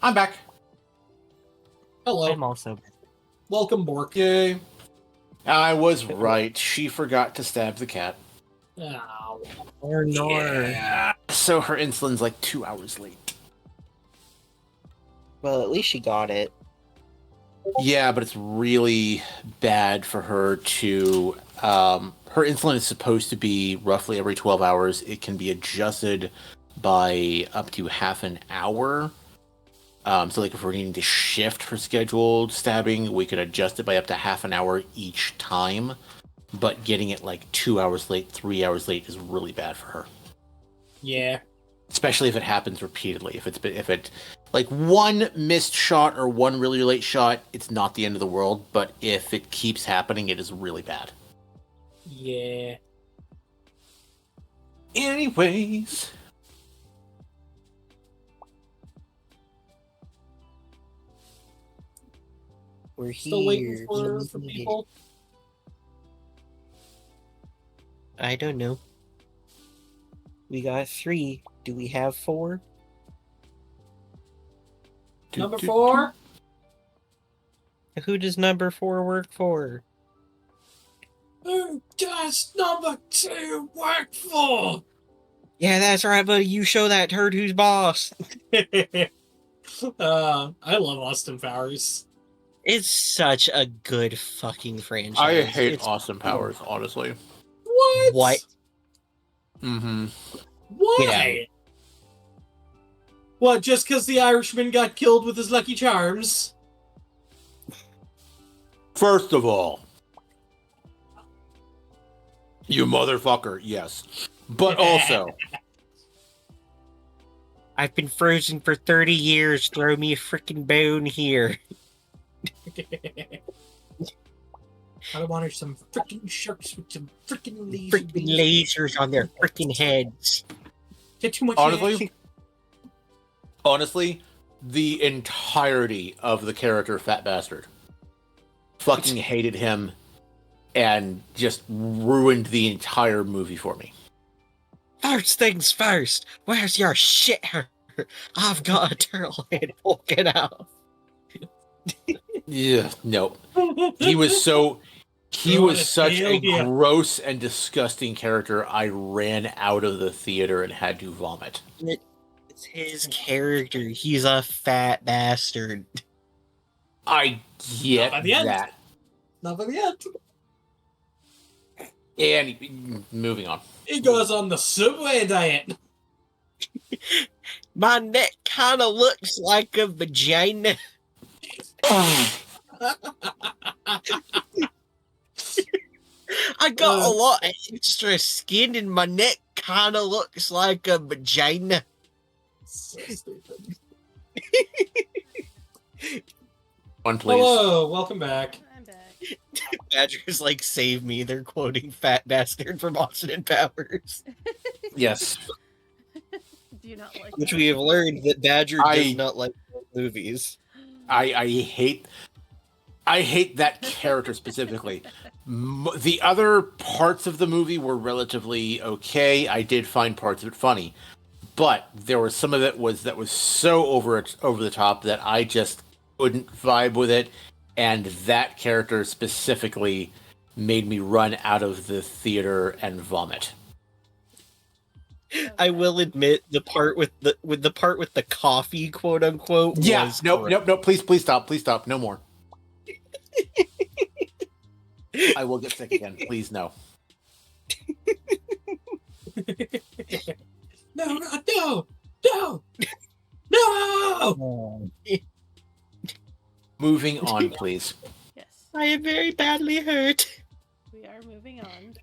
I'm back. Hello. I'm also. Welcome, Bork. Yay. I was right. She forgot to stab the cat. Ow. Or nor. Yeah. So her insulin's like 2 hours late. Well, at least she got it. Yeah, but it's really bad for her to. Her insulin is supposed to be roughly every 12 hours. It can be adjusted by up to half an hour. So, like, if we're needing to shift her scheduled stabbing, we could adjust it by up to half an hour each time. But getting it like 2 hours late, 3 hours late is really bad for her. Yeah. Especially if it happens repeatedly. If it like one missed shot or one really late shot, it's not the end of the world. But if it keeps happening, it is really bad. Yeah. Anyways. We're Still here. waiting for people. I don't know. We got 3. Do we have 4? Number 4. Who does number 4 work for? Who does number 2 work for? Yeah, that's right, buddy. You show that turd who's boss. I love Austin Powers. It's such a good fucking franchise. I hate It's Austin Powers, honestly. What? What? Mm-hmm. Why? What, just because the Irishman got killed with his Lucky Charms? First of all, you motherfucker, yes. But also, I've been frozen for 30 years. Throw me a freaking bone here. I wanted some freaking sharks with some freaking lasers. Freaking lasers on their freaking heads. Get too much honestly, the entirety of the character Fat Bastard. Fucking hated him and just ruined the entire movie for me. First things first, where's your shit? I've got a turtle head poking out. Yeah, no. He was such a gross and disgusting character. I ran out of the theater and had to vomit. It's his character. He's a fat bastard. I get Not by the end. that. Not by the end. And moving on. He goes on the Subway diet. My neck kind of looks like a vagina. I got a lot of extra skin and my neck kind of looks like a vagina. So stupid. One, please. Hello, welcome back. I'm back. Badgers like save me. They're quoting Fat Bastard from Austin Powers. Yes. Do you not like Which that? we have learned that Badger does not like movies. I hate that character specifically. The other parts of the movie were relatively okay. I did find parts of it funny, but there was some of it that was so over the top that I just couldn't vibe with it, and that character specifically made me run out of the theater and vomit. I will admit the part with the coffee, quote unquote. Yeah, was nope. Please stop. No more. I will get sick again. Please, no. No! Moving on, please. Yes, I am very badly hurt. we are moving on.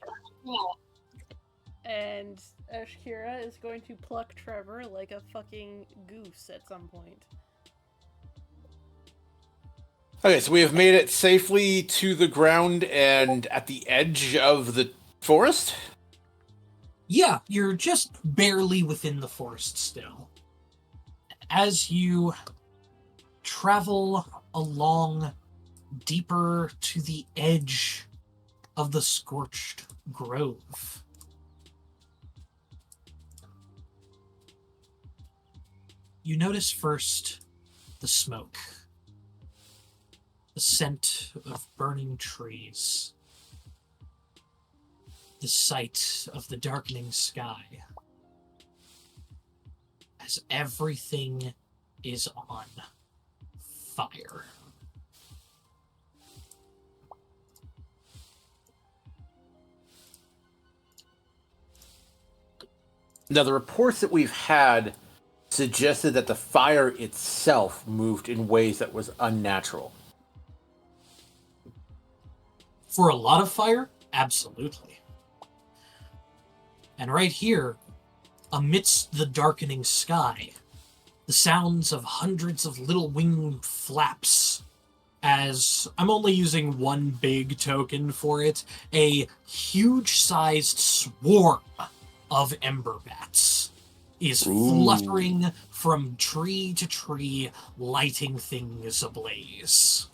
And Ashkira is going to pluck Trevor like a fucking goose at some point. Okay, so we have made it safely to the ground and at the edge of the forest? Yeah, you're just barely within the forest still. As you travel along deeper to the edge of the scorched grove, you notice first the smoke, the scent of burning trees, the sight of the darkening sky, as everything is on fire. Now, the reports that we've had suggested that the fire itself moved in ways that was unnatural. For a lot of fire, absolutely. And right here, amidst the darkening sky, the sounds of hundreds of little wing flaps, as I'm only using one big token for it, a huge-sized swarm of ember bats is fluttering from tree to tree, lighting things ablaze.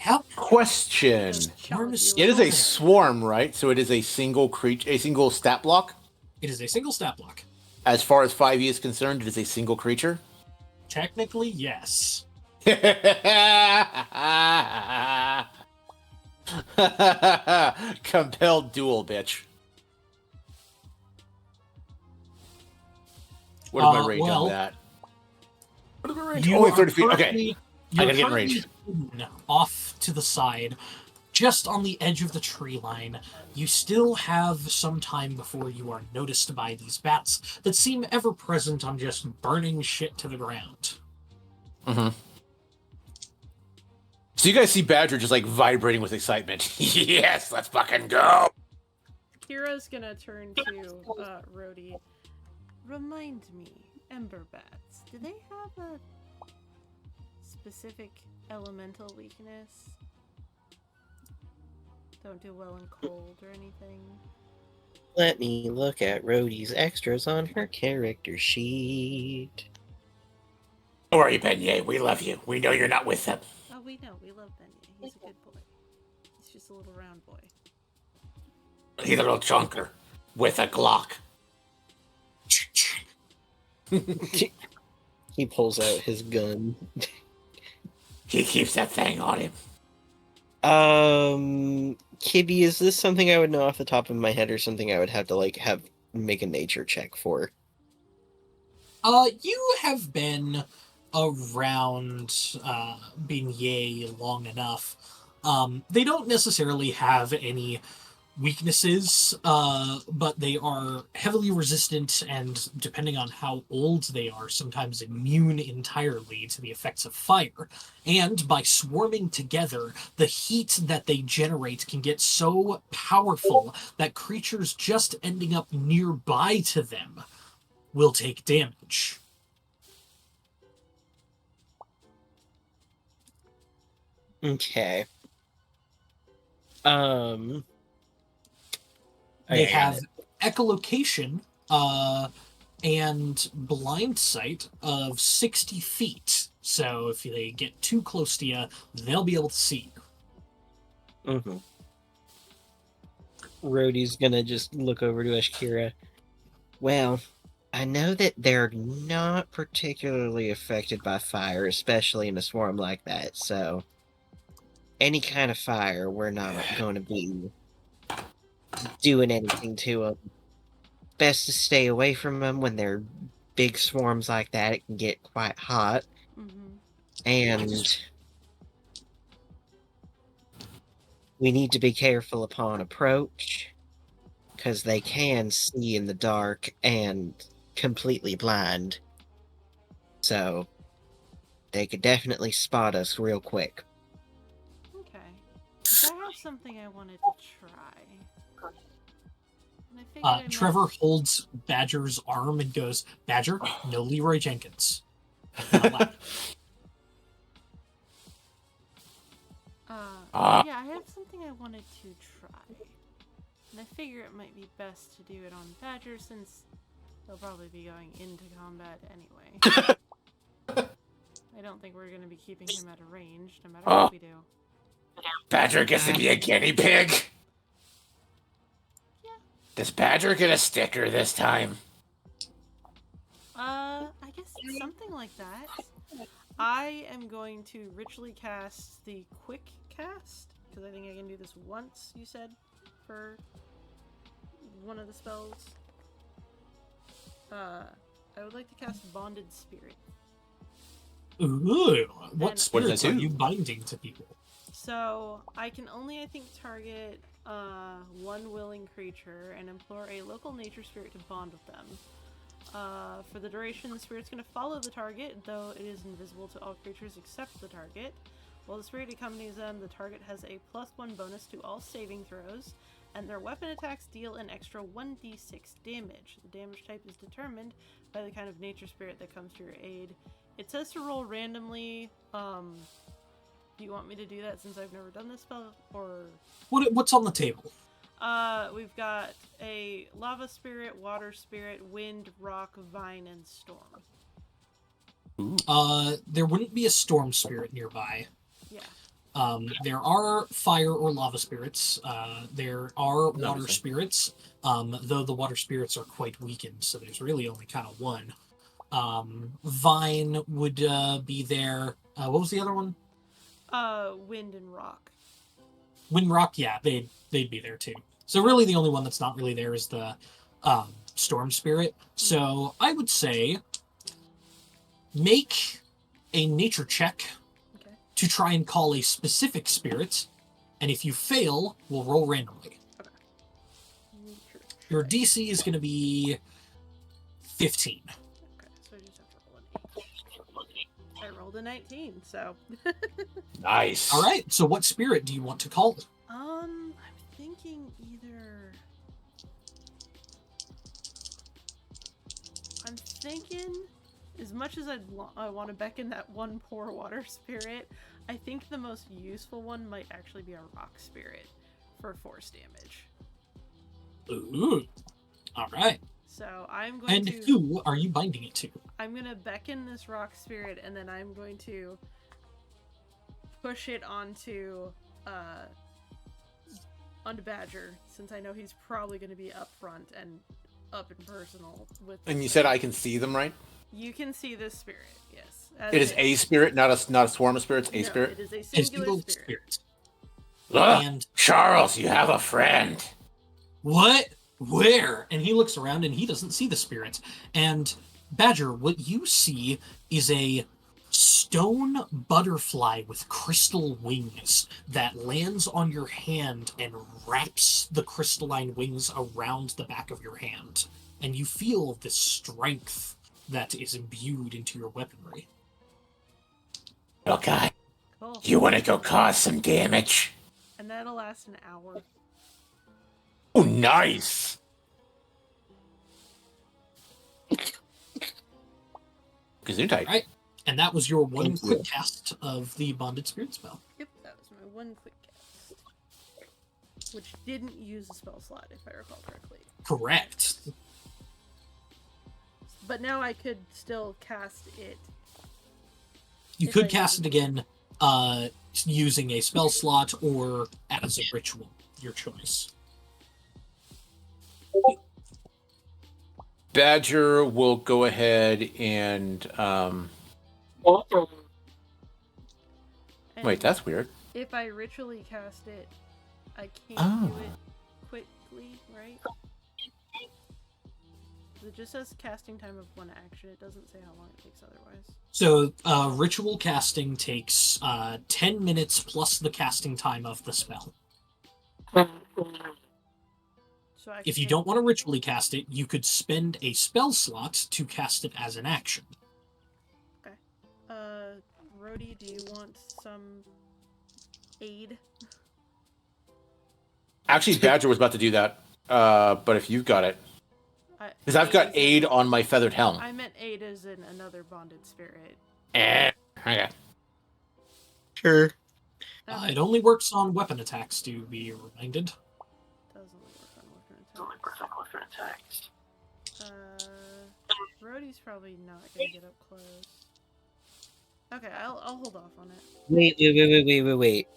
Yep. Question. It is a swarm, right? So it is a single creature, a single stat block? It is a single stat block. As far as 5e is concerned, it is a single creature? Technically, yes. Compelled duel, bitch. What is my range on that? What is my range? Only 30 feet. Okay. I gotta get in range. Off to the side, just on the edge of the tree line. You still have some time before you are noticed by these bats that seem ever present on just burning shit to the ground. Mm-hmm. So you guys see Badger just like vibrating with excitement. Yes, let's fucking go. Kira's gonna turn to Rhodey. Remind me, Ember Bats, do they have a specific elemental weakness? Don't do well in cold or anything? Let me look at Rhodey's extras on her character sheet. Don't worry, Beignet, we love you. We know you're not with them. Oh, we know. We love Beignet. He's a good boy. He's just a little round boy. He's a little chunker with a Glock. He pulls out his gun. He keeps that thing on him. Kibby, is this something I would know off the top of my head, or something I would have to make a nature check for? You have been around Beignet long enough. They don't necessarily have any weaknesses, but they are heavily resistant and, depending on how old they are, sometimes immune entirely to the effects of fire. And by swarming together, the heat that they generate can get so powerful that creatures just ending up nearby to them will take damage. Okay. They have echolocation and blind sight of 60 feet. So if they get too close to you, they'll be able to see you. Mm-hmm. Rhodey's gonna just look over to Ashkira. Well, I know that they're not particularly affected by fire, especially in a swarm like that, so any kind of fire, we're not going to be doing anything to them. Best to stay away from them when they're big swarms like that. It can get quite hot. Mm-hmm. And we need to be careful upon approach, because they can see in the dark and completely blind. So they could definitely spot us real quick. Okay. I have something I wanted to try. Trevor holds Badger's arm and goes, Badger, no Leroy Jenkins. Yeah, I have something I wanted to try. And I figure it might be best to do it on Badger since they'll probably be going into combat anyway. I don't think we're going to be keeping him at a range, no matter what we do. Badger gets to be a guinea pig? Yeah. Does Badger get a sticker this time? something like that. I am going to ritually cast the quick cast, because I think I can do this once, you said, for one of the spells. I would like to cast Bonded Spirit. Ooh, what And- spirits that are do? you binding to people? So, I can only, I think, target one willing creature and implore a local nature spirit to bond with them. For the duration, the spirit's going to follow the target, though it is invisible to all creatures except the target. While the spirit accompanies them, the target has a +1 bonus to all saving throws, and their weapon attacks deal an extra 1d6 damage. The damage type is determined by the kind of nature spirit that comes to your aid. It says to roll randomly. Do you want me to do that since I've never done this spell, or... What's on the table? We've got a lava spirit, water spirit, wind, rock, vine, and storm. There wouldn't be a storm spirit nearby. Yeah. There are fire or lava spirits. There are water Obviously. spirits, though the water spirits are quite weakened, so there's really only kind of one. Vine would be there. What was the other one? Wind and rock. Wind Rock, yeah, they'd be there too. So really the only one that's not really there is the storm spirit. So I would say make a nature check Okay. to try and call a specific spirit, and if you fail, we'll roll randomly. Nature Your check. DC is going to be 15. Okay, so I just have to roll an 8. I rolled a 19, so... Nice. All right, so what spirit do you want to call? I'm thinking either... I'm thinking, as much as I want to beckon that one poor water spirit, I think the most useful one might actually be a rock spirit for force damage. Ooh. All right. So I'm going And to... who are you binding it to? I'm going to beckon this rock spirit, and then I'm going to push it onto Badger, since I know he's probably going to be up front and up and personal with... And you said I can see them, right? You can see this spirit, yes. It is a spirit, not a swarm of spirits. A No, spirit. it is a A singular single spirit. spirit. Look, And Charles, you have a friend. what? Where? And he looks around and he doesn't see the spirit. And Badger, what you see is a stone butterfly with crystal wings that lands on your hand and wraps the crystalline wings around the back of your hand. And you feel this strength that is imbued into your weaponry. Little guy, Cool. you want to go cause some damage? And that'll last an hour. Oh, nice. Gesundheit. Right. And that was your one Thank you. quick cast of the Bonded Spirit spell. Yep, that was my one quick cast. Which didn't use a spell slot, if I recall correctly. Correct. But now I could still cast it. You If could I cast it needed again using a spell slot or as a ritual, your choice. Badger will go ahead and And wait. That's weird. If I ritually cast it, I can't Oh. do it quickly, right? It just says casting time of 1 action. It doesn't say how long it takes otherwise. So, ritual casting takes 10 minutes plus the casting time of the spell. So I If you can- don't want to ritually cast it, you could spend a spell slot to cast it as an action. Rhodey, do you want some aid? Actually, Badger was about to do that. But if you've got it, because I've got aid on my feathered helm. I meant aid as in another bonded spirit. Okay. Sure. It only works on weapon attacks, to be reminded. Doesn't work on weapon attacks. Rhodey's probably not gonna get up close. Okay, I'll hold off on it. Wait.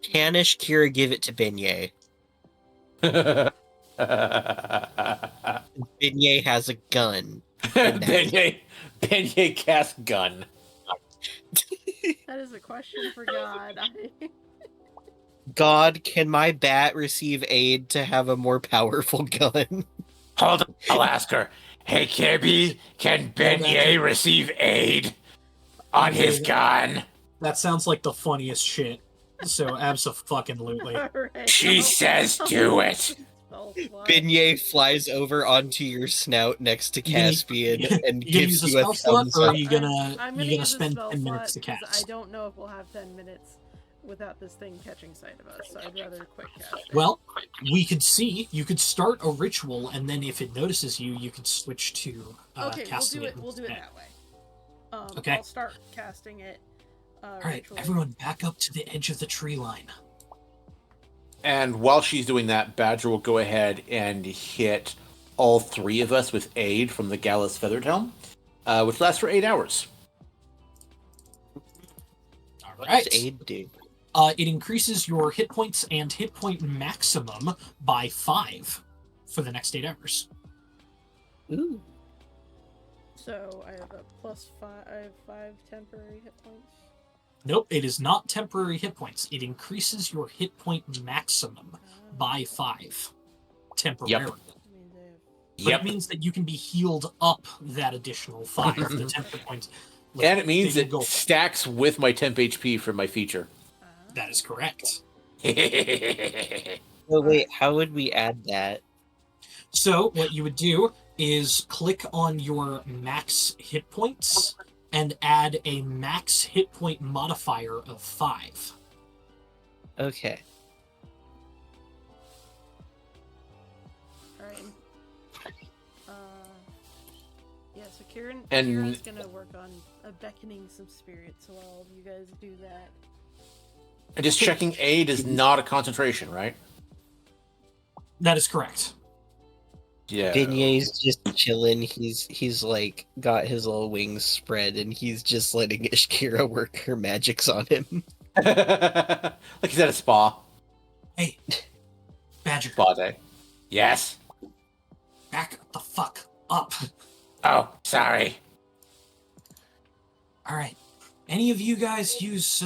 Canish Kira give it to Beignet. Beignet has a gun. Beignet Beignet cast gun. That is a question for God. God, can my bat receive aid to have a more powerful gun? Hold on, I'll ask her. Hey, Kibby, can Beignet receive aid on his gun? That sounds like the funniest shit. So abso-fucking-lutely. Alright, She says do it. spell slot. Beignet flies over onto your snout next to You gonna- Caspian and You gonna use gives a you a spell slot, thumbs or are up. you gonna I'm you gonna gonna use a spend spell 10 minutes to slot, 'cause cast? I don't know if we'll have 10 minutes without this thing catching sight of us, so I'd rather quick cast it. Well, we could see. You could start a ritual, and then if it notices you, you could switch to okay, casting it. we'll do it instead. that way. Okay. I'll start casting it. All right, ritual. everyone, back up to the edge of the tree line. And while she's doing that, Badger will go ahead and hit all three of us with aid from the Gallus Feathered Helm, which lasts for 8 hours. All What right. does aid do? It increases your hit points and hit point maximum by 5 for the next 8 hours. Ooh. So I have a +5. I have 5 temporary hit points. Nope, it is not temporary hit points. It increases your hit point maximum by 5 temporarily. I mean, they have... But it means that you can be healed up that additional 5, the temporary points. And it means They it will go- stacks with my temp HP for my feature. That is correct. Oh wait, how would we add that? So what you would do is click on your max hit points and add a max hit point modifier of 5. Okay. Alright. Yeah, so Kieran's gonna work on beckoning some spirits while you guys do that. And just checking aid is not a concentration, right? That is correct. Yeah. Beignet's just chilling. He's like got his little wings spread and he's just letting Ishkira work her magics on him. Like he's at a spa. Hey, Badger, Spa day. Yes? back the fuck up. Oh, sorry. All right. Any of you guys use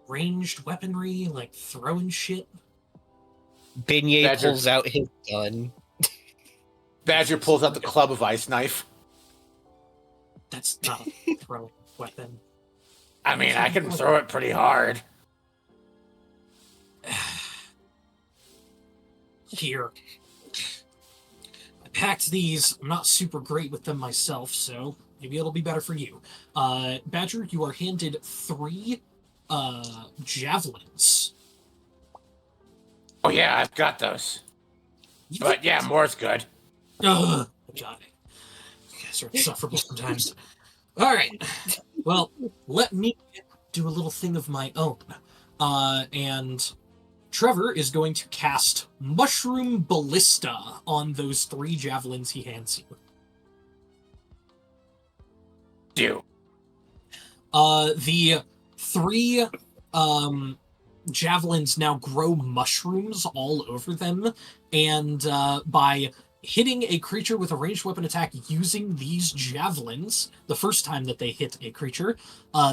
ranged weaponry, like throwing shit? Beignet Badger. pulls out his gun. Badger pulls out the club of ice knife. That's not a throwing weapon. I mean, I can throw it pretty hard. Here. I packed these. I'm not super great with them myself, so maybe it'll be better for you. Badger, you are handed 3 javelins. Oh, yeah, I've got those. But yeah, more's good. Ugh, God. You guys are insufferable sometimes. All right. Well, let me do a little thing of my own. And Trevor is going to cast Mushroom Ballista on those 3 javelins he hands you. Do. The 3 javelins now grow mushrooms all over them, and by hitting a creature with a ranged weapon attack using these javelins, the first time that they hit a creature,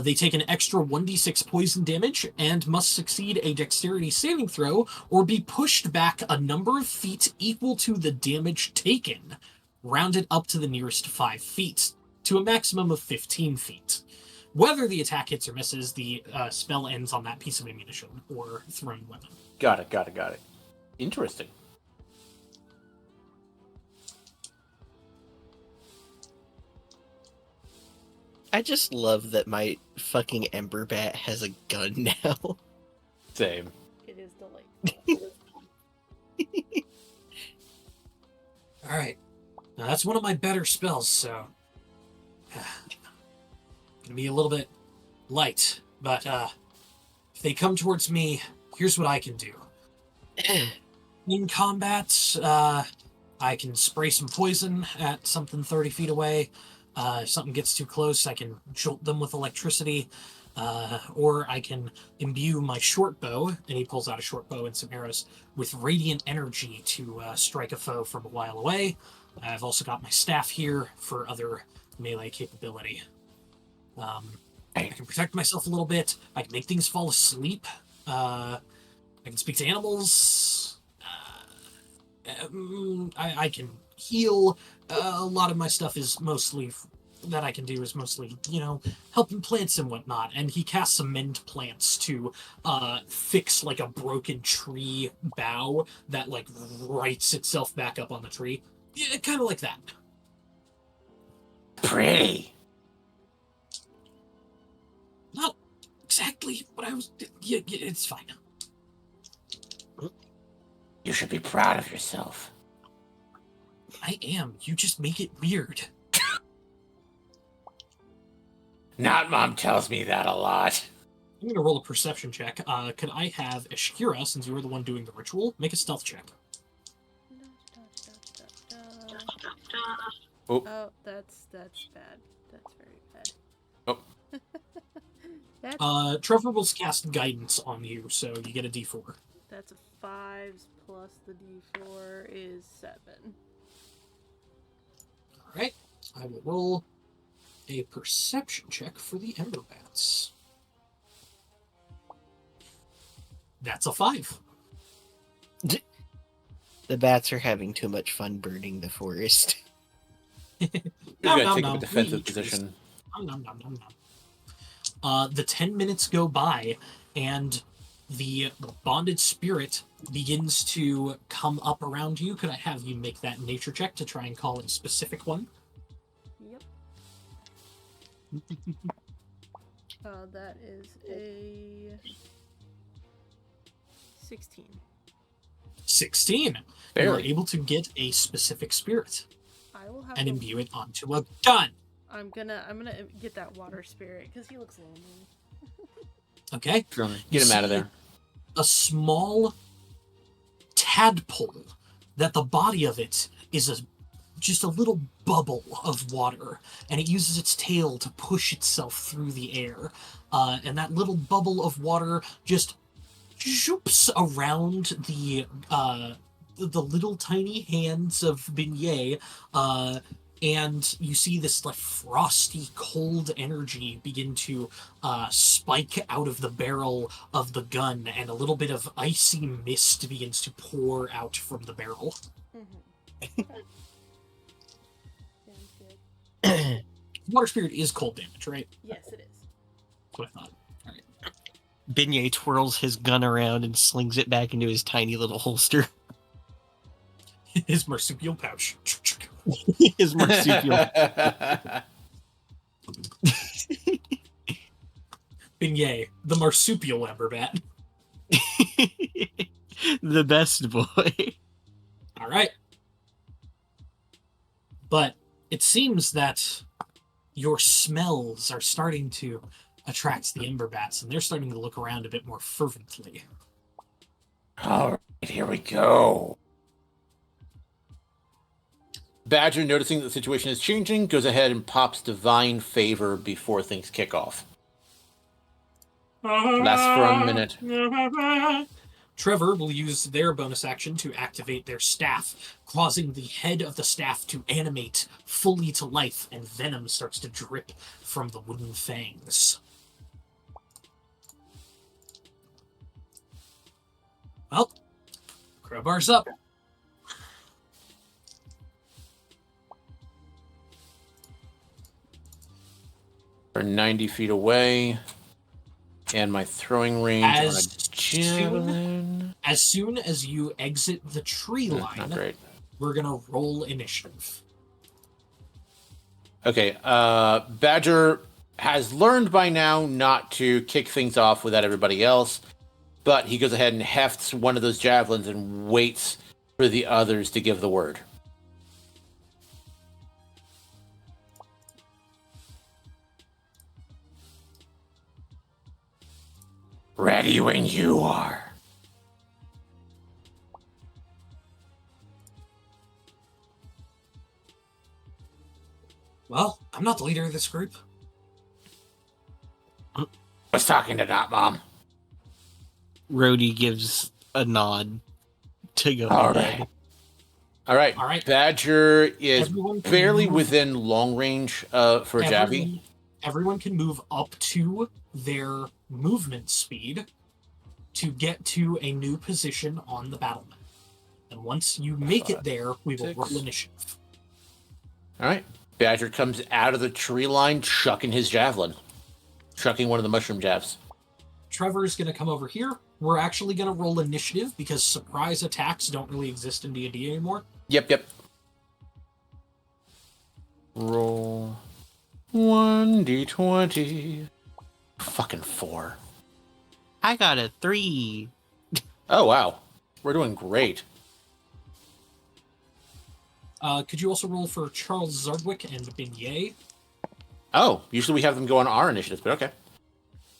they take an extra 1d6 poison damage and must succeed a dexterity saving throw or be pushed back a number of feet equal to the damage taken, rounded up to the nearest 5 feet, to a maximum of 15 feet. Whether the attack hits or misses, the spell ends on that piece of ammunition or thrown weapon. Got it. Interesting. I just love that my fucking Ember Bat has a gun now. Same. It is delightful. All right. Now that's one of my better spells, so gonna be a little bit light, but if they come towards me, here's what I can do. In combat, I can spray some poison at something 30 feet away. If something gets too close, I can jolt them with electricity. Or I can imbue my short bow, and he pulls out a short bow and some arrows, with radiant energy to strike a foe from a while away. I've also got my staff here for other melee capability. I Hey, can protect myself a little bit. I can make things fall asleep. I can speak to animals. I can heal. A lot of my stuff is mostly that I can do is mostly, helping plants and whatnot. And he casts amend plants to fix like a broken tree bough that like rights itself back up on the tree. Yeah, kind of like that. pretty. Not exactly what I was. Yeah, it's fine. You should be proud of yourself. I am. You just make it weird. Not Mom tells me that a lot. I'm gonna roll a perception check. Could I have Ashkira, since you were the one doing the ritual, make a stealth check? Oh, Oh, that's bad. That's very bad. Oh. That's, Trevor will cast guidance on you, so you get a D4. that's a 5 plus the D4 is 7. Alright, I will roll a perception check for the Ember Bats. That's a 5. The bats are having too much fun burning the forest. you Nom, gotta nom, take up nom. a defensive We eat position. Nom, nom, nom, nom, nom. The 10 minutes go by, and the bonded spirit begins to come up around you. Could I have you make that nature check to try and call a specific one? Yep. That is a 16. 16. You are Barely. able to get a specific spirit I will have and the- imbue it onto a gun. I'm gonna get that water spirit because he looks lonely. Okay? Get him out of there. A small tadpole that the body of it is just a little bubble of water, and it uses its tail to push itself through the air. And that little bubble of water just shoops around the little tiny hands of Beignet, and you see this like frosty, cold energy begin to spike out of the barrel of the gun, and a little bit of icy mist begins to pour out from the barrel. Mm-hmm. Sounds good. Water spirit is cold damage, right? Yes, it is. That's what I thought. All right. Beignet twirls his gun around and slings it back into his tiny little holster. His marsupial pouch. His marsupial. Beignet, the marsupial ember bat. The best boy. All right. But it seems that your smells are starting to attract the ember bats, and they're starting to look around a bit more fervently. All right, here we go. Badger, noticing that the situation is changing, goes ahead and pops Divine Favor before things kick off. Lasts for a minute. Trevor will use their bonus action to activate their staff, causing the head of the staff to animate fully to life, and venom starts to drip from the wooden fangs. Well, crowbar's up. We're 90 feet away. And my throwing range on a javelin. As soon as you exit the tree Not line, great. we're gonna roll initiative. Okay, Badger has learned by now not to kick things off without everybody else, but he goes ahead and hefts one of those javelins and waits for the others to give the word. Ready when you are. Well, I'm not the leader of this group. Was talking to Not Mom. Rhodey gives a nod to go All ahead. right. All right. All right. Badger is Everyone can barely move- within long range for Javi. Everyone can move up to their movement speed to get to a new position on the battle map. And once you make it there, we will roll initiative. All right. Badger comes out of the tree line, chucking his javelin, chucking one of the mushroom jabs. Trevor's going to come over here. We're actually going to roll initiative because surprise attacks don't really exist in D&D anymore. Yep. Roll 1d20. Fucking 4. I got a 3. Oh, wow. We're doing great. Could you also roll for Charles Zardwick and Beignet? Oh, usually we have them go on our initiatives, but okay.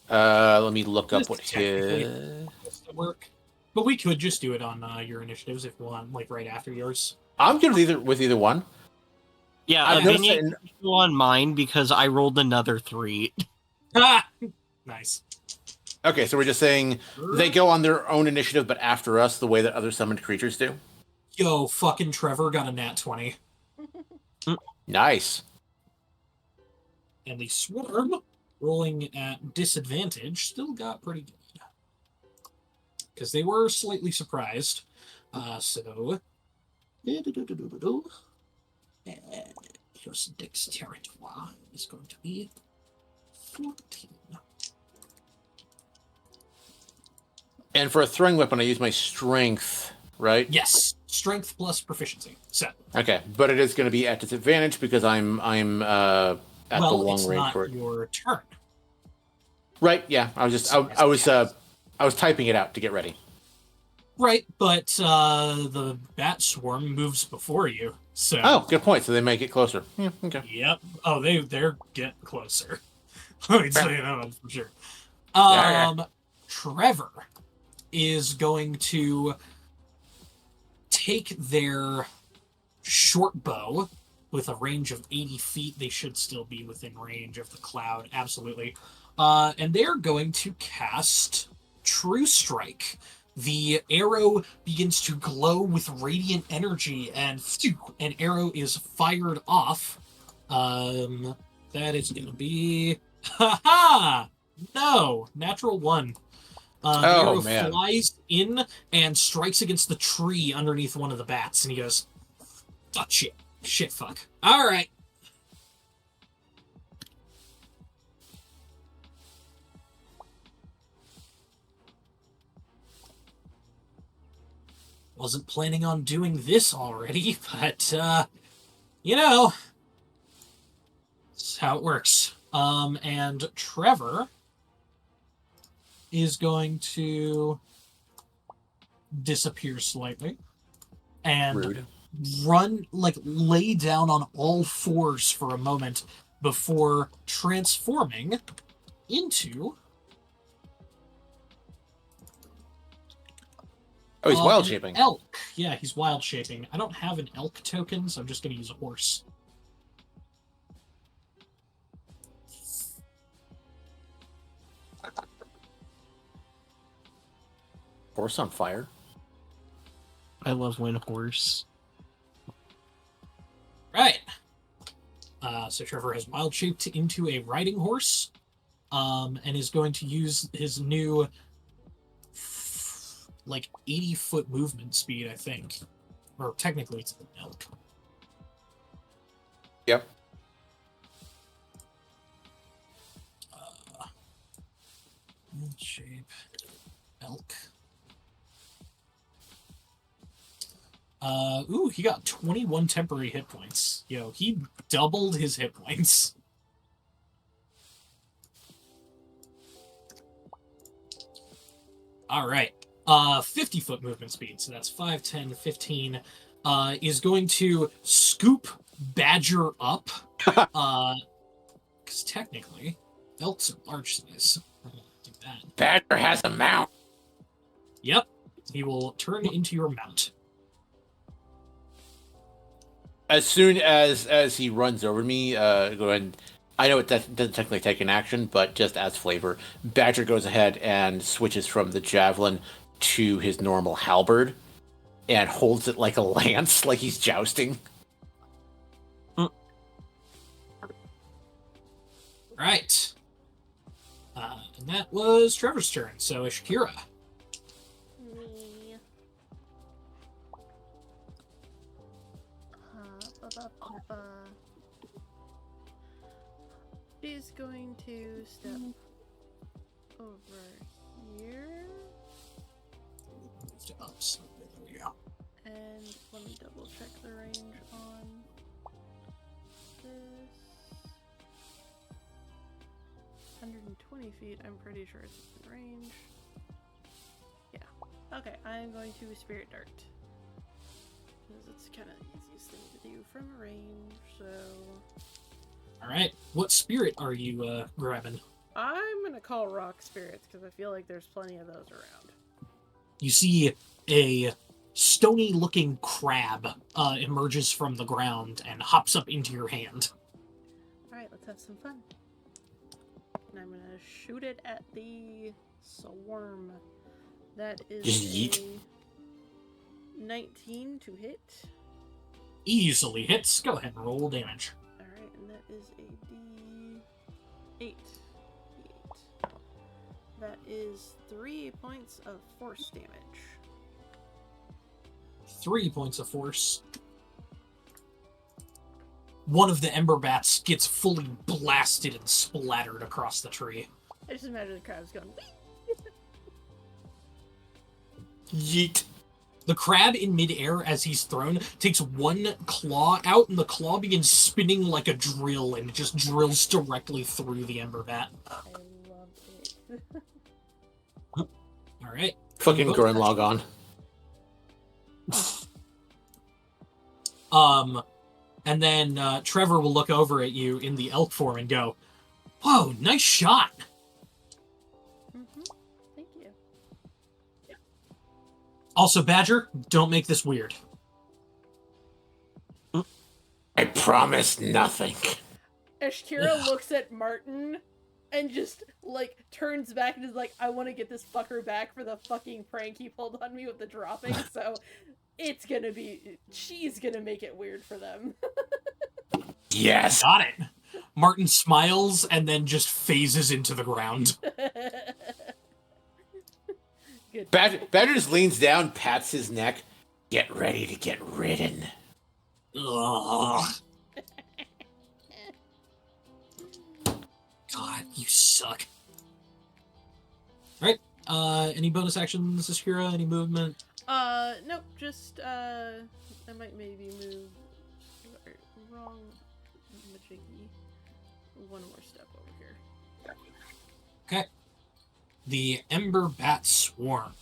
Let me look up what Technically, his... does work. But we could just do it on your initiatives if you want, like right after yours. I'm good with either one. Yeah, I've noticed Beignet that can go on mine because I rolled another 3. Nice. Okay, so we're just saying they go on their own initiative, but after us, the way that other summoned creatures do. Yo, fucking Trevor got a nat 20. Nice. And the Swarm, rolling at disadvantage, still got pretty good. Because they were slightly surprised. So... And here's Dexterity is going to be 14. And for a throwing weapon, I use my strength, right? Yes, strength plus proficiency. So, Okay, but it is going to be at disadvantage because I'm at the long it's range not for it. your turn. Right? Yeah, I was typing it out to get ready. Right, but the bat swarm moves before you. So. Oh, good point. So they make it closer. Yeah, okay. Yep. Oh, they're getting closer. Let me tell you that for sure. Trevor is going to take their short bow with a range of 80 feet. They should still be within range of the cloud, absolutely. And they're going to cast True Strike. The arrow begins to glow with radiant energy, and an arrow is fired off. That is going to be... Ha-ha! No! Natural 1. The arrow flies in and strikes against the tree underneath one of the bats, and he goes, oh, shit. Shit, fuck. Alright. Wasn't planning on doing this already, but, you know, that's how it works. And Trevor is going to disappear slightly and lay down on all fours for a moment before transforming into... Oh, he's wild shaping. Elk. Yeah, he's wild shaping. I don't have an elk token, so I'm just going to use a horse. Horse on fire. I love when horse. Right. So Trevor has wild shaped into a riding horse, and is going to use his new 80-foot movement speed, I think. Or technically it's an elk. Yep. Shape. Elk. Ooh, he got 21 temporary hit points. Yo, he doubled his hit points. Alright. 50-foot movement speed, so that's 5, 10, 15, is going to scoop Badger up. Because technically, elks are large size. Do that. Badger has a mount. Yep. He will turn into your mount. As soon as he runs over me, go ahead. I know it doesn't technically take an action, but just as flavor, Badger goes ahead and switches from the javelin to his normal halberd, and holds it like a lance, like he's jousting. Right. And that was Trevor's turn. So Shakira. Me. Ba-ba-ba-ba. She's going to step over here. Moved up. So there we go. And let me double check the range on this. 120 feet, I'm pretty sure it's in range. Yeah. Okay, I'm going to Spirit Dart. Because it's kind of the easiest thing to do from range, so... Alright. What spirit are you grabbing? I'm gonna call Rock Spirits, because I feel like there's plenty of those around. You see a stony-looking crab emerges from the ground and hops up into your hand. Alright, let's have some fun. And I'm gonna shoot it at the swarm. That is Just yeet. a 19 to hit. Easily hits. Go ahead and roll damage. Alright, and that is a D8. That is 3 points of force damage. 3 points of force. One of the ember bats gets fully blasted and splattered across the tree. I just imagine the crab's going, whee! Yeet. The crab in midair, as he's thrown, takes one claw out, and the claw begins spinning like a drill, and it just drills directly through the ember bat. I love it. All right. Fucking Gurren Lagann. And then Trevor will look over at you in the elk form and go, "Whoa, nice shot!" Thank you. Also, Badger, don't make this weird. I promise nothing. Ashkira looks at Martin and just, like, turns back and is like, I want to get this fucker back for the fucking prank he pulled on me with the dropping, so she's gonna make it weird for them. Yes. Got it. Martin smiles and then just phases into the ground. Good. Badger just leans down, pats his neck. Get ready to get ridden. Ugh. God, you suck. Alright, any bonus actions, Ashkira? Any movement? Nope, just, I might maybe move, wrong, majiggy, one more step over here. Okay. The Ember Bat Swarm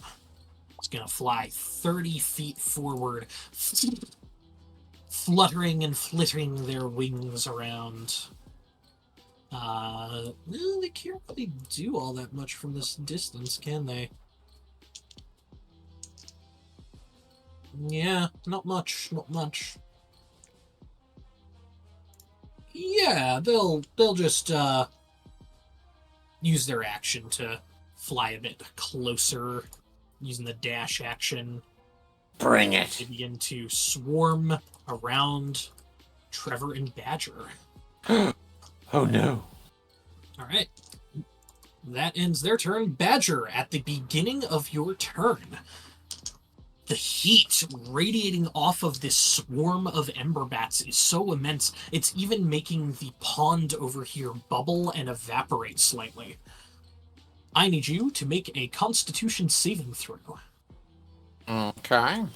is gonna fly 30 feet forward, fluttering and flittering their wings around. Well, they can't really do all that much from this distance, can they? Yeah, not much, not much. Yeah, they'll just use their action to fly a bit closer, using the dash action. Bring it. They begin to swarm around Trevor and Badger. Oh no. All right. That ends their turn. Badger, at the beginning of your turn, the heat radiating off of this swarm of ember bats is so immense, it's even making the pond over here bubble and evaporate slightly. I need you to make a Constitution saving throw. Okay.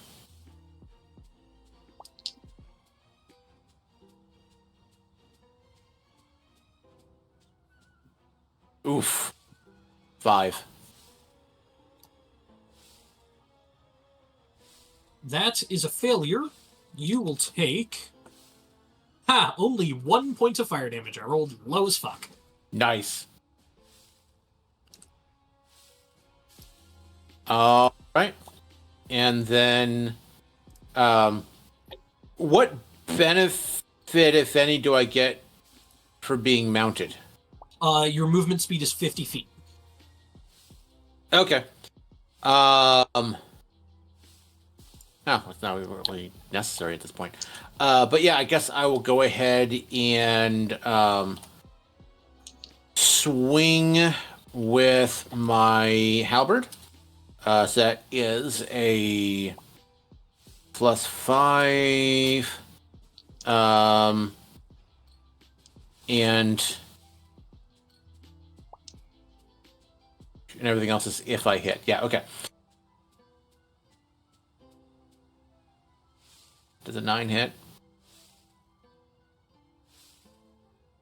Oof. 5. That is a failure. You will take... only 1 point of fire damage. I rolled low as fuck. Nice. All right. And then, what benefit, if any, do I get for being mounted? Your movement speed is 50 feet. Okay. No, it's not really necessary at this point. But yeah, I guess I will go ahead and swing with my halberd. So that is a +5. And everything else is if I hit. Yeah, okay. Does a 9 hit?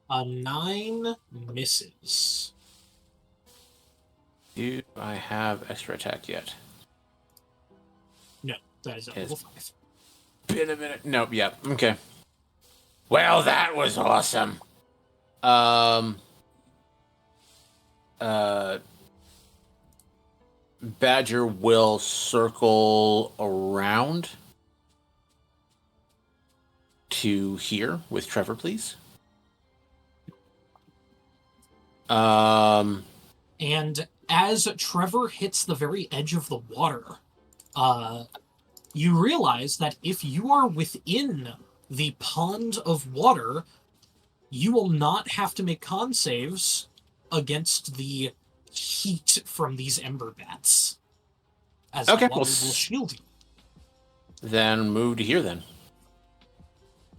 A 9 misses. Do I have extra attack yet? No, that is a level 5. Been a minute. Nope, yep. Okay. Well, that was awesome. Badger will circle around to here with Trevor, please. And as Trevor hits the very edge of the water, you realize that if you are within the pond of water, you will not have to make con saves against the heat from these ember bats. As Okay, the water well, will shield you. Then move to here then.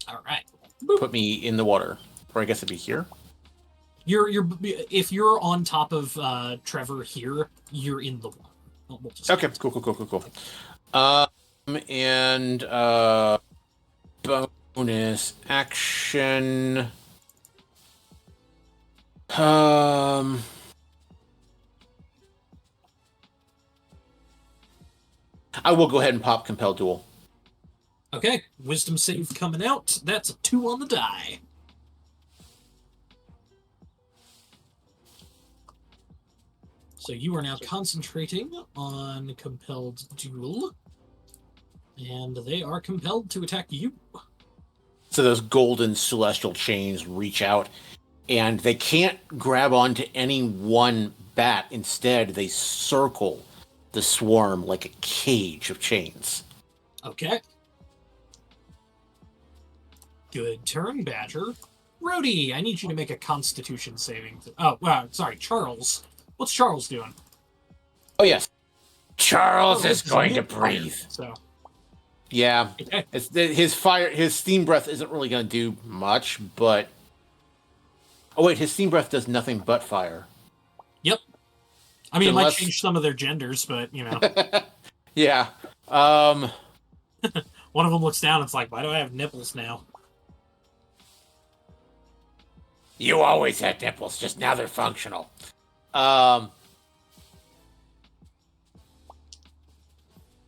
All right. Put me in the water. Or I guess it'd be here. If you're on top of Trevor here, you're in the water. We'll just Okay, cool. And bonus action. I will go ahead and pop Compel Duel. Okay, wisdom save coming out. That's a 2 on the die. So you are now concentrating on Compelled Duel. And they are compelled to attack you. So those golden celestial chains reach out, and they can't grab onto any one bat. Instead, they circle the swarm like a cage of chains. Okay. Good turn, Badger. Rhodey, I need you to make a Constitution saving. Sorry, Charles. What's Charles doing? Oh, yes. Charles is going to Fire, breathe. So, Yeah. okay. His steam breath isn't really going to do much, but... Oh, wait, his steam breath does nothing but fire. Yep. I mean, it might Unless- change some of their genders, but, you know. Yeah. One of them looks down and it's like, why do I have nipples now? You always had nipples, just now they're functional.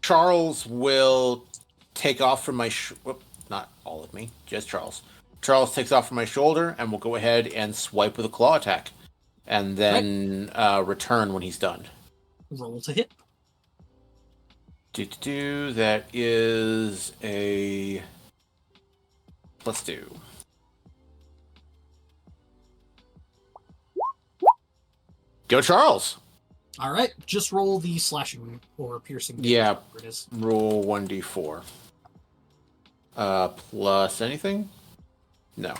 Charles will take off from my... not all of me, just Charles. Charles takes off from my shoulder and will go ahead and swipe with a claw attack. And then return when he's done. Roll to hit. That is a +2. Go Charles! All right, just roll the slashing or piercing. damage, Yeah. whatever it is. Roll 1d4. Plus anything? No.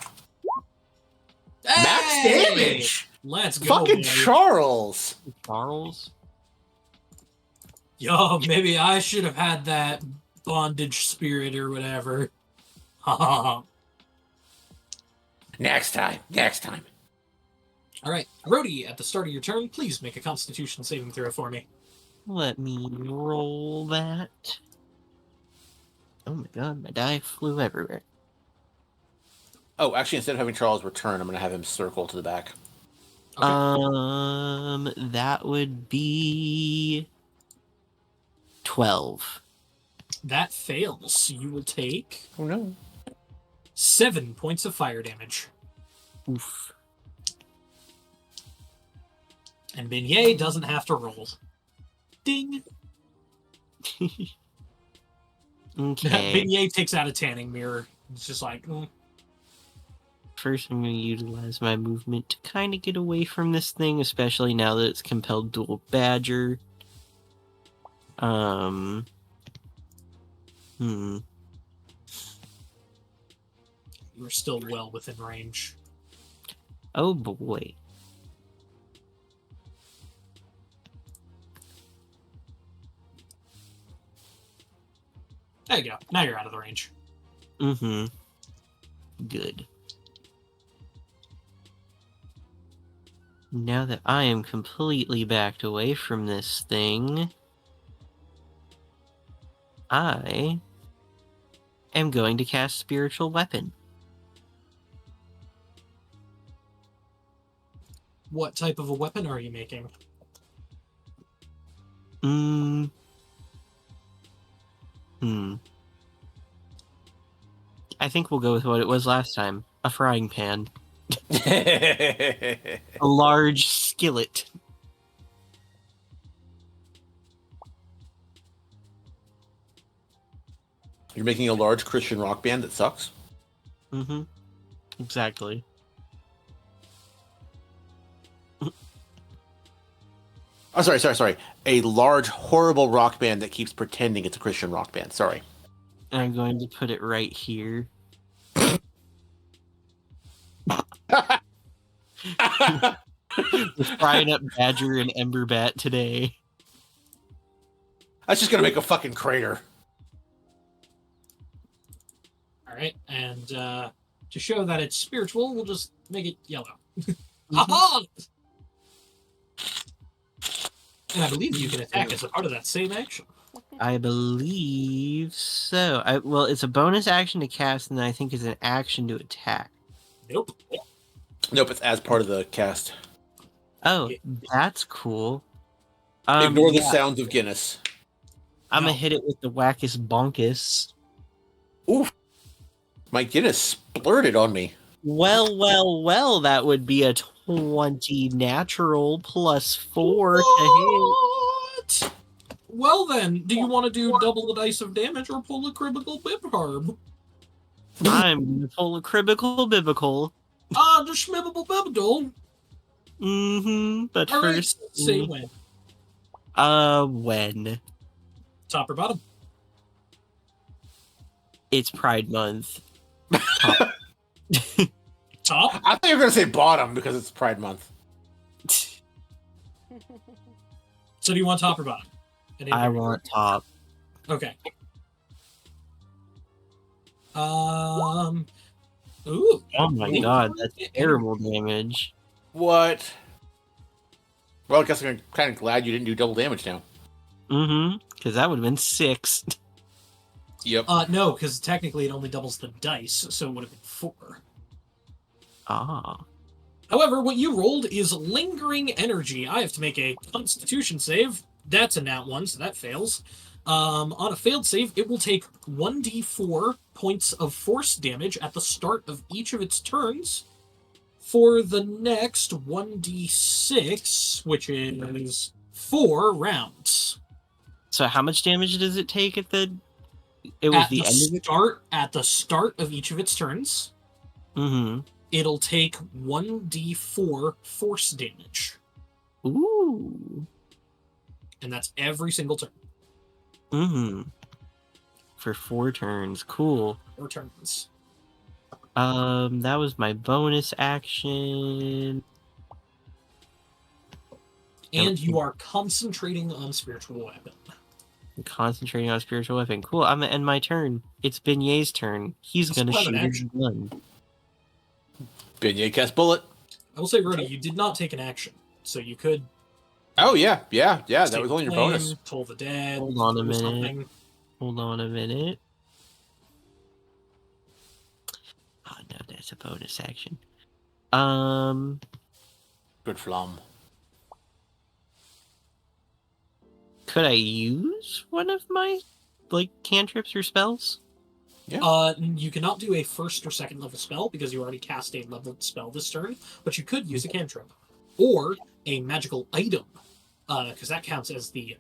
Max Hey! damage! Let's go, Fucking baby. Charles! Charles? Yo, maybe I should have had that bondage spirit or whatever. All Next time. right, Rhodey, at the start of your turn, please make a Constitution saving throw for me. Let me roll that. Oh my god, my die flew everywhere. Oh, actually, instead of having Charles return, I'm going to have him circle to the back. Okay. That would be 12. That fails. You will take Oh, no. 7 points of fire damage. Oof. And Beignet doesn't have to roll. Ding! Okay. Beignet takes out a tanning mirror. It's just like, First, I'm going to utilize my movement to kind of get away from this thing, especially now that it's compelled dual badger. You are still well within range. Oh boy. There you go. Now you're out of the range. Good. Now that I am completely backed away from this thing, I am going to cast Spiritual Weapon. What type of a weapon are you making? I think we'll go with what it was last time. A frying pan. A large skillet. You're making a large Christian rock band that sucks? Exactly. Oh, sorry. A large, horrible rock band that keeps pretending it's a Christian rock band. Sorry. I'm going to put it right here. Just frying up Badger and Ember Bat today. That's just gonna make a fucking crater. Alright, and to show that it's spiritual, we'll just make it yellow. Aha! And I believe you can attack as a part of that same action. I believe so. Well, it's a bonus action to cast, and then I think it's an action to attack. Nope. Nope, it's as part of the cast. Oh, that's cool. Ignore the sounds of Guinness. I'm gonna hit it with the wackest bonkus. Oof. My Guinness splurted on me. Well, that would be a 20 natural plus 4 to What? Well then, do you want to do double the dice of damage or pull a critical bibharb? hit. I'm gonna pull a critical biblical. Ah, the schmibbable bibidol. But All right, first, say when. when? Top or bottom? It's Pride Month. Top? I thought you were gonna say bottom because it's Pride Month. So do you want top or bottom? I want top. Okay. Ooh. Oh my god, that's terrible damage. What? Well, I guess I'm kind of glad you didn't do double damage now. Because that would have been 6. Yep. No, because technically it only doubles the dice, so it would have been 4. Ah. However, what you rolled is lingering energy. I have to make a Constitution save. That's a nat 1, so that fails. On a failed save, it will take 1d4 points of force damage at the start of each of its turns for the next 1d6, which is 4 rounds. So how much damage does it take at the... It was the end of it? At the start of each of its turns, it'll take 1d4 force damage. Ooh. And that's every single turn. For 4 turns. Cool. 4 turns. That was my bonus action. And you are concentrating on spiritual weapon. Concentrating on spiritual weapon. Cool. I'm gonna end my turn. It's Beignet's turn. He's gonna shoot his gun. Beignet cast bullet. I will say, Rhodey, you did not take an action, so you could. Oh yeah. That stay was only your flame, bonus. Toll the dead. Hold on a do minute. something. Hold on a minute. Oh no, that's a bonus action. Good flum. Could I use one of my cantrips or spells? Yeah. You cannot do a first or second level spell because you already cast a leveled spell this turn, but you could use a cantrip or a magical item, because that counts as the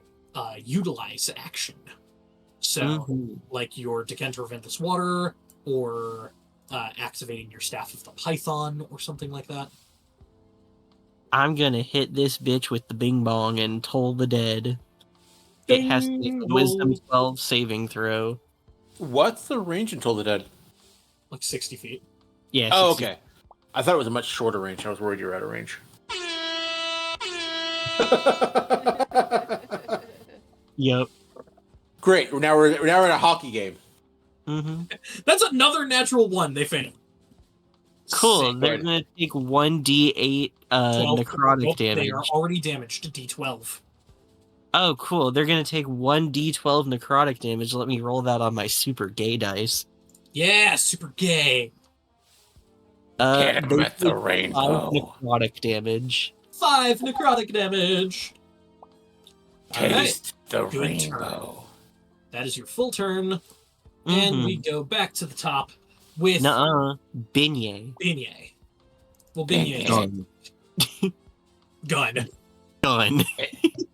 utilize action. So, like your Decanter of Endless Water, or activating your Staff of the Python, or something like that. I'm gonna hit this bitch with the bing bong and toll the dead. It has to make a Wisdom 12 saving throw. What's the range until the dead? Like 60 feet. Yeah. Oh, 60. okay. I thought it was a much shorter range. I was worried you were out of range. Yep. Great. Now we're in a hockey game. Mm-hmm. That's another natural one. They fail. Cool. Sick. They're gonna take 1d8 12. necrotic Nope, damage. They are already damaged. D12. Oh, cool. They're gonna take 1d12 necrotic damage. Let me roll that on my super gay dice. Yeah, super gay. Hit him They with the take 5 rainbow. necrotic damage. 5 necrotic damage. Alright, Taste the Good rainbow. that is your full turn. And we go back to the top with Nuh-uh. Beignet. Beignet. Well, Beignet. Beignet. Gun. Done.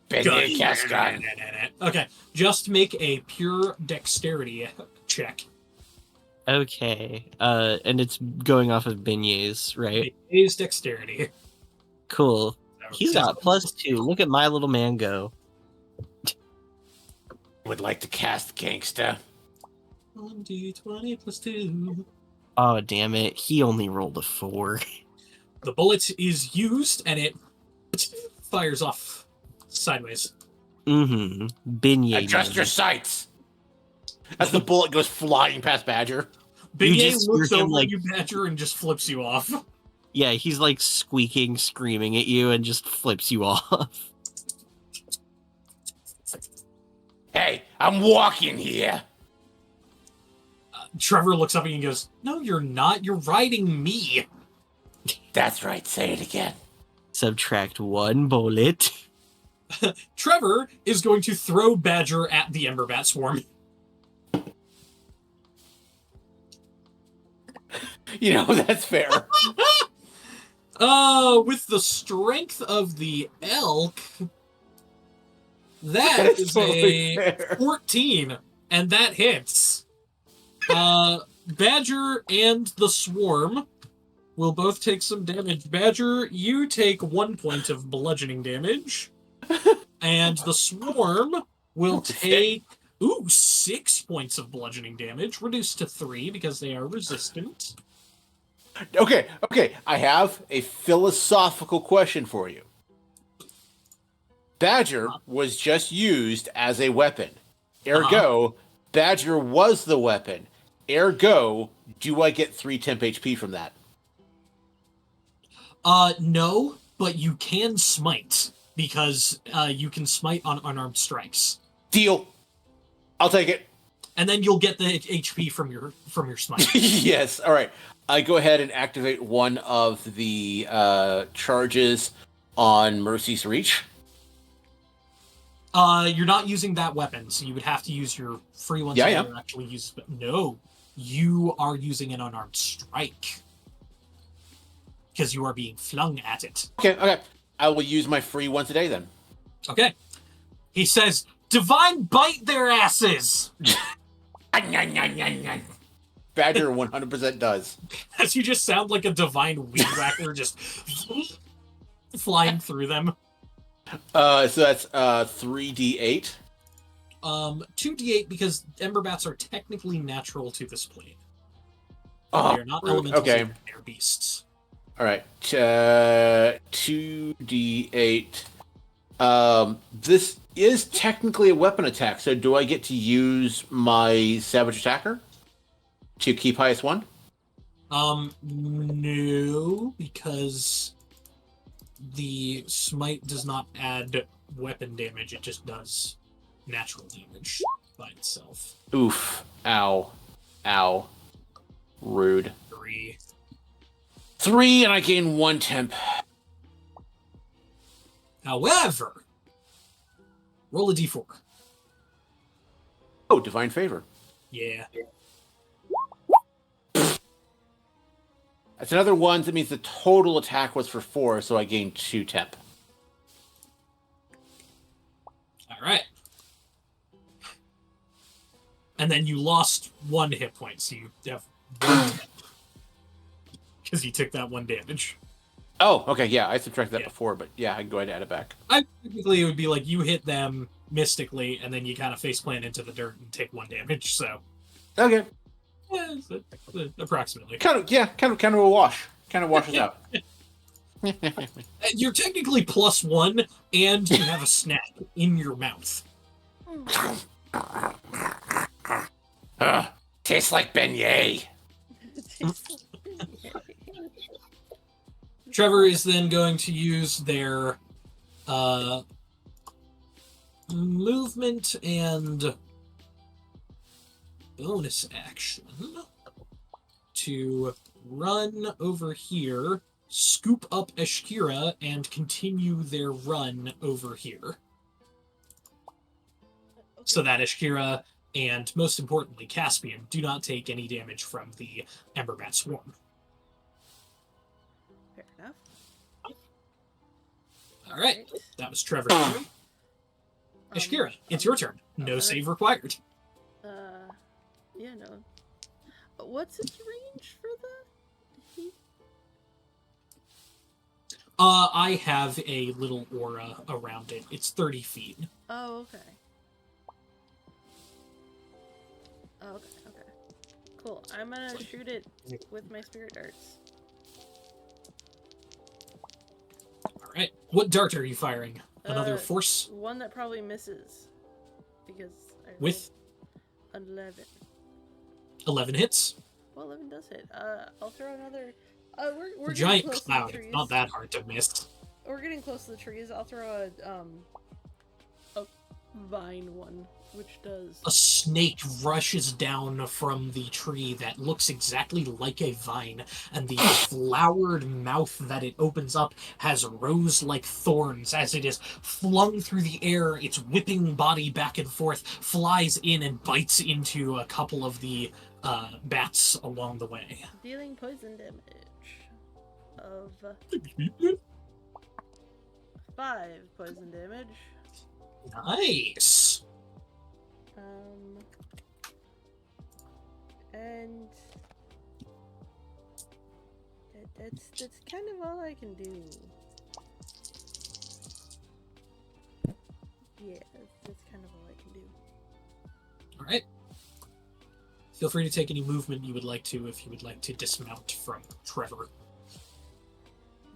Beignet cast gun. Okay, just make a pure dexterity check. Okay. And it's going off of beignets, right? It is dexterity. Cool. He's got +2. Look at my little man go. Would like to cast gangsta. 1d20 plus 2. Oh, damn it. He only rolled a 4. The bullet is used and it fires off sideways. Mm-hmm. Beignet. Adjust your sights. As the bullet goes flying past Badger. Beignet just looks hear him, over like- at you, Badger, and just flips you off. Yeah, he's like squeaking, screaming at you, and just flips you off. Hey, I'm walking here. Trevor looks up at you and goes, "No, you're not. You're riding me." That's right, say it again. Subtract 1 bullet. Trevor is going to throw Badger at the Emberbat swarm. You know, that's fair. With the strength of the elk, that That's is totally a fair. 14, and that hits. Badger and the swarm will both take some damage. Badger, you take 1 point of bludgeoning damage, and the swarm will take 6 points of bludgeoning damage, reduced to 3 because they are resistant. Okay. I have a philosophical question for you. Badger was just used as a weapon. Ergo, Badger was the weapon. Ergo, do I get 3 temp HP from that? No, but you can smite, because you can smite on unarmed strikes. Deal. I'll take it. And then you'll get the HP from your smite. Yes. All right. I go ahead and activate one of the charges on Mercy's Reach. You're not using that weapon, so you would have to use your free ones. Yeah, that are actually used. But no, you are using an unarmed strike because you are being flung at it. Okay. I will use my free once a day then. Okay. He says, "Divine bite their asses!" Badger 100% does. As you just sound like a divine weed whacker, just flying through them. So that's 3d8. 2d8 because Emberbats are technically natural to this plane. Oh, They are not rude. elementals, Okay. they're beasts. All right. 2d8. This is technically a weapon attack, so do I get to use my Savage Attacker to keep highest 1? No, because the smite does not add weapon damage, it just does natural damage by itself. Oof. Ow. Rude. 3. 3, and I gain 1 temp. However, roll a d4. Oh, Divine Favor. Yeah. That's another 1. That means the total attack was for 4, so I gained 2 temp. Alright. And then you lost 1 hit point, so you have 1 because you took that 1 damage. Oh, okay, yeah, I subtracted that Yeah. before, but yeah, I can go ahead and add it back. Technically, it would be like you hit them mystically, and then you kind of faceplant into the dirt and take 1 damage, so... Okay. Approximately. Kind of a wash. Kind of washes out. You're technically +1, and you have a snack in your mouth. Tastes like beignet. Trevor is then going to use their movement and bonus action to run over here, scoop up Eshkira, and continue their run over here. So that Eshkira and, most importantly, Caspian do not take any damage from the Emberbat Swarm. Fair enough. All right, that was Trevor's turn. Eshkira, it's your turn. No save required. Yeah, no. What's its range for the heat? I have a little aura around it. It's 30 feet. Oh, okay. Okay. Cool. I'm gonna shoot it with my spirit darts. All right. What dart are you firing? Another force? One that probably misses. Because I With? rolled 11. 11 hits. Well, 11 does hit. I'll throw another. We're getting Giant close cloud. to the trees. Not that hard to miss. We're getting close to the trees. I'll throw a vine one, which does. A snake rushes down from the tree that looks exactly like a vine, and the flowered mouth that it opens up has rose-like thorns as it is flung through the air, its whipping body back and forth, flies in and bites into a couple of the bats along the way. Dealing poison damage of 5 poison damage. Nice. And that's kind of all I can do. Yeah, that's kind of all I can do. All right. Feel free to take any movement you would like to if you would like to dismount from Trevor.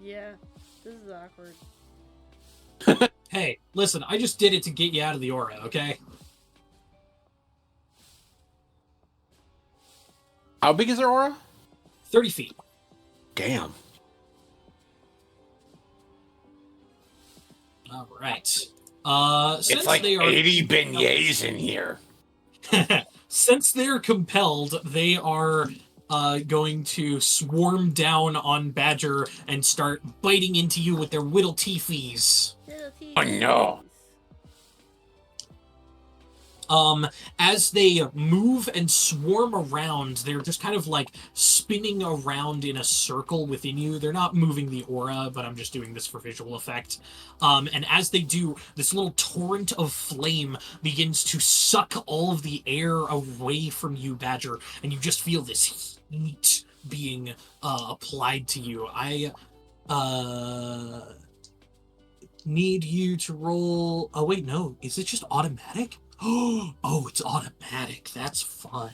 Yeah, this is awkward. Hey, listen, I just did it to get you out of the aura, okay? How big is their aura? 30 feet. Damn. All right. Since It's like they are 80 beignets in here. Since they're compelled, they are going to swarm down on Badger and start biting into you with their whittle teefies. Oh no. As they move and swarm around, they're just kind of like spinning around in a circle within you. They're not moving the aura, but I'm just doing this for visual effect. And as they do, this little torrent of flame begins to suck all of the air away from you, Badger, and you just feel this heat being applied to you. I need you to roll. Oh, wait, no. Is it just automatic? Oh, it's automatic. That's fun.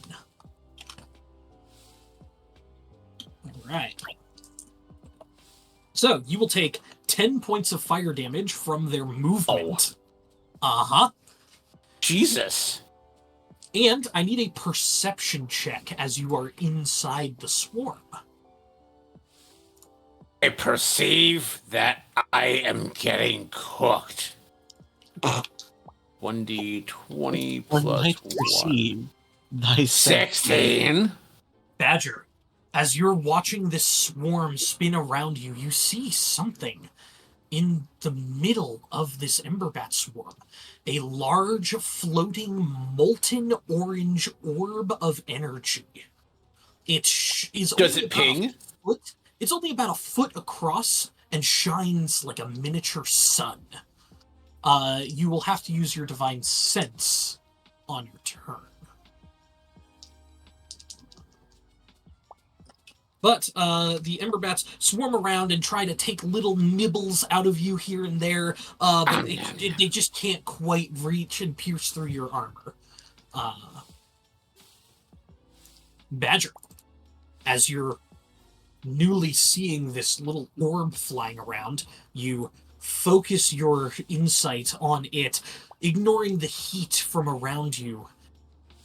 All right. So you will take 10 points of fire damage from their movement. Uh-huh. Jesus. And I need a perception check as you are inside the swarm. I perceive that I am getting cooked. 1d20 plus 1. Nice. 16. Badger, as you're watching this swarm spin around you, you see something in the middle of this Emberbat swarm. A large, floating, molten orange orb of energy. It is Does only it about ping? a foot. It's only about a foot across and shines like a miniature sun. You will have to use your divine sense on your turn. But the Emberbats swarm around and try to take little nibbles out of you here and there, but they just can't quite reach and pierce through your armor. Badger, as you're newly seeing this little orb flying around, you focus your insight on it, ignoring the heat from around you.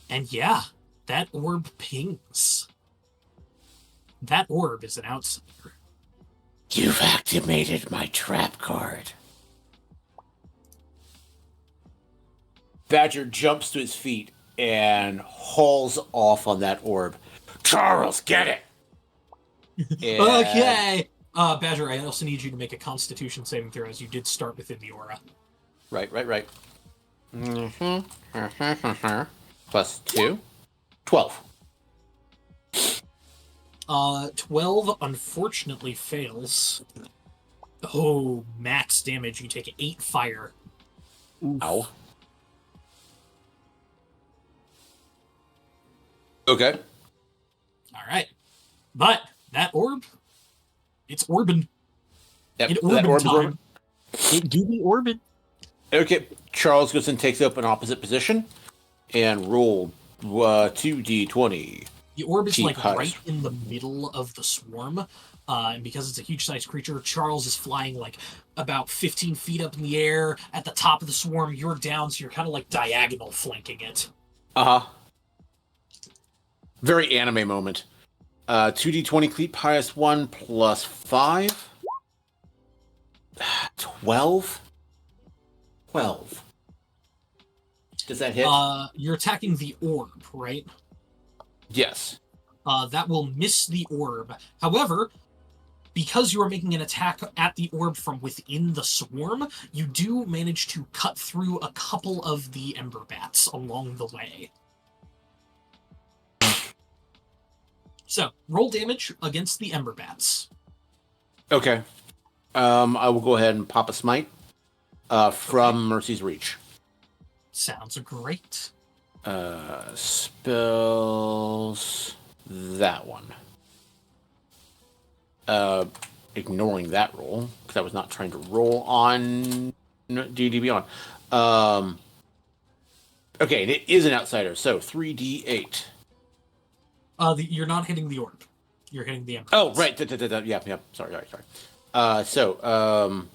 And yeah, that orb pings. That orb is an outsider. You've activated my trap card. Badger jumps to his feet and hauls off on that orb. Charles, get it! And- Okay! Badger, I also need you to make a Constitution saving throw, as you did start within the aura. Right. Plus 2. 12. 12 unfortunately fails. Oh, max damage. You take 8 fire. Ow. Okay. Alright. But that orb, it's orbing. Yep, It that orb orbing is time. orbing. It do be orbit. Okay, Charles goes and takes up an opposite position and roll 2d20. The orb is Keep like high. right in the middle of the swarm. And because it's a huge-sized creature, Charles is flying like about 15 feet up in the air at the top of the swarm. You're down, so you're kind of like diagonal flanking it. Uh-huh. Very anime moment. 2d20 cleat highest 1 plus 5. 12? 12. Does that hit? You're attacking the orb, right? Yes. That will miss the orb. However, because you are making an attack at the orb from within the swarm, you do manage to cut through a couple of the ember bats along the way. So, roll damage against the ember bats. Okay. I will go ahead and pop a smite from Mercy's Reach. Sounds great. Spells that one. Ignoring that roll, because I was not trying to roll on D&D Beyond. Okay, and it is an outsider, so 3d8. You're not hitting the orb. You're hitting the ember Oh, bats. right. Yeah. Sorry. So,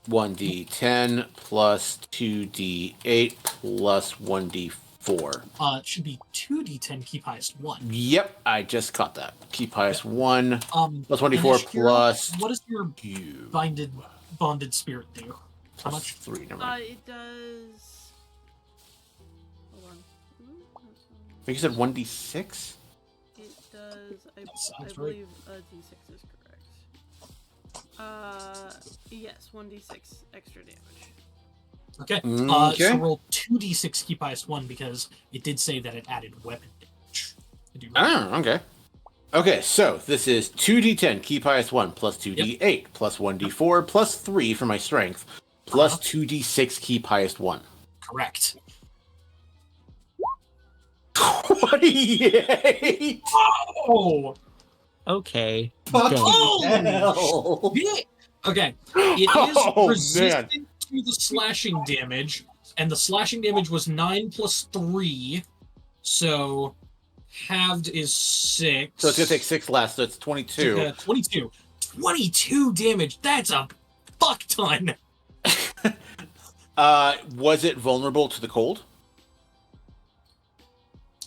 1d10 plus 2d8 plus 1d4. It should be 2d10, keep highest 1. Yep, I just caught that. Keep highest 1 plus 1d4 and Ashkira, plus what does your 2. bonded spirit do? How Plus much? 3. Never mind. It does. Hold on. I think you said 1d6? It does. I sounds right. believe D6 is correct. Yes, 1d6 extra damage. Okay. Okay. So roll 2d6, keep highest 1, because it did say that it added weapon damage. I do Okay. Okay, so this is 2d10, keep highest 1, plus 2d8, plus 1d4, plus 3 for my strength, plus 2d6, keep highest 1. Correct. 28! Oh! Okay. Oh! Yeah. Okay. It is Oh, resistant to the slashing damage, and the slashing damage was 9 plus 3, so halved is 6. So it's going to take 6 less, so it's 22. 22. 22 damage. That's a fuck ton. Was it vulnerable to the cold?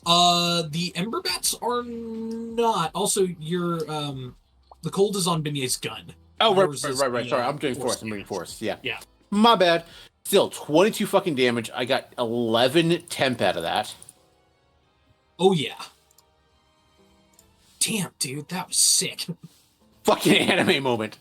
The ember bats are not. Also, your the cold is on Benier's gun. Oh, Yours right. is Sorry, the, I'm doing force force. I'm doing force. Yeah. Yeah. My bad. Still, 22 fucking damage. I got 11 temp out of that. Oh yeah. Damn, dude, that was sick. Fucking anime moment.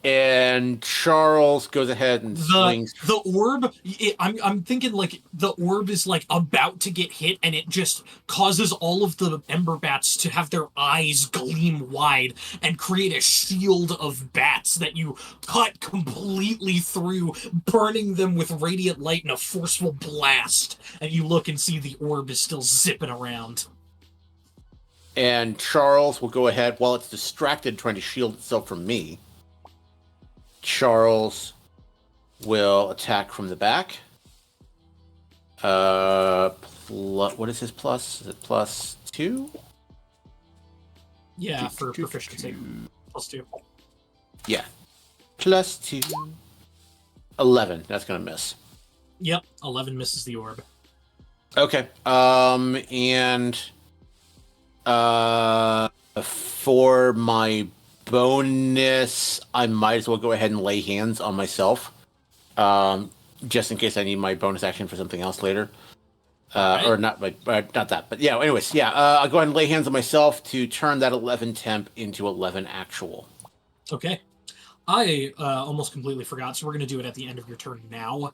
And Charles goes ahead and swings. The orb, I'm thinking like the orb is like about to get hit, and it just causes all of the ember bats to have their eyes gleam wide and create a shield of bats that you cut completely through, burning them with radiant light and a forceful blast. And you look and see the orb is still zipping around. And Charles will go ahead while it's distracted trying to shield itself from me. Charles will attack from the back. What is his plus? Is it plus 2? Yeah, for proficiency. +2. Yeah. +2. 11. That's gonna miss. Yep, 11 misses the orb. Okay. And for my bonus, I might as well go ahead and lay hands on myself. Just in case I need my bonus action for something else later. Alright. Or not, not that. But yeah. Anyways, yeah. I'll go ahead and lay hands on myself to turn that 11 temp into 11 actual. Okay. I almost completely forgot, so we're going to do it at the end of your turn now.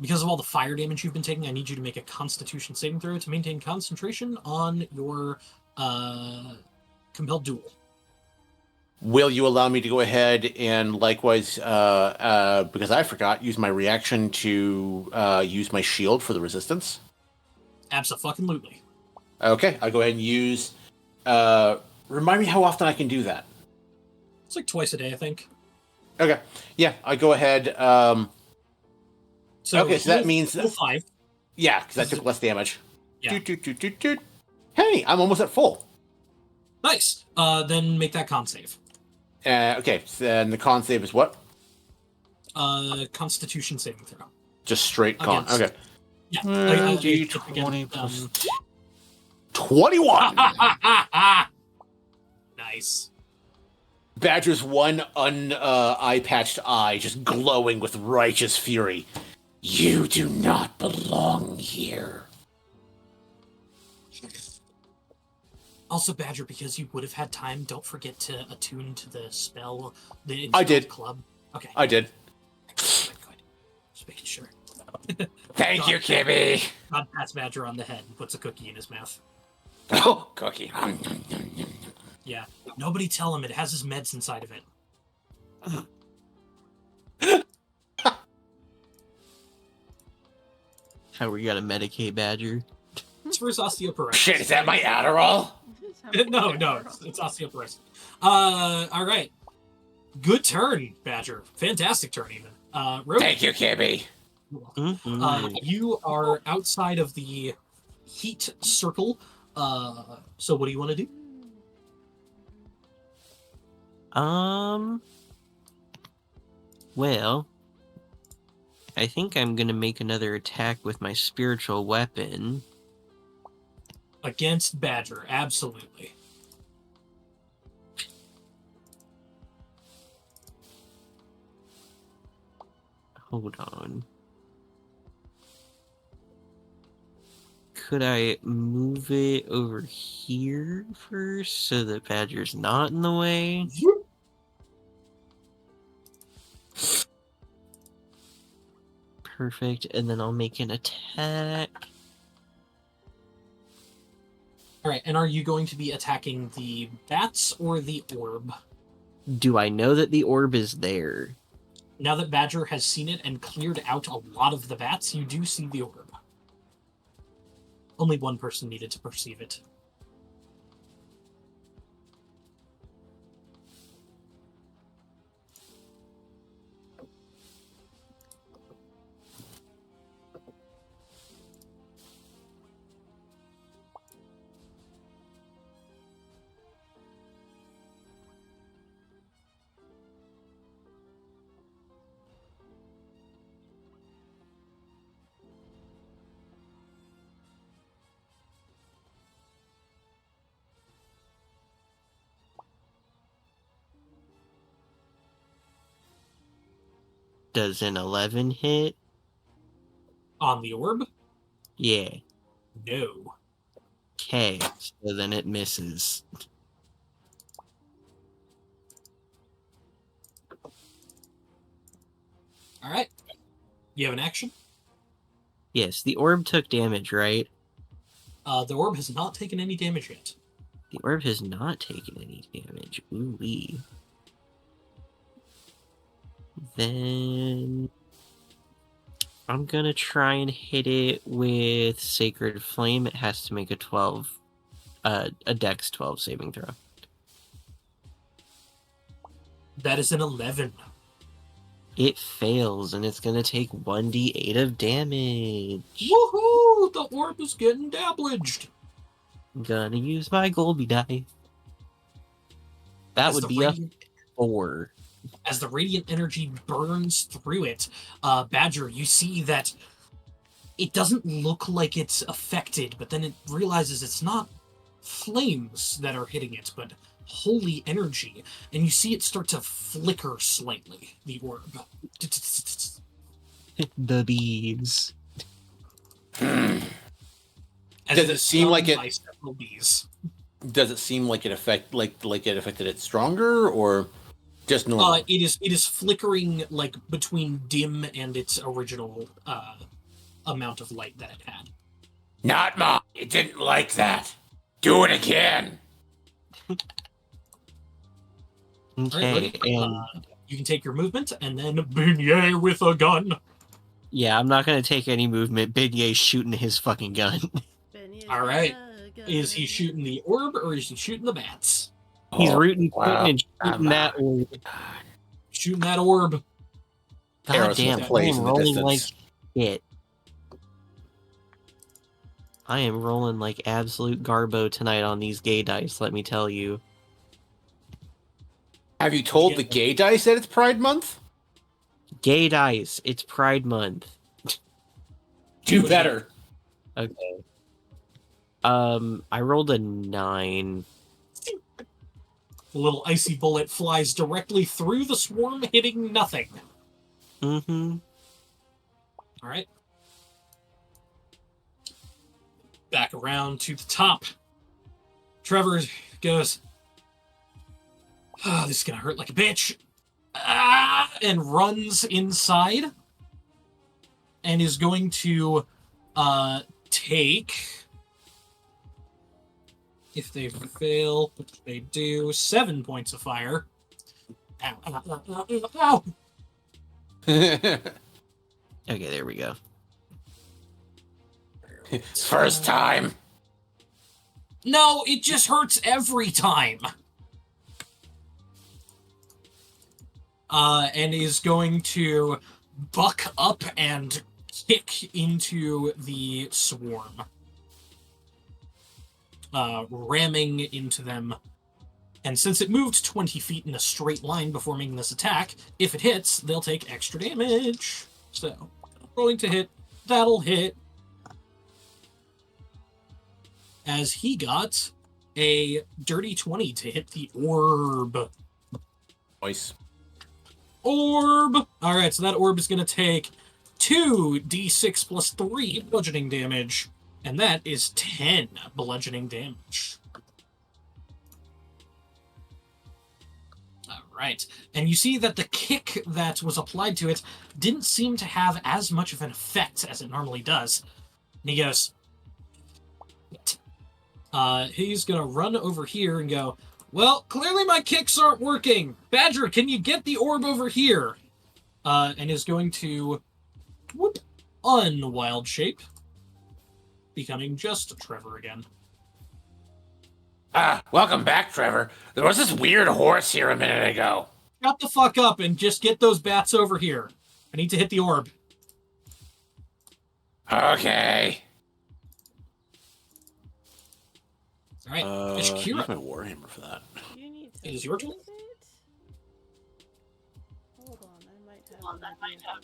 Because of all the fire damage you've been taking, I need you to make a Constitution saving throw to maintain concentration on your compelled duel. Will you allow me to go ahead and likewise, because I forgot, use my reaction to use my shield for the resistance? Abso-fucking-lutely. Okay, I'll go ahead and use. Remind me how often I can do that. It's like twice a day, I think. Okay, yeah, I go ahead. So that means full 5. Yeah, because that took less damage. Yeah. Doot. Hey, I'm almost at full. Nice. Then make that con save. Okay, so then the con save is what? Constitution saving throw. Just straight con. Against- Okay. Yeah. D20 plus 21. Nice. Badger's one eye-patched eye just glowing with righteous fury. You do not belong here. Also, Badger, because you would have had time, don't forget to attune to the spell. I did. Club. Okay. I did. Good. Just making sure. Thank you, Kibby. God pats Badger on the head and puts a cookie in his mouth. Oh, cookie. Yeah. Nobody tell him it has his meds inside of it. How we gotta medicate Badger? It's for his osteoporosis. Shit, is that my Adderall? No, it's osteoporosis. All right. Good turn, Badger. Fantastic turn, even. Rogue, Thank you, Kibby. you are outside of the heat circle. So what do you want to do? Well, I think I'm gonna make another attack with my spiritual weapon. Against Badger, absolutely. Hold on. Could I move it over here first so that Badger's not in the way? Perfect, and then I'll make an attack. All right, and are you going to be attacking the bats or the orb? Do I know that the orb is there? Now that Badger has seen it and cleared out a lot of the bats, you do see the orb. Only one person needed to perceive it. Does an 11 hit? On the orb? Yeah. No. Okay, so then it misses. All right. You have an action? Yes, the orb took damage, right? The orb has not taken any damage yet. The orb has not taken any damage. Ooh-wee. Then I'm gonna try and hit it with Sacred Flame. It has to make a 12, a Dex 12 saving throw. That is an 11. It fails, and it's gonna take 1d8 of damage. Woohoo! The orb is getting damaged. Gonna use my Golby die. That As would the be a radiant- 4. As the radiant energy burns through it, Badger, you see that it doesn't look like it's affected, but then it realizes it's not flames that are hitting it, but holy energy. And you see it start to flicker slightly, the orb. The bees. As Does it is seem like stung it- by several bees. Does it seem like it affected it stronger or just normal? It is flickering like between dim and its original amount of light that it had. Not mine. It didn't like that. Do it again. Okay, Alright, and you can take your movement and then beignet with a gun. yeah, I'm not gonna take any movement. Beignet's shooting his fucking gun. All right. Is he shooting the orb or is he shooting the bats? He's Oh, rooting wow. and shooting that orb. Shooting that orb. God Arrows damn, with I plays am in the rolling like distance. shit. I am rolling like absolute garbo tonight on these gay dice, let me tell you. Have you told the gay dice that it's Pride Month? Gay dice, it's Pride Month. Do better. Okay. I rolled a 9. The little icy bullet flies directly through the swarm, hitting nothing. Mm-hmm. All right. Back around to the top. Trevor goes, oh, this is going to hurt like a bitch. And runs inside. And is going to take, if they fail, which they do, 7 points of fire. Ow, ow, ow, ow, ow, ow. Okay, there we go. First time. No, it just hurts every time. And is going to buck up and kick into the swarm. Ramming into them. And since it moved 20 feet in a straight line before making this attack, if it hits, they'll take extra damage. So, rolling to hit, that'll hit. As he got a dirty 20 to hit the orb. Voice. Orb! Alright, so that orb is going to take 2d6 plus 3 bludgeoning damage. And that is 10 bludgeoning damage. Alright, and you see that the kick that was applied to it didn't seem to have as much of an effect as it normally does. And he goes, he's gonna run over here and go, well, clearly my kicks aren't working. Badger, can you get the orb over here? And is going to whoop, unwild shape, becoming just Trevor again. Welcome back, Trevor. There was this weird horse here a minute ago. Shut the fuck up and just get those bats over here. I need to hit the orb. Okay. Alright, Use Kira. my warhammer for that. You need to It is your turn. use it? Hold on, I might have.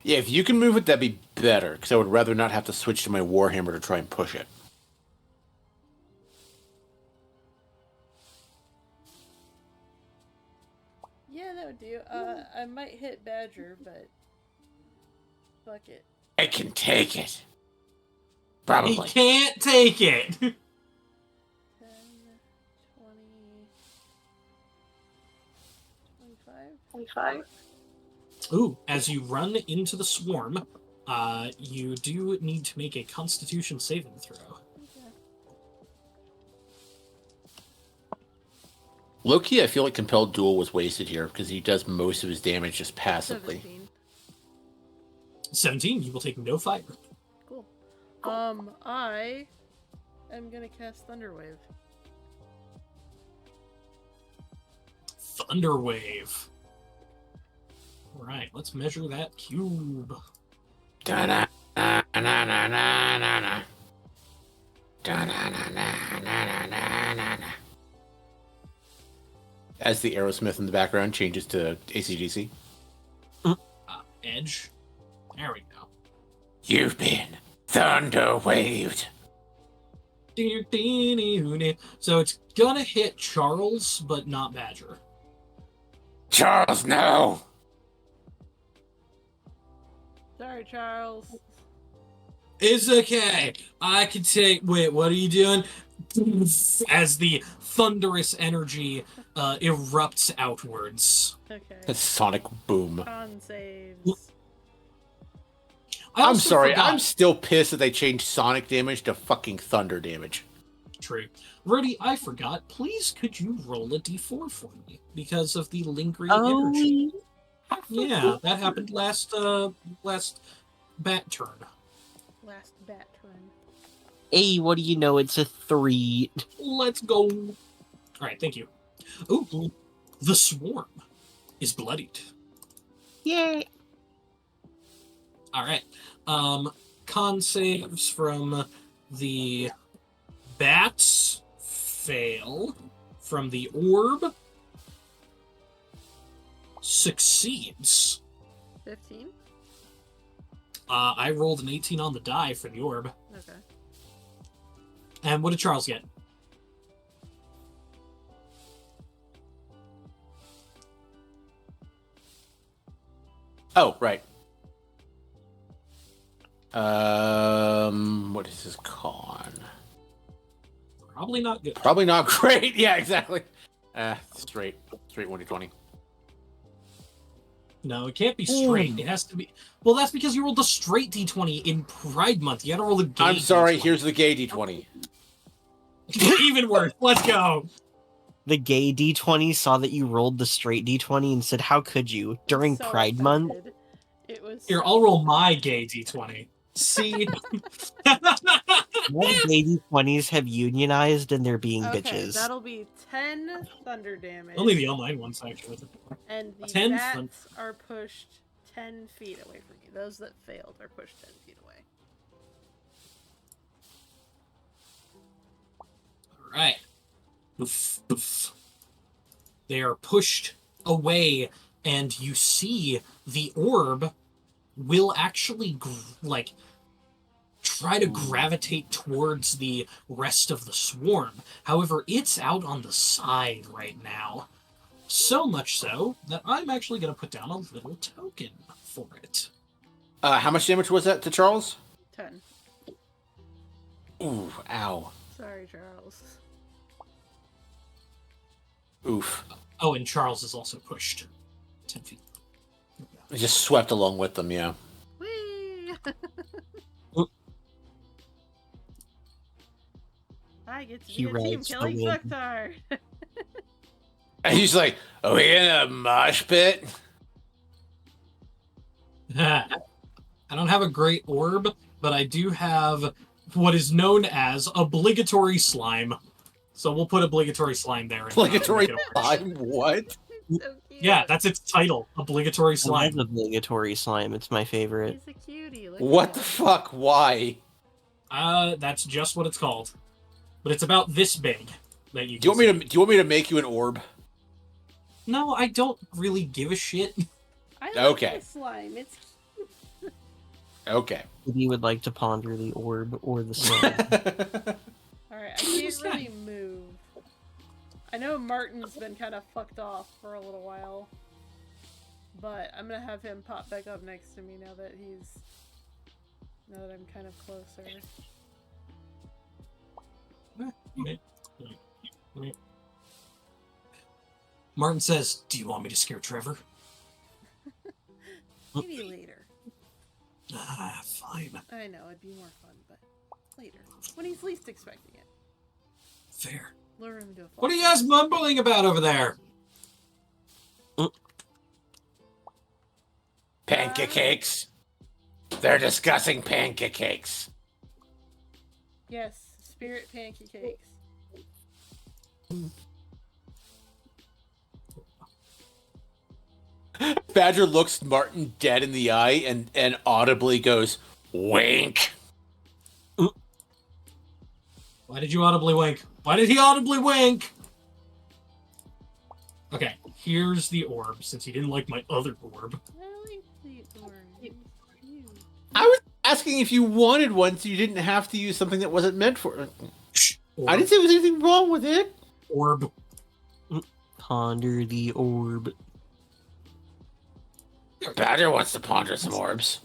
Yeah, if you can move it, that'd be better, because I would rather not have to switch to my warhammer to try and push it. Yeah, that would do. I might hit Badger, but fuck it. I can take it. He Probably. can't take it. 10, 20, 25. Ooh, as you run into the swarm, you do need to make a Constitution saving throw. Loki, I feel like Compelled Duel was wasted here, because he does most of his damage just passively. 17. 17, you will take no fire. Cool. I am gonna cast Thunderwave. Thunderwave. Alright, let's measure that cube. Da-na-na-na-na-na-na. Da-na-na-na-na-na-na-na. As the Aerosmith in the background changes to ACDC. Edge. There we go. You've been thunder waved. So it's gonna hit Charles, but not Badger. Charles, no. Sorry, Charles. It's okay. I can take. Wait, what are you doing? As the thunderous energy erupts outwards. Okay. A sonic boom. Con saves. I I'm also sorry, forgot- I'm still pissed that they changed sonic damage to fucking thunder damage. True. Rudy, I forgot. Please, could you roll a d4 for me because of the lingering energy? Yeah, that happened last bat turn. Last bat turn. Hey, what do you know? It's a 3. Let's go. All right, thank you. Ooh, the swarm is bloodied. Yay! All right. Con saves from the bats fail. From the orb succeeds. 15? I rolled an 18 on the die for the orb. Okay. And what did Charles get? Oh, right. What is his con? Probably not good. Probably not great. Yeah, exactly. Straight 1d20. No, it can't be straight. It has to be. Well, that's because you rolled the straight d20 in Pride Month. You gotta roll the gay I'm sorry, D20. here's the gay d20. Even worse. Let's go. The gay D20 saw that you rolled the straight D20 and said, "How could you?" During So Pride Month. offended. It was. Here, I'll roll my gay d20. See? All gay D20s have unionized and they're being Okay, bitches. that'll be 10 thunder damage. Only the online ones, actually. And the 10 bats are pushed 10 feet away from you. Those that failed are pushed 10 feet away. All right. Boof, boof. They are pushed away, and you see the orb will actually try to gravitate towards the rest of the swarm. However, it's out on the side right now. So much so that I'm actually going to put down a little token for it. How much damage was that to Charles? 10. Ooh, ow. Sorry, Charles. Oof. Oh, and Charles is also pushed 10 feet. It just swept along with them, yeah. Whee! I get to He be a team rides the killing wind. Zuctar. And he's like, "Are we in a mosh pit?" I don't have a great orb, but I do have what is known as obligatory slime. So we'll put obligatory slime there. and, Obligatory make it a word. slime? What? So cute. Yeah, that's its title. Obligatory I slime. love obligatory slime. It's my favorite. He's a cutie. Look What at the him. fuck? Why? That's just what it's called. But it's about this big. That you Do you want me to make you an orb? No, I don't really give a shit. I like Okay. the slime. It's Okay. Maybe you would like to ponder the orb or the slime. alright. I can't really move. I know Martin's been kind of fucked off for a little while, but I'm gonna have him pop back up next to me now that I'm kind of closer. Martin says, "Do you want me to scare Trevor?" Maybe later. Fine. I know it'd be more fun, but later when he's least expecting it. Fair. Lure him to a. What are you guys mumbling about over there? Pancakes. They're discussing pancakes. Yes, spirit pancakes. Badger looks Martin dead in the eye and audibly goes, Wink. Why did you audibly wink? Why did he audibly wink? Okay, here's the orb, since you didn't like my other orb. I like the orange. Cute. I was asking if you wanted one so you didn't have to use something that wasn't meant for it. Orb, I didn't say there was anything wrong with it. orb. Ponder the orb. Badger wants to ponder some orbs.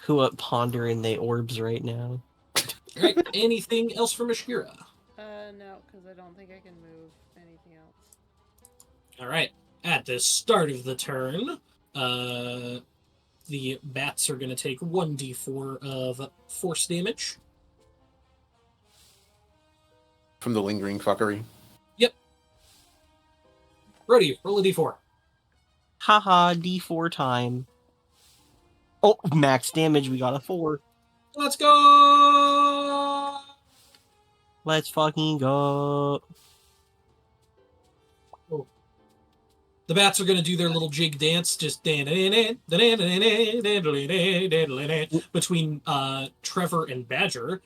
Who up pondering the orbs right now? Alright, anything else from Ashkira? No, because I don't think I can move anything else. Alright, at the start of the turn, the bats are going to take 1d4 of force damage. From the lingering fuckery. Brody, roll a d4. Haha, D4 time. Oh, max damage, we got a 4. Let's go! Let's fucking go. The bats are going to do their little jig dance, just between Trevor and Badger.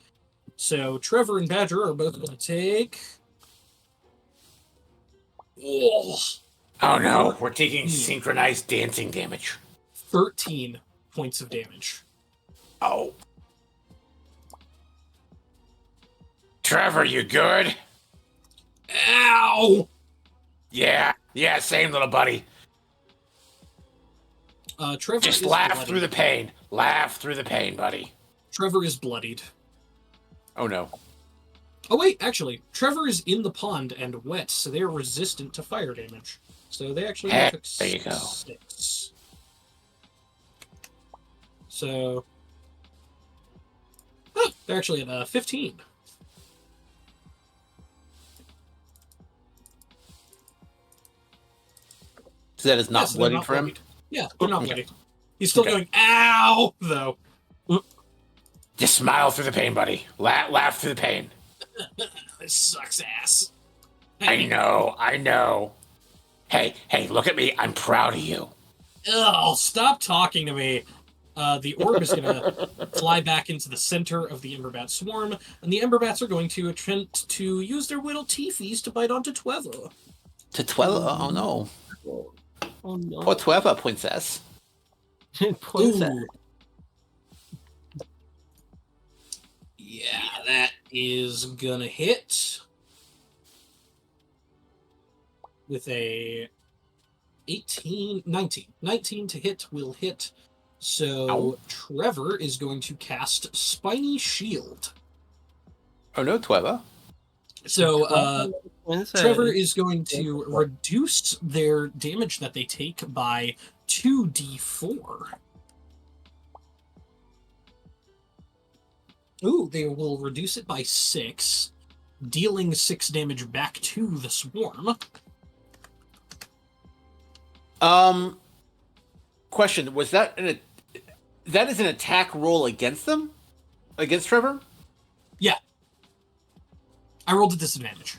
So Trevor and Badger are both going to take... Oh, Oh no, we're taking synchronized dancing damage. 13 points of damage. Oh. Trevor, you good? Ow! Yeah, same little buddy. Trevor Just is laugh bloodied. through the pain. Laugh through the pain, buddy. Trevor is bloodied. Oh no. Oh wait, actually, Trevor is in the pond and wet, so they are resistant to fire damage. So they actually Heck, took there you go. 6. So they're actually at 15. So that is not Yes, they're bloodied for him? bloodied. Yeah, they're not Okay. bloodied. He's still Okay. going, ow, though. Just smile through the pain, buddy. Laugh through the pain. This sucks ass. I know. Hey, look at me. I'm proud of you. Ugh, stop talking to me. The orb is going to fly back into the center of the Emberbat swarm, and the Emberbats are going to attempt to use their little teefies to bite onto Tweva. To 12? Oh no. Oh no. Poor 12, princess. Points at- Ooh. Yeah, that is gonna hit with a 19 to hit will hit. So Ow. Trevor is going to cast Spiny Shield. Oh no, 12. So Points at- Trevor is going to reduce their damage that they take by 2d4. Ooh, they will reduce it by 6, dealing 6 damage back to the swarm. Question, was that that is an attack roll against them? Against Trevor? Yeah. I rolled a disadvantage.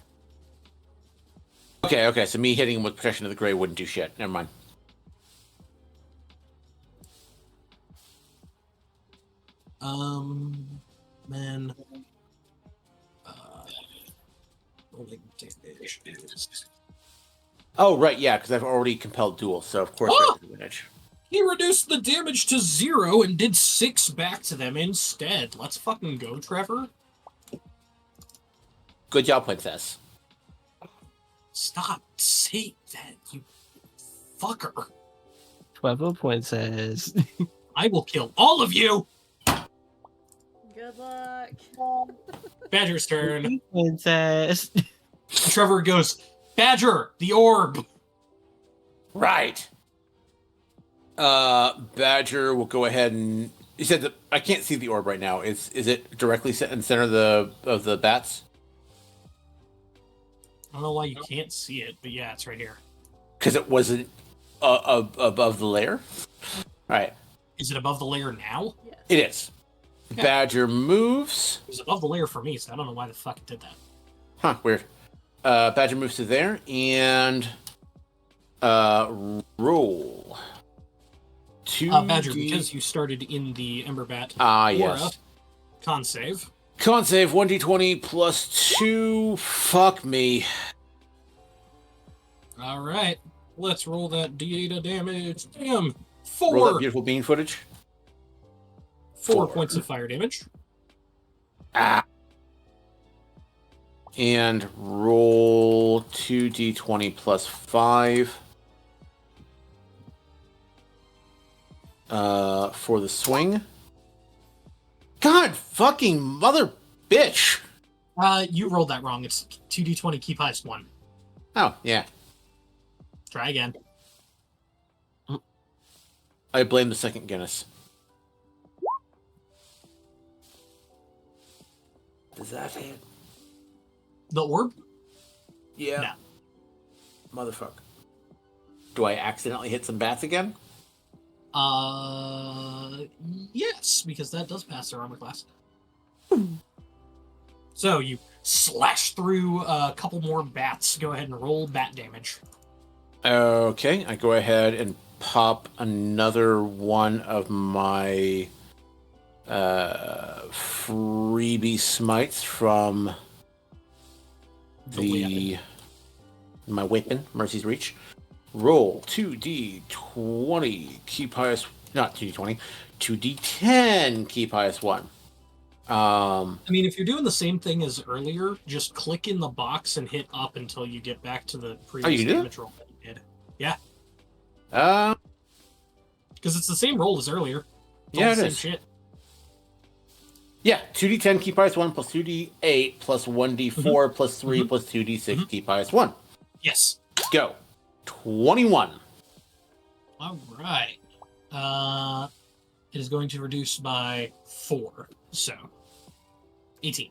Okay, so me hitting him with Protection of the Grey wouldn't do shit. Never mind. Man. Rolling damage is... Oh, right, yeah, because I've already compelled duel, so of course Oh! there's advantage. He reduced the damage to 0 and did 6 back to them instead. Let's fucking go, Trevor. Good job, princess. Stop saying that, you fucker. 12 points says. I will kill all of you! Good luck. Badger's turn. Princess. Trevor goes, Badger, the orb! Right. Badger will go ahead and... You said that I can't see the orb right now. Is it directly set in the center of the bats? I don't know why you can't see it, but yeah, it's right here. Because it wasn't above the layer? Alright, Is it above the layer now? Yes. it is. Okay. Badger moves. It was above the layer for me, so I don't know why the fuck it did that. Huh, weird. Badger moves to there, and... roll. 2D... Badger, because you started in the Emberbat Ah, aura, yes. con save. Con save 1d20 plus 2. Fuck me. All right. Let's roll that D8 of damage. Damn. Roll that Four. beautiful bean footage. 4 4. points of fire damage. Ah, And roll 2d20 plus 5. For the swing. God fucking mother bitch. You rolled that wrong. It's 2d20, keep highest 1. Oh, yeah. Try again. I blame the second Guinness. Does that hit? The orb? Yeah. No. Motherfucker. Do I accidentally hit some bats again? Yes, because that does pass their armor class. So you slash through a couple more bats. Go ahead and roll bat damage. Okay, I go ahead and pop another one of my freebie smites from my weapon, Mercy's Reach. Roll 2d20, keep highest, not 2d20, 2d10, keep highest 1. I mean, if you're doing the same thing as earlier, just click in the box and hit up until you get back to the previous you do? damage roll that you did. Yeah, Uh, because it's the same roll as earlier. It's all yeah, the it same is. shit. Yeah, 2d10, keep highest 1, plus 2d8, plus 1d4, plus 3, plus 2d6, keep highest 1. Yes. Go. 21. All right. It is going to reduce by 4, so 18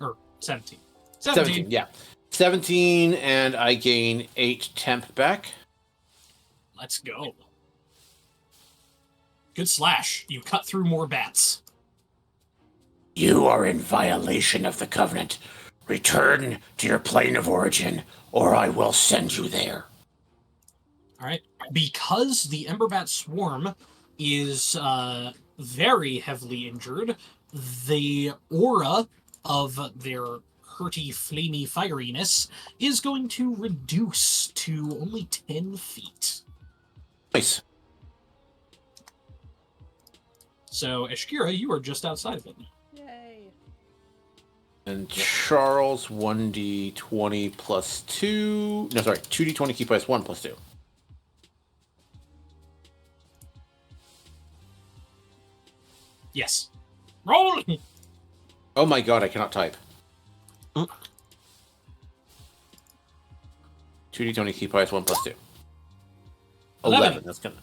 or 17. 17, yeah. 17, and I gain 8 temp back. Let's go. Good slash. You cut through more bats. you are in violation of the covenant. Return to your plane of origin, or I will send you there. All right. Because the Emberbat swarm is very heavily injured, the aura of their hurty, flamey fieriness is going to reduce to only 10 feet. Nice. So, Ashkira, you are just outside of it. Yay. And Charles, 1d20 plus 2. No, sorry, 2d20, keep highest 1 plus 2. Yes. Roll! Oh my god, I cannot type. 2d20, keep highest 1 plus 2. 11. That's gonna.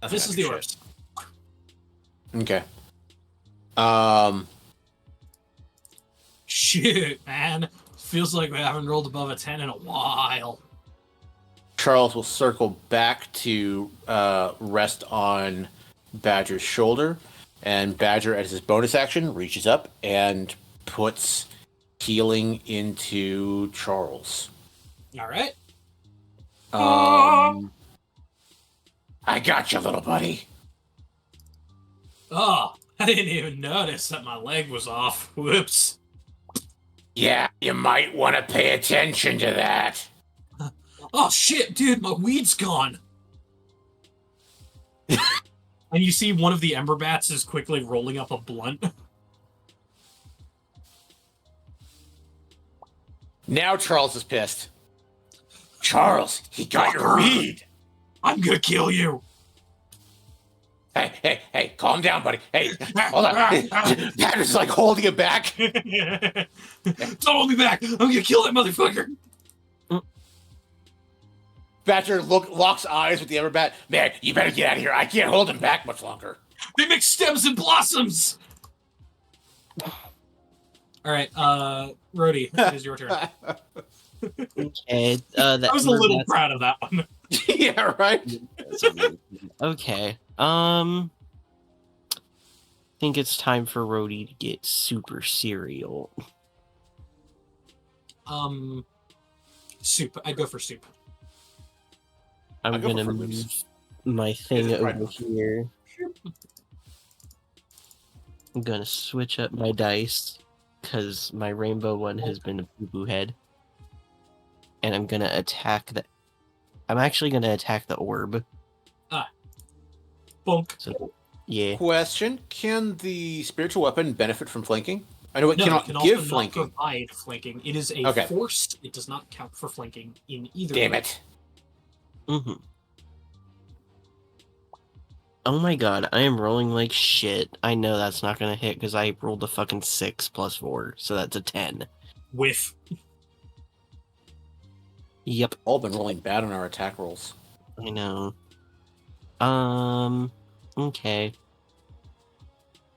This is the orbs. Okay. Shit, man. Feels like we haven't rolled above a 10 in a while. Charles will circle back to rest on Badger's shoulder, and Badger, as his bonus action, reaches up and puts healing into Charles. All right. I got you, little buddy. Oh, I didn't even notice that my leg was off. Whoops. Yeah, you might want to pay attention to that. Oh shit, dude, my weed's gone. And you see one of the Emberbats is quickly rolling up a blunt. Now Charles is pissed. Charles, he got your weed. I'm gonna kill you. Hey, calm down, buddy. Hey, hold on. Badger's like holding it back. Don't hold me back. I'm gonna kill that motherfucker. Badger locks eyes with the Everbat. Man, you better get out of here. I can't hold him back much longer. They make stems and blossoms. All right, Rhodey, it is your turn. Okay. I was a little proud of that one. Yeah, right? Okay. Think it's time for Rhodey to get super cereal. Soup. I'd go for soup. I'm I'll go gonna for move Fruit my thing Is it over Pride here. I'm gonna switch up my dice because my rainbow one has been a boo-boo head. and I'm gonna attack the. I'm actually gonna attack the orb. Bonk. So, yeah. Question: can the spiritual weapon benefit from flanking? I know it No, cannot it can give also flanking. not provide flanking. It is a Okay. force. It does not count for flanking in either. Damn way. it. Mm-hmm. Oh my god, I am rolling like shit. I know that's not gonna hit because I rolled a fucking 6 plus 4, so that's a 10. Whiff. Yep, All been rolling bad on our attack rolls. I know. Okay.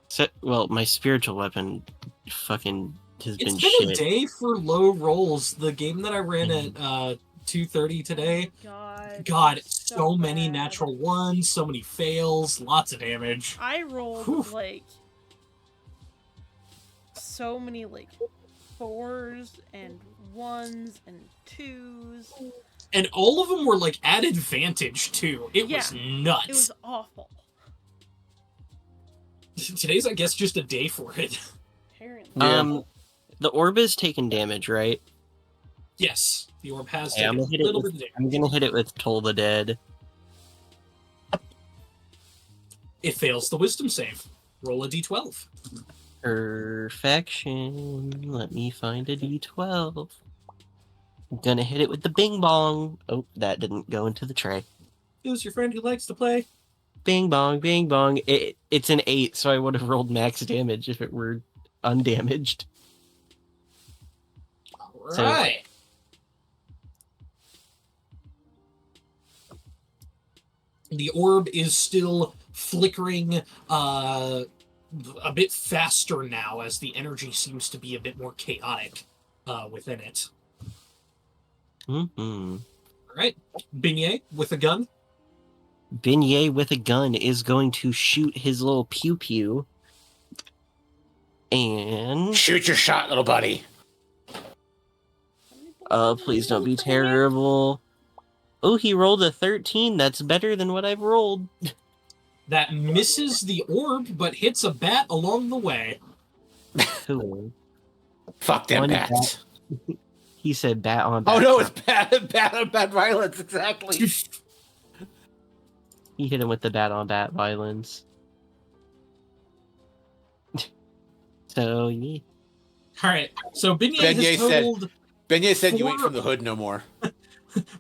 So, well, my spiritual weapon fucking has It's been been a shit. day for low rolls. The game that I ran at 2:30 today. God, it's so many bad. natural ones, so many fails, lots of damage. I rolled Whew. like so many like 4s and 1s and 2s. And all of them were like at advantage too. It was nuts. It was awful. Today's, I guess, just a day for it. Apparently. Yeah. The orb is taking damage, right? Yes, the orb has Okay, I'm taken gonna hit a it little with, bit of damage. I'm gonna hit it with Toll the Dead. It fails the wisdom save. Roll a d12. Perfection. Let me find a d12. I'm gonna hit it with the Bing Bong. Oh, that didn't go into the tray. Who's your friend who likes to play? Bing Bong, Bing Bong. It's an 8, so I would have rolled max damage if it were undamaged. All So- right. The orb is still flickering a bit faster now as the energy seems to be a bit more chaotic within it. Mm-hmm. All right. Beignet with a gun. Beignet with a gun is going to shoot his little pew pew. And Shoot your shot, little buddy. please don't be terrible. Oh, he rolled a 13. That's better than what I've rolled. That misses the orb, but hits a bat along the way. Cool. Fuck them One bats. He said bat on bat. Oh no, it's bad violence, exactly. He hit him with the bat on bat violence. So, yeah. All right. So Beignet Beignet has totaled. Beignet said you Four- ain't from the hood no more.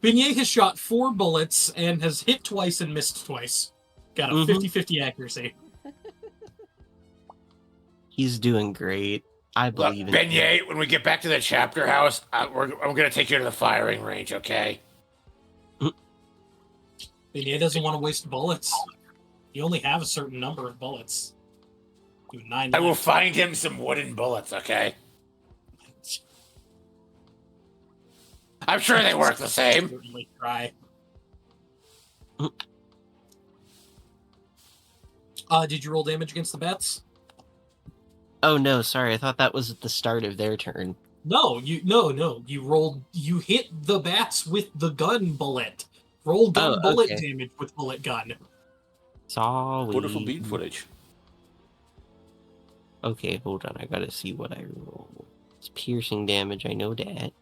Beignet has shot 4 bullets and has hit twice and missed twice. Got a Mhm. 50-50 accuracy. He's doing great. I Look, believe in him. Beignet, when we get back to the chapter house, I'm going to take you to the firing range, okay? Beignet doesn't want to waste bullets. You only have a certain number of bullets. You have 9 I will left. find him some wooden bullets, okay? I'm sure they work the same. Certainly try. Did you roll damage against the bats? Oh no, sorry. I thought that was at the start of their turn. No, you rolled. You hit the bats with the gun bullet. Roll gun Oh, bullet okay. damage with bullet gun. Sorry. Beautiful beat footage. Okay, hold on. I gotta see what I roll. It's piercing damage. I know that.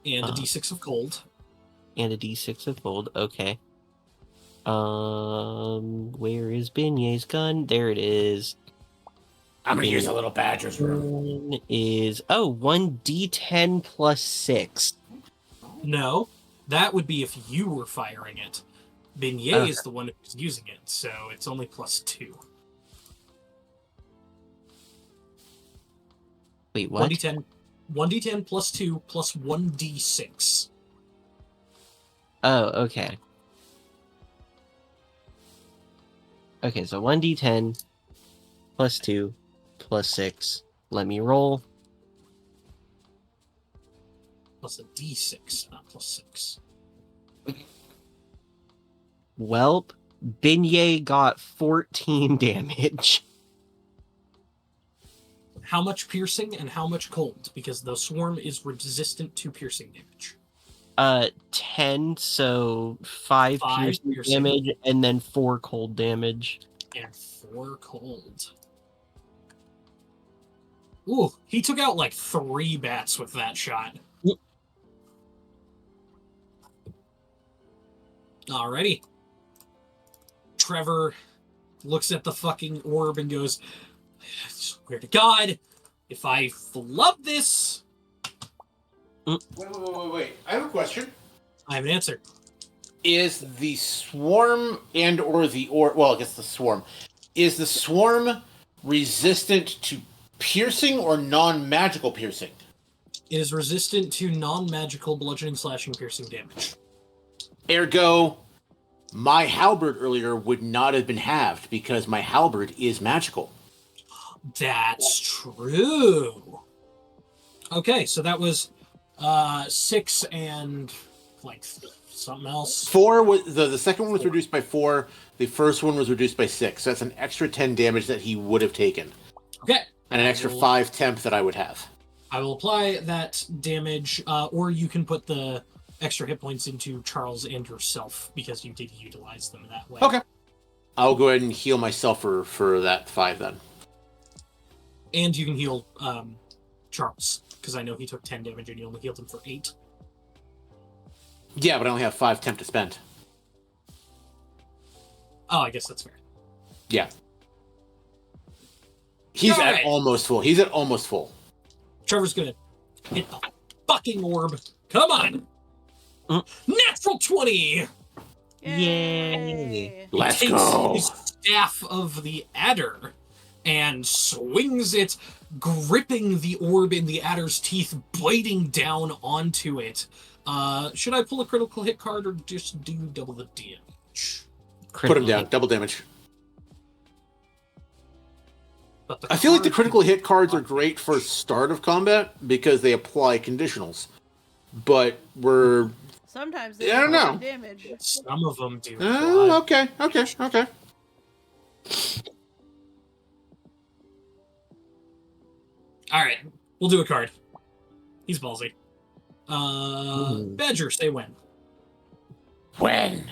And a d6 of cold. And a d6 of gold. Okay. Where is Beignet's gun? There it is. I'm going to use a little badger's room. One is 1d10 plus 6. No, that would be if you were firing it. Beignet is the one who's using it, so it's only plus 2. Wait, what? 1d10 plus 2 plus 1d6. Oh, okay. Okay, so 1d10 plus 2 plus 6. Let me roll. Plus a d6, not plus 6. Welp, Beignet got 14 damage. How much piercing and how much cold? Because the swarm is resistant to piercing damage. 10, so 5 5 piercing piercing. damage, and then 4 cold damage. And 4 cold. Ooh, he took out like 3 bats with that shot. Alrighty. Trevor looks at the fucking orb and goes, I swear to God, if I flub this... Wait. I have a question. I have an answer. Is the swarm and or the well, I guess the swarm. Is the swarm resistant to piercing or non-magical piercing? It is resistant to non-magical bludgeoning, slashing, piercing damage. Ergo, my halberd earlier would not have been halved because my halberd is magical. That's true. Okay, so that was 6 and like something else. 4 was the second one was reduced by 4. The first one was reduced by 6. So that's an extra 10 damage that he would have taken, Okay. and an extra 5 temp that I would have. I will apply that damage, or you can put the extra hit points into Charles and yourself because you did utilize them that way. Okay. I'll go ahead and heal myself for that 5 then. And you can heal Charles, because I know he took 10 damage and you only healed him for 8. Yeah, but I only have 5 temp to spend. Oh, I guess that's fair. Yeah. He's All at right. almost full. He's at almost full. Trevor's gonna hit the fucking orb. Come on! Natural 20! Yay. Let's Takes go. his staff of the adder and swings it, gripping the orb in the adder's teeth, biting down onto it. Should I pull a critical hit card or just do double the damage? Put him down. Double damage. But I feel like the card- critical hit cards are great for start of combat because they apply conditionals. But we're... Sometimes Yeah, I don't know. damage. Some of them do. okay. Alright, we'll do a card. He's ballsy. Badger, say when. When?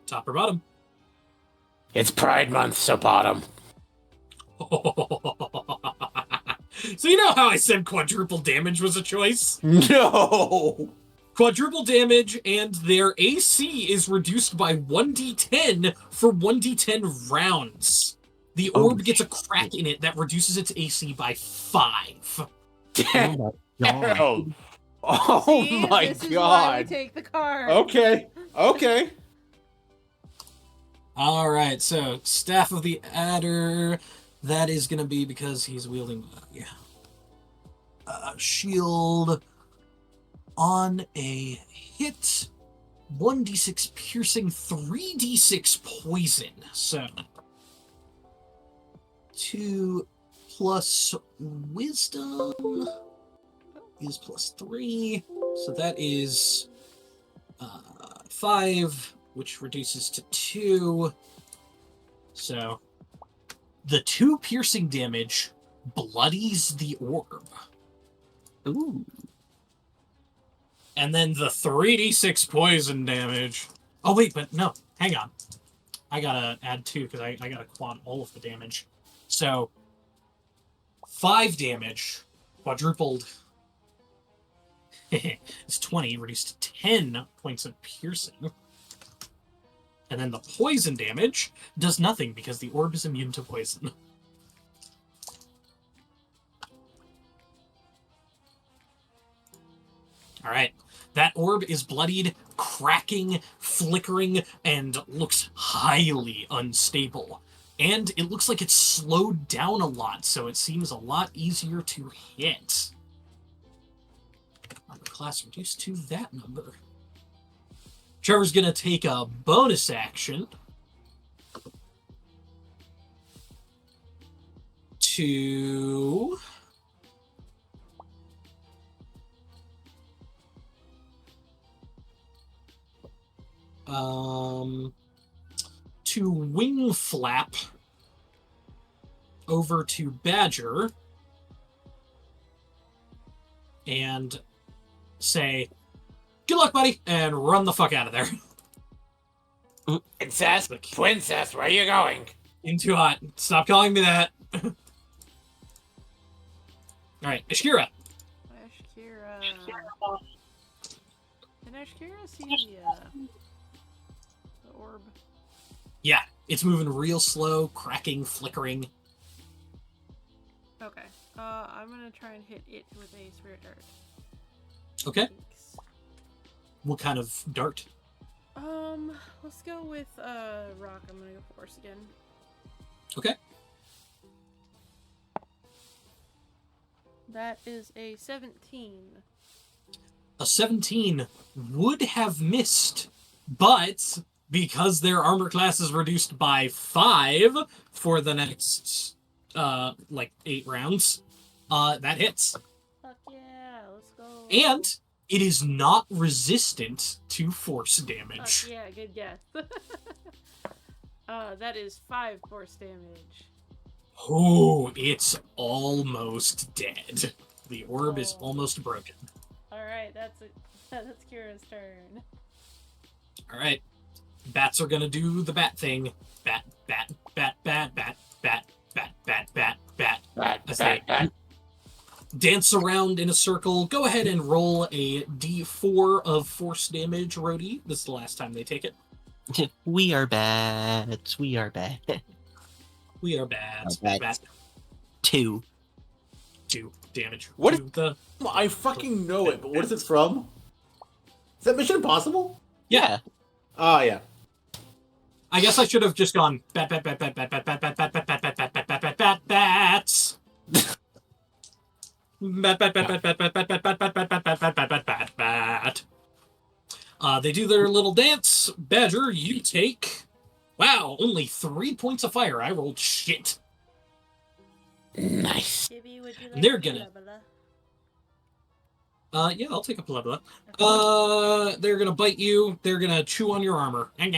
Top or bottom? It's Pride Month, so bottom. So you know how I said quadruple damage was a choice? No! Quadruple damage, and their AC is reduced by 1d10 for 1d10 rounds. The orb gets a crack in it that reduces its AC by 5. Oh See, my this is why we god. take the card. Okay. Alright, so Staff of the Adder, that is going to be because he's wielding shield on a hit. 1d6 piercing, 3d6 poison. So 2 plus wisdom is plus 3. So that is 5, which reduces to 2. So the 2 piercing damage bloodies the orb. Ooh. And then the 3d6 poison damage. Oh, wait, but no. Hang on. I gotta add 2 because I gotta quad all of the damage. So 5 damage, quadrupled. It's 20, reduced to 10 points of piercing. And then the poison damage does nothing because the orb is immune to poison. Alright. That orb is bloodied, cracking, flickering, and looks highly unstable. And it looks like it's slowed down a lot, so it seems a lot easier to hit. Armor class reduced to that number. Trevor's gonna take a bonus action to wing flap over to Badger and say, "Good luck, buddy," and run the fuck out of there. Princess, where are you going? In too hot. Stop calling me that. Alright, Ashkira. Ashkira. Can Ashkira see orb? Yeah, it's moving real slow, cracking, flickering. Okay. I'm gonna try and hit it with a spirit dart. Okay. Thanks. What kind of dart? Let's go with rock. I'm gonna go force again. Okay. That is a 17. A 17 would have missed, but because their armor class is reduced by 5 for the next, 8 rounds, that hits. Fuck yeah, let's go. And it is not resistant to force Fuck damage. yeah, good guess. That is 5 force damage. Oh, it's almost dead. The orb is Oh. almost broken. Alright, that's Kira's turn. Alright. Bats are gonna do the bat thing. Bat, bat, bat, bat, bat, bat, bat, bat, bat, bat. Okay. Dance around in a circle. Go ahead and roll a d4 of force damage, Rhodey. This is the last time they take it. We are bats. We are bats. We are bad. Bats. Bat 2. 2 damage. What to the I fucking know it, but what is it from? Is that Mission Impossible? Yeah. Ah, yeah. I guess I should have just gone bat bat bat bat bat bat bat bat bat bat bat bat bat bat bat bat bat bats. Bat bat bat bat bat bat bat bat bat bat bat bat bat bat bat bat bat. They do their little dance. Badger, you take. Wow, only 3 points of fire. I rolled shit. Nice. Gibby, would you like They're a gonna- Blah, Yeah, I'll take a plebla. They're gonna bite you. They're gonna chew on your armor. At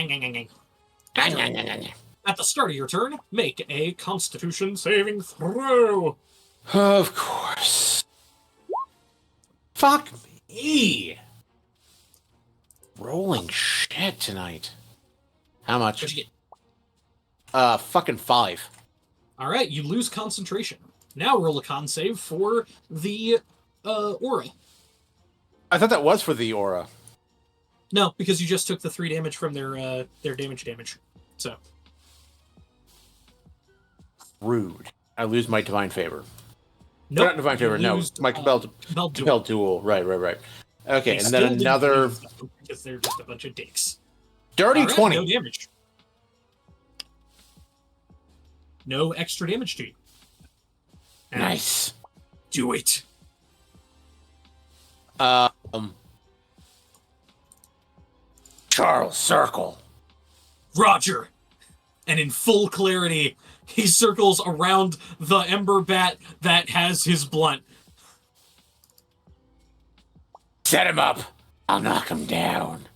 the start of your turn, make a Constitution saving throw. Of course. Fuck me. Rolling shit tonight. How much? What'd you get? Fucking 5. All right, you lose concentration. Now roll a con save for the aura. I thought that was for the aura. No, because you just took the 3 damage from their damage. So Rude. I lose my divine favor. nope, Not divine favor. you No, used, my compelled duel. duel. Right. Okay, They and still then didn't another lose, though, because they're just a bunch of dicks. dirty All right, 20. No damage. No extra damage to you. Now, Nice. do it. Charles, circle. Roger. And in full clarity, he circles around the ember bat that has his blunt. Set him up. I'll knock him down.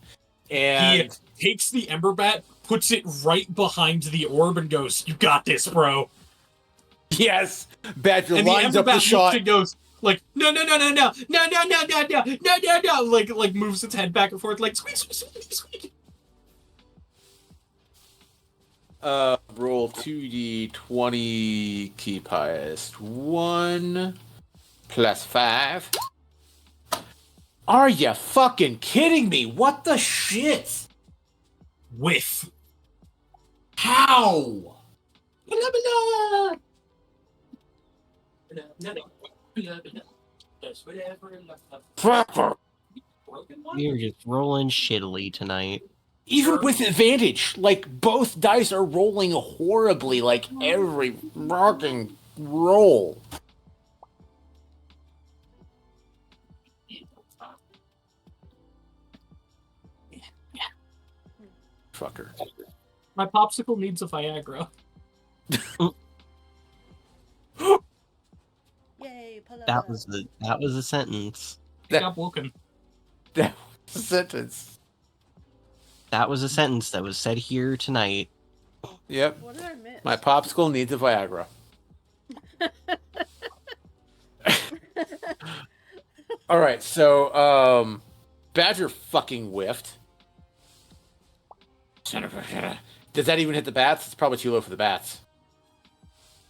And He takes the ember bat, puts it right behind the orb, and goes, "You got this, bro." yes, Badger And the lines ember up the bat shot. looks and goes, like, no, like moves its head back and forth, like, squeak, squeak, squeak, squeak. Roll 2d20, keep highest 1 plus 5. Are you fucking kidding me? What the shit? Whiff. How? Proper. You're just rolling shittily tonight. Even with advantage, like both dice are rolling horribly, like every fucking roll. Fucker. My popsicle needs a Viagra. Yay, pull up. That was a sentence. I got woken. That was a sentence. That was a sentence that was said here tonight. Yep. What did I miss? My popsicle needs a Viagra. All right, so Badger fucking whiffed. Son of a. Does that even hit the bats? It's probably too low for the bats.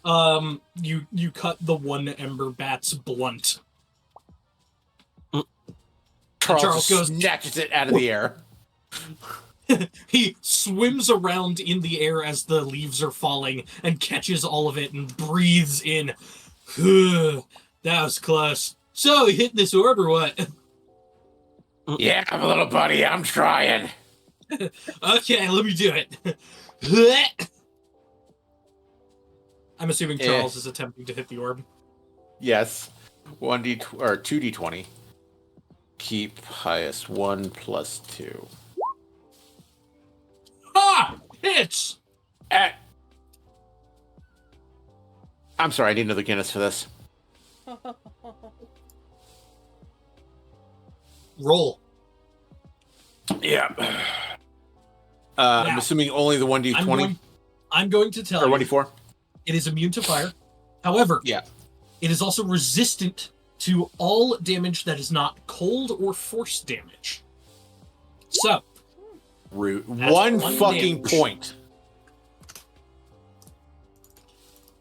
You cut the one ember bat's blunt. Charles Charles just goes- snatches it out of the air. He swims around in the air as the leaves are falling and catches all of it and breathes in. That was close. So, you hit this orb or what? Yeah, I'm a little buddy. I'm trying. Okay, let me do it. I'm assuming Charles is attempting to hit the orb. Yes. 1d or 2d20. Keep highest 1 plus 2. Ah! Hits! I'm sorry, I need another Guinness for this. Roll. Yeah. Now, I'm assuming only the 1d20 I'm going to tell or you 1d4. it is immune to fire. However, Yeah. it is also resistant to all damage that is not cold or force damage. So, Root. That's One one fucking damage. point.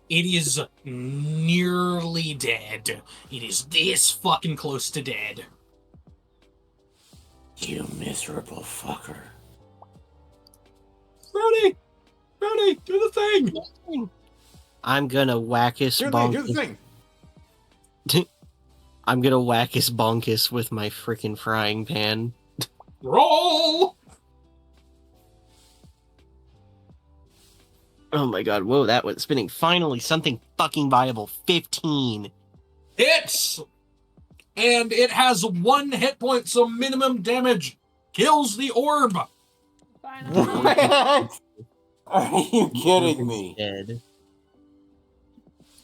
it is nearly dead. It is this fucking close to dead. You miserable fucker. Brody! Brody, do the thing! I'm gonna whack his Do the bonkus. thing. I'm gonna whack his bonkus with my freaking frying pan. Roll! Oh my god, whoa, that was spinning. Finally, something fucking viable. 15. Hits! And it has 1 hit point, so minimum damage. Kills the orb. Finally. What? Are you kidding me? Dead.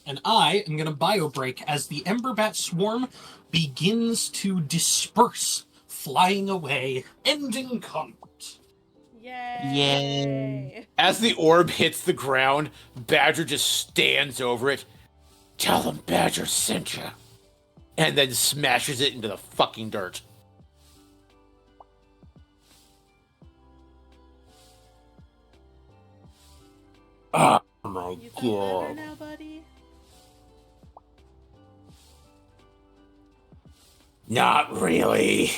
And I am going to bio break as the Emberbat swarm begins to disperse, flying away, ending combat. Yay! Yay. As the orb hits the ground, Badger just stands over it. Tell them Badger sent you. And then smashes it into the fucking dirt. Oh my You feel better god. now, buddy? Not really.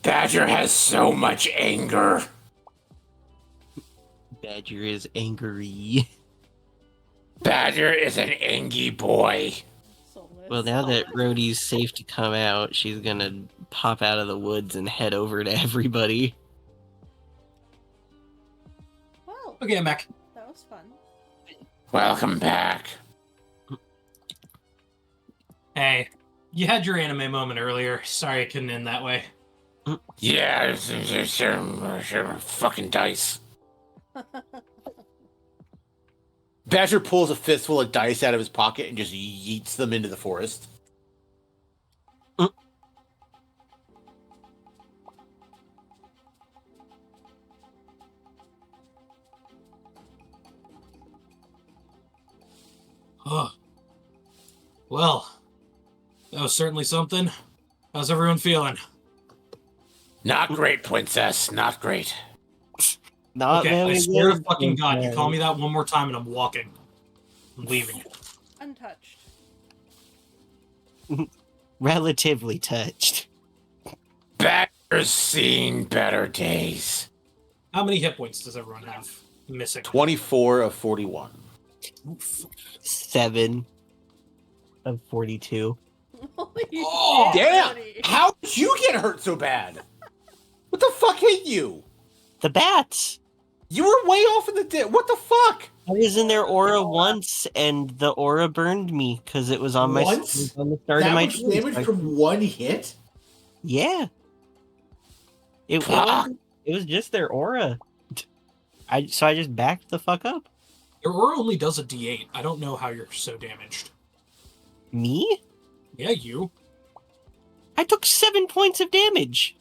Badger has so much anger. Badger is angry. Badger is an angry boy. Soulless. Well, now that Rhodey's safe to come out, she's gonna pop out of the woods and head over to everybody. Well, Okay, I'm back. that was fun. Welcome back. Hey, you had your anime moment earlier. Sorry I couldn't end that way. Yeah, fucking dice. Badger pulls a fistful of dice out of his pocket and just yeets them into the forest. Huh. Well, that was certainly something. How's everyone feeling? Not great, princess. Not great. Not Okay, I very swear to good, fucking God, you okay. call me that one more time and I'm walking. I'm leaving. Untouched. Relatively touched. Badger's seen better days. How many hit points does everyone have missing? 24 of 41. Oof. 7 of 42. Holy Oh, shit, Damn! buddy. How did you get hurt so bad? What the fuck hit you? The bats! You were way off in the what the fuck? I was in their aura once, and the aura burned me because it was on my Once? it was on the start of That my much turn. damage from one hit? Yeah. It Fuck. was just their aura. I just backed the fuck up. Your aura only does a d8. I don't know how you're so damaged. Me? Yeah, you. I took 7 points of damage.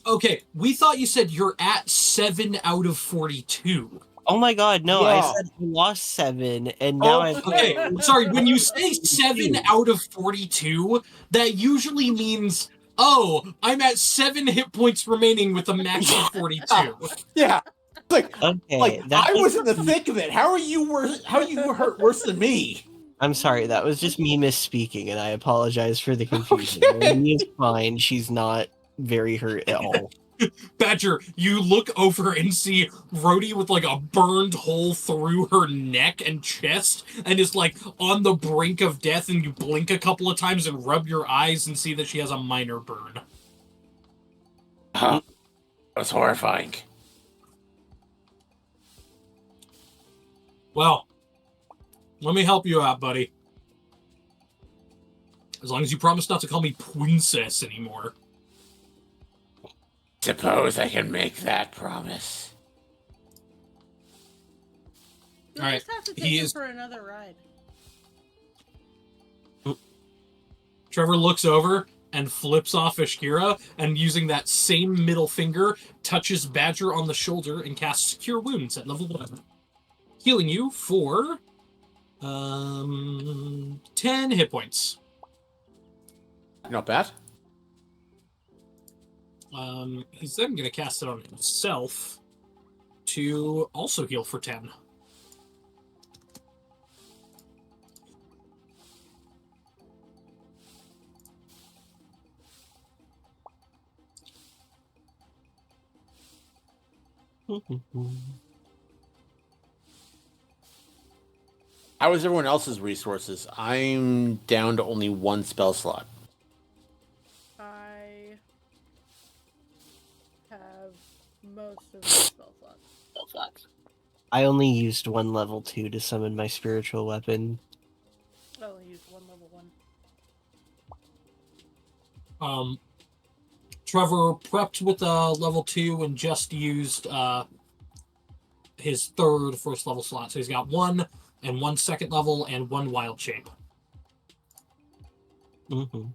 Okay, we thought you said you're at 7 out of 42. Oh my god, no, I Yeah. said I lost 7, and now I've Okay, sorry, when you say 7 out of 42, that usually means, oh, I'm at 7 hit points remaining with a max of 42. Yeah. Like, okay. I was in the thick of it. How are you worse? How you were hurt worse than me? I'm sorry, that was just me misspeaking, and I apologize for the confusion. Okay. Amy is fine, she's not very hurt at all. Badger, you look over and see Rhodey with like a burned hole through her neck and chest and is like on the brink of death, and you blink a couple of times and rub your eyes and see that she has a minor burn. Huh. That was horrifying. Well, let me help you out, buddy. As long as you promise not to call me princess anymore. Suppose I can make that promise. You'll All just right, have to take he him is- for another ride. Trevor looks over and flips off Ashkira, and using that same middle finger, touches Badger on the shoulder and casts Cure Wounds at level 1. Healing you for 10 hit points. Not bad. He's then going to cast it on himself to also heal for 10. How is everyone else's resources? I'm down to only one spell slot. I have most of the spell slots. I only used one level 2 to summon my spiritual weapon. I only used one level 1. Trevor prepped with a level 2 and just used his third first level slot. So he's got 1 and 1 second level and 1 wild shape. Mm-hmm.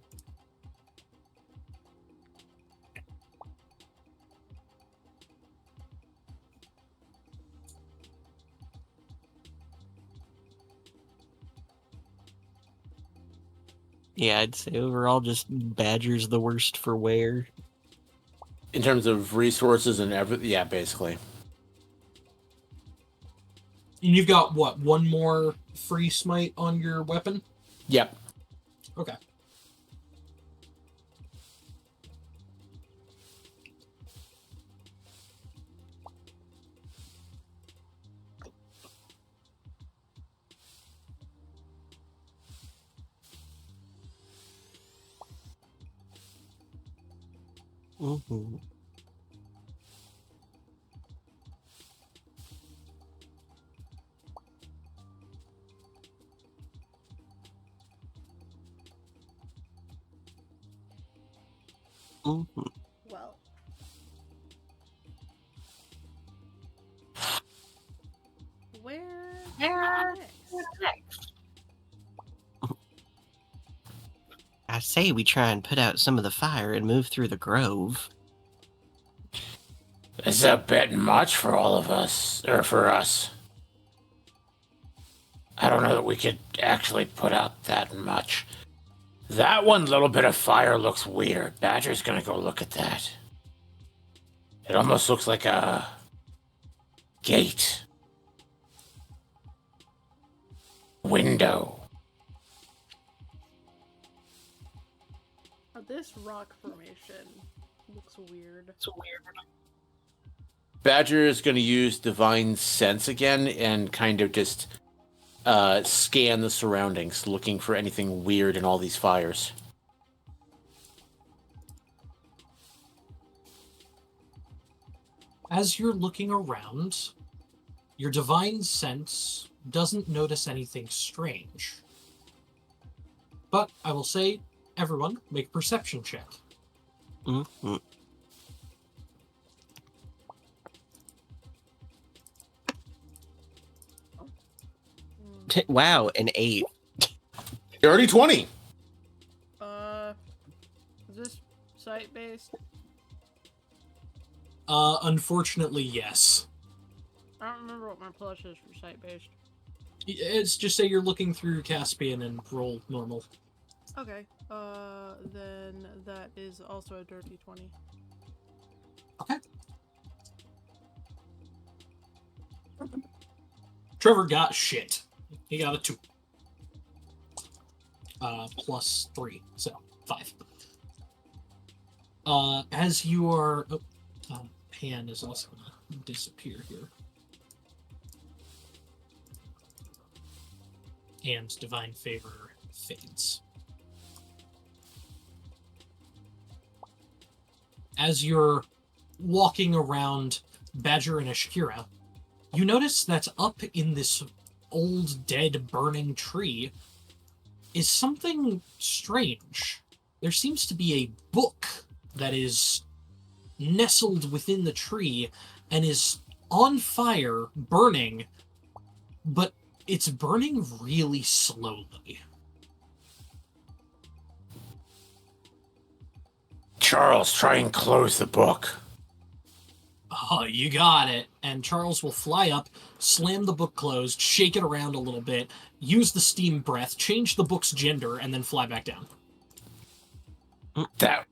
Yeah, I'd say overall just Badger's the worst for wear. In terms of resources and everything, yeah, basically. And you've got, what, 1 more free smite on your weapon? Yep. Okay. Mm-hmm. Mm-hmm. Well. Where next? I say we try and put out some of the fire and move through the grove. It's a bit much for all of us, or for us. I don't know that we could actually put out that much. That one little bit of fire looks weird. Badger's gonna go look at that. It almost looks like a gate. Window. This rock formation looks weird. Badger is going to use Divine Sense again and kind of just scan the surroundings, looking for anything weird in all these fires. As you're looking around, your divine sense doesn't notice anything strange. But I will say, everyone, make a perception check. Mm-hmm. Wow, an 8. Dirty 20. Is this site-based? Unfortunately, yes. I don't remember what my plus is for site-based. It's just say you're looking through Caspian and roll normal. Okay, then that is also a dirty 20. Okay. Trevor got shit. He got a 2. Plus 3, so 5. As you are... Pan is also going to disappear here. And Divine Favor fades. As you're walking around Badger and Ashkira, you notice that up in this old, dead, burning tree is something strange. There seems to be a book that is nestled within the tree and is on fire, burning, but it's burning really slowly. Charles, try and close the book. Oh, you got it. And Charles will fly up, slam the book closed, shake it around a little bit, use the steam breath, change the book's gender, and then fly back down. That.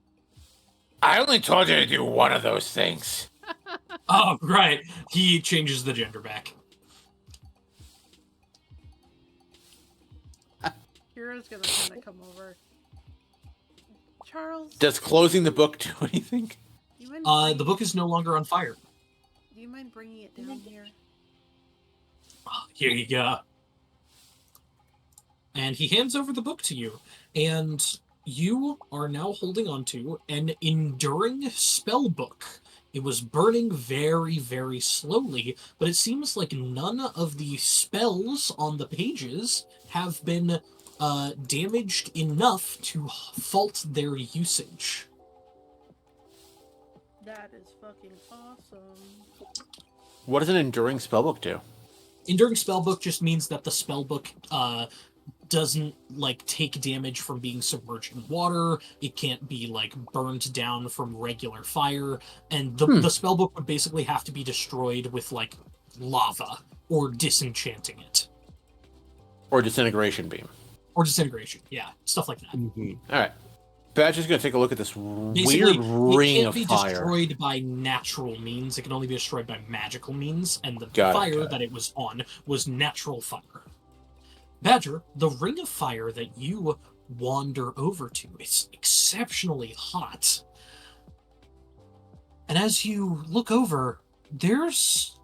I only told you to do one of those things. Oh, right. He changes the gender back. Kira's gonna kind of come over. Charles, Does closing the book do anything? do you mind The book is no longer on fire. do you mind bringing it down here? Oh, here you go. And he hands over the book to you, and you are now holding onto an enduring spell book. It was burning very, very slowly, but it seems like none of the spells on the pages have been damaged enough to fault their usage. That is fucking awesome. What does an enduring spellbook do? Enduring spellbook just means that the spellbook doesn't like take damage from being submerged in water. It can't be like burned down from regular fire, and the spellbook would basically have to be destroyed with like lava or disenchanting it. Or disintegration beam? Or disintegration, yeah, stuff like that. Mm-hmm. All right. Badger's going to take a look at this Basically, weird ring it can't of be fire. destroyed by natural means. It can only be destroyed by magical means, and the Got it, fire got it. that it was on was natural fire. Badger, the ring of fire that you wander over to is exceptionally hot. And as you look over, there's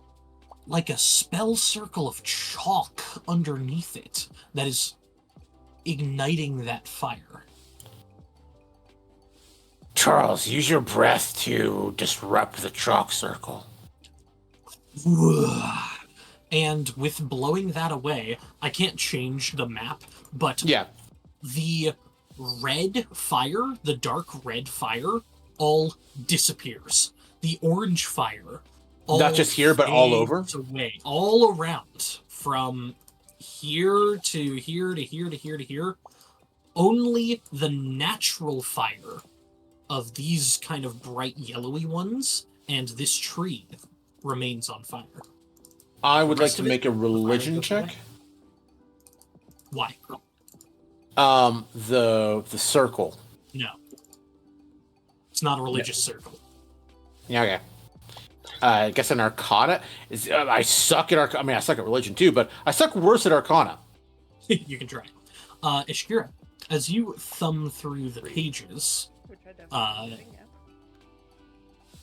like a spell circle of chalk underneath it that is igniting that fire. Charles, use your breath to disrupt the chalk circle. And with blowing that away, I can't change the map, but Yeah. the red fire, the dark red fire, all disappears. The orange fire all Not just here, but all over? fades away, all around, from here to here to here to here to here. Only the natural fire of these kind of bright yellowy ones and this tree remains on fire. I would The like rest to of it, make a religion goes away. check. Why? The circle. No. It's not a religious circle. Yeah, okay. I guess an Arcana is. I suck at Arcana. I mean, I suck at religion too, but I suck worse at Arcana. You can try. Ishkira, as you thumb through the pages, Which I definitely think, yeah.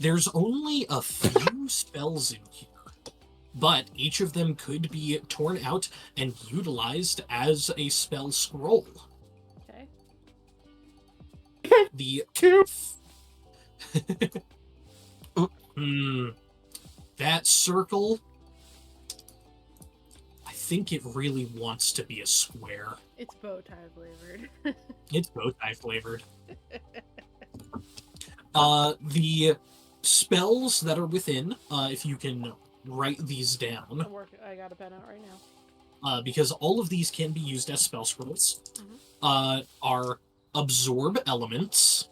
there's only a few spells in here, but each of them could be torn out and utilized as a spell scroll. Okay. The that circle, I think it really wants to be a square. It's bow tie flavored. It's bow tie flavored. The spells that are within, if you can write these down, I got a pen out right now. because all of these can be used as spell scrolls, are absorb elements,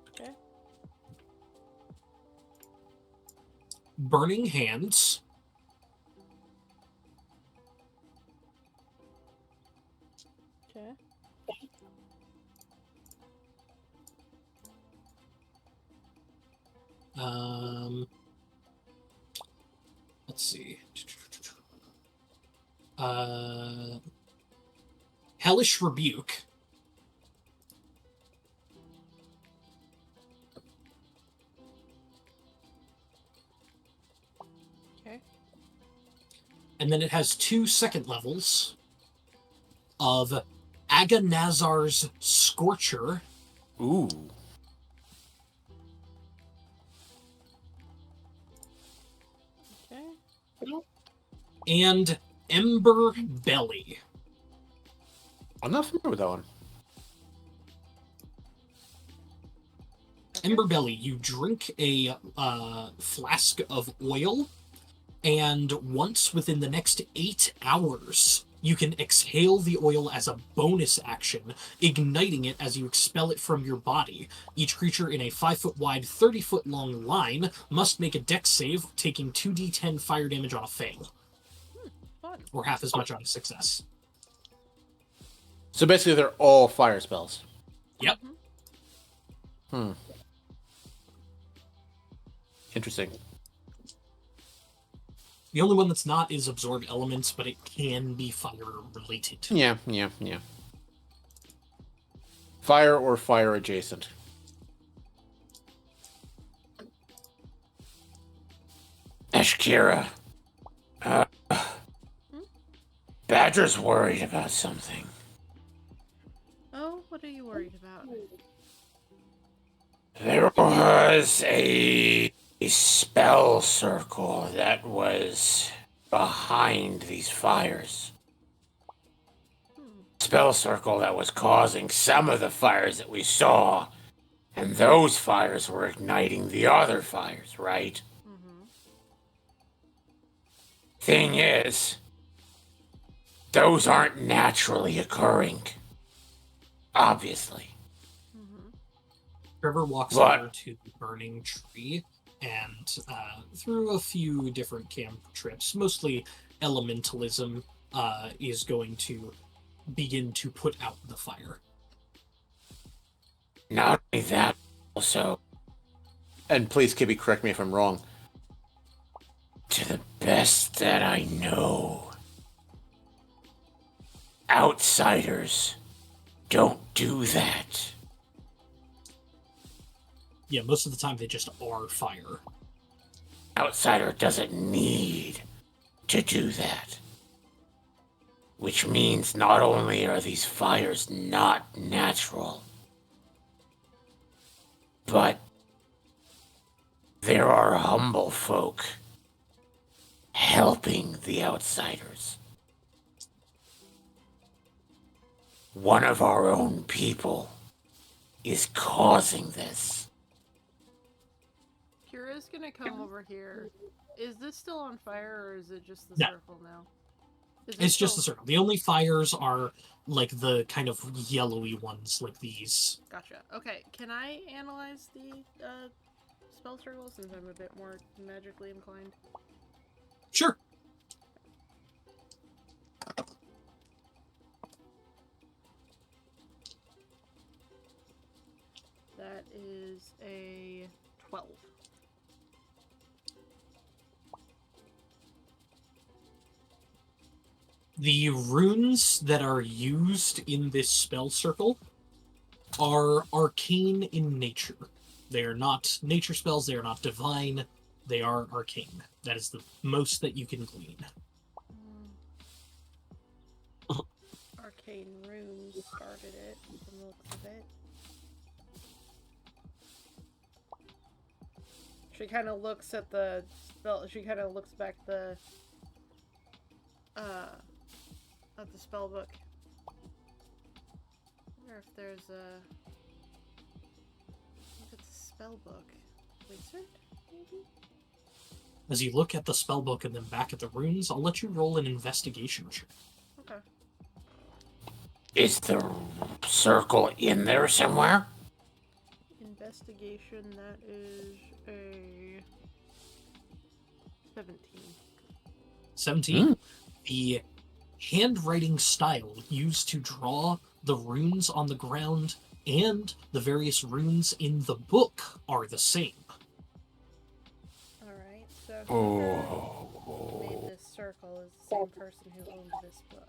Okay. burning hands, Okay. let's see. Hellish Rebuke. Okay. And then it has 2 second levels of Agonazar's Scorcher Ooh. Okay. and Ember Belly. I'm not familiar with that one. Ember Belly, you drink a flask of oil, and once within the next 8 hours, you can exhale the oil as a bonus action, igniting it as you expel it from your body. Each creature in a 5-foot wide, 30-foot long line must make a dex save, taking 2d10 fire damage on a fail, Fun. or half as much on a success. So basically, they're all fire spells. Yep. Hmm. Interesting. The only one that's not is Absorb Elements, but it can be fire-related. Yeah. Fire or fire adjacent. Ashkira. Badger's worried about something. Oh, what are you worried about? There was a spell circle that was behind these fires. Spell circle that was causing some of the fires that we saw, and those fires were igniting the other fires, right? Mm-hmm. Thing is, those aren't naturally occurring. Obviously. Mm-hmm. Trevor walks What? over to the burning tree and through a few different camp trips, mostly elementalism, is going to begin to put out the fire. Not only that, also, And please, Kibby, correct me if I'm wrong. to the best that I know, outsiders don't do that. Yeah, most of the time they just are fire. Outsider doesn't need to do that. Which means not only are these fires not natural, but there are humble folk helping the outsiders. One of our own people is causing this. Kira's gonna come over here. Is this still on fire, or is it just the No. circle now? Is it It's just the still- circle. The only fires are like the kind of yellowy ones, like these. Gotcha. Okay, can I analyze the spell circle since I'm a bit more magically inclined? Sure. That is a 12. The runes that are used in this spell circle are arcane in nature. They are not nature spells, they are not divine, they are arcane. That is the most that you can glean. Arcane runes started it, from the looks of it. She kind of looks at the spell. She kind of looks back at the spell book. I wonder if there's a. If it's a spell book. Wizard, maybe? As you look at the spell book and then back at the runes, I'll let you roll an investigation check. Okay. Is the circle in there somewhere? Investigation, that is a 17. 17. The handwriting style used to draw the runes on the ground and the various runes in the book are the same. Alright, so Oh. whoever made this circle is the same person who owned this book.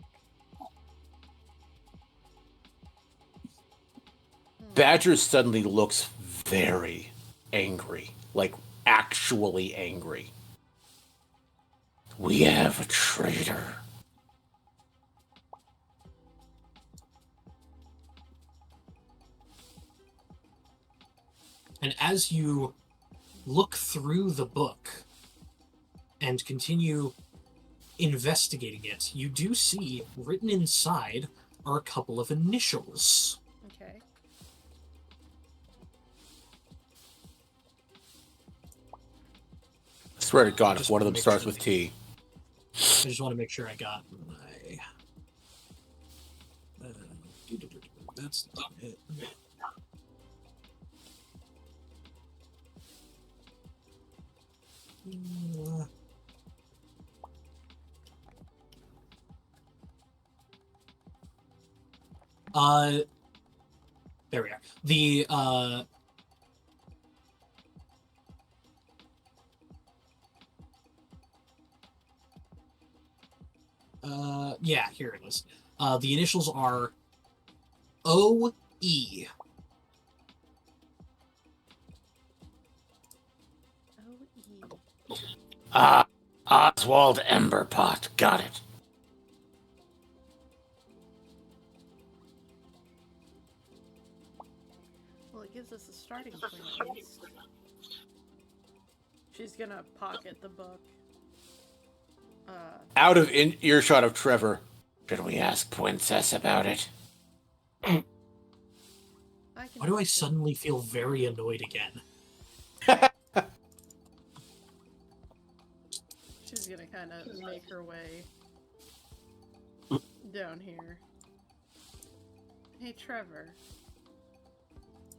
Badger suddenly looks very angry, like actually angry. We have a traitor. And as you look through the book and continue investigating it, you do see written inside are a couple of initials. Okay. I swear to God, if Just one of them make starts sure with T. I just want to make sure I got my. That's not it. There we are. Yeah, here it is. The initials are OE. O-E. Oswald Emberpot. Got it. Well, it gives us a starting point at least. She's gonna pocket the book. Out of earshot of Trevor. Should we ask Princess about it? I can Why do I help you. suddenly feel very annoyed again? She's gonna kind of make her way down here. Hey, Trevor.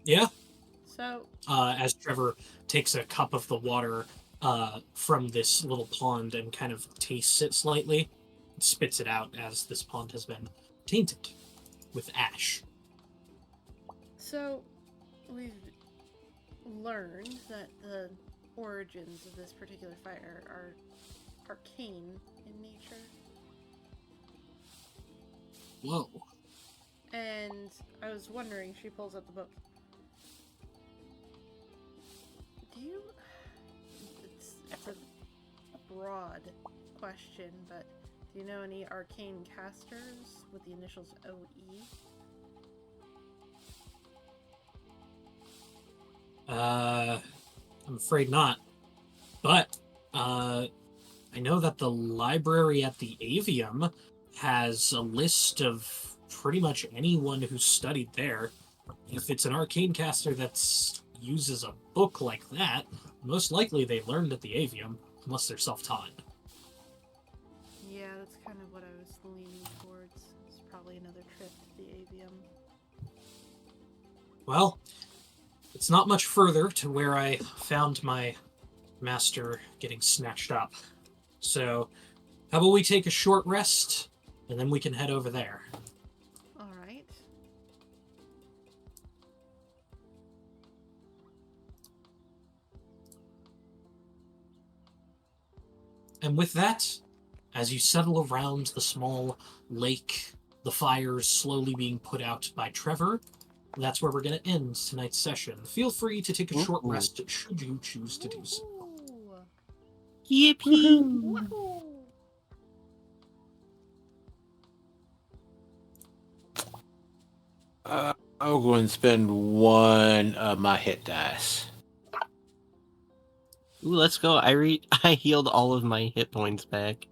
Yeah? So, As Trevor takes a cup of the water from this little pond and kind of tastes it slightly, spits it out as this pond has been tainted with ash. so we've learned that the origins of this particular fire are arcane in nature. Whoa. And I was wondering, she pulls out the book. Do you... It's a broad question, but do you know any arcane casters with the initials OE? I'm afraid not. But, I know that the library at the Avium has a list of pretty much anyone who studied there. If it's an arcane caster that uses a book like that, most likely they learned at the Avium, unless they're self-taught. Yeah, that's kind of what I was leaning towards. It's probably another trip to the Avium. Well, it's not much further to where I found my master getting snatched up. So, how about we take a short rest, and then we can head over there. Alright. And with that, as you settle around the small lake, the fires slowly being put out by Trevor, that's where we're going to end tonight's session. Feel free to take a short rest should you choose to do so. Ooh. Yippee! Woohoo! I'll go and spend one of my hit dice. Ooh, let's go. I healed all of my hit points back.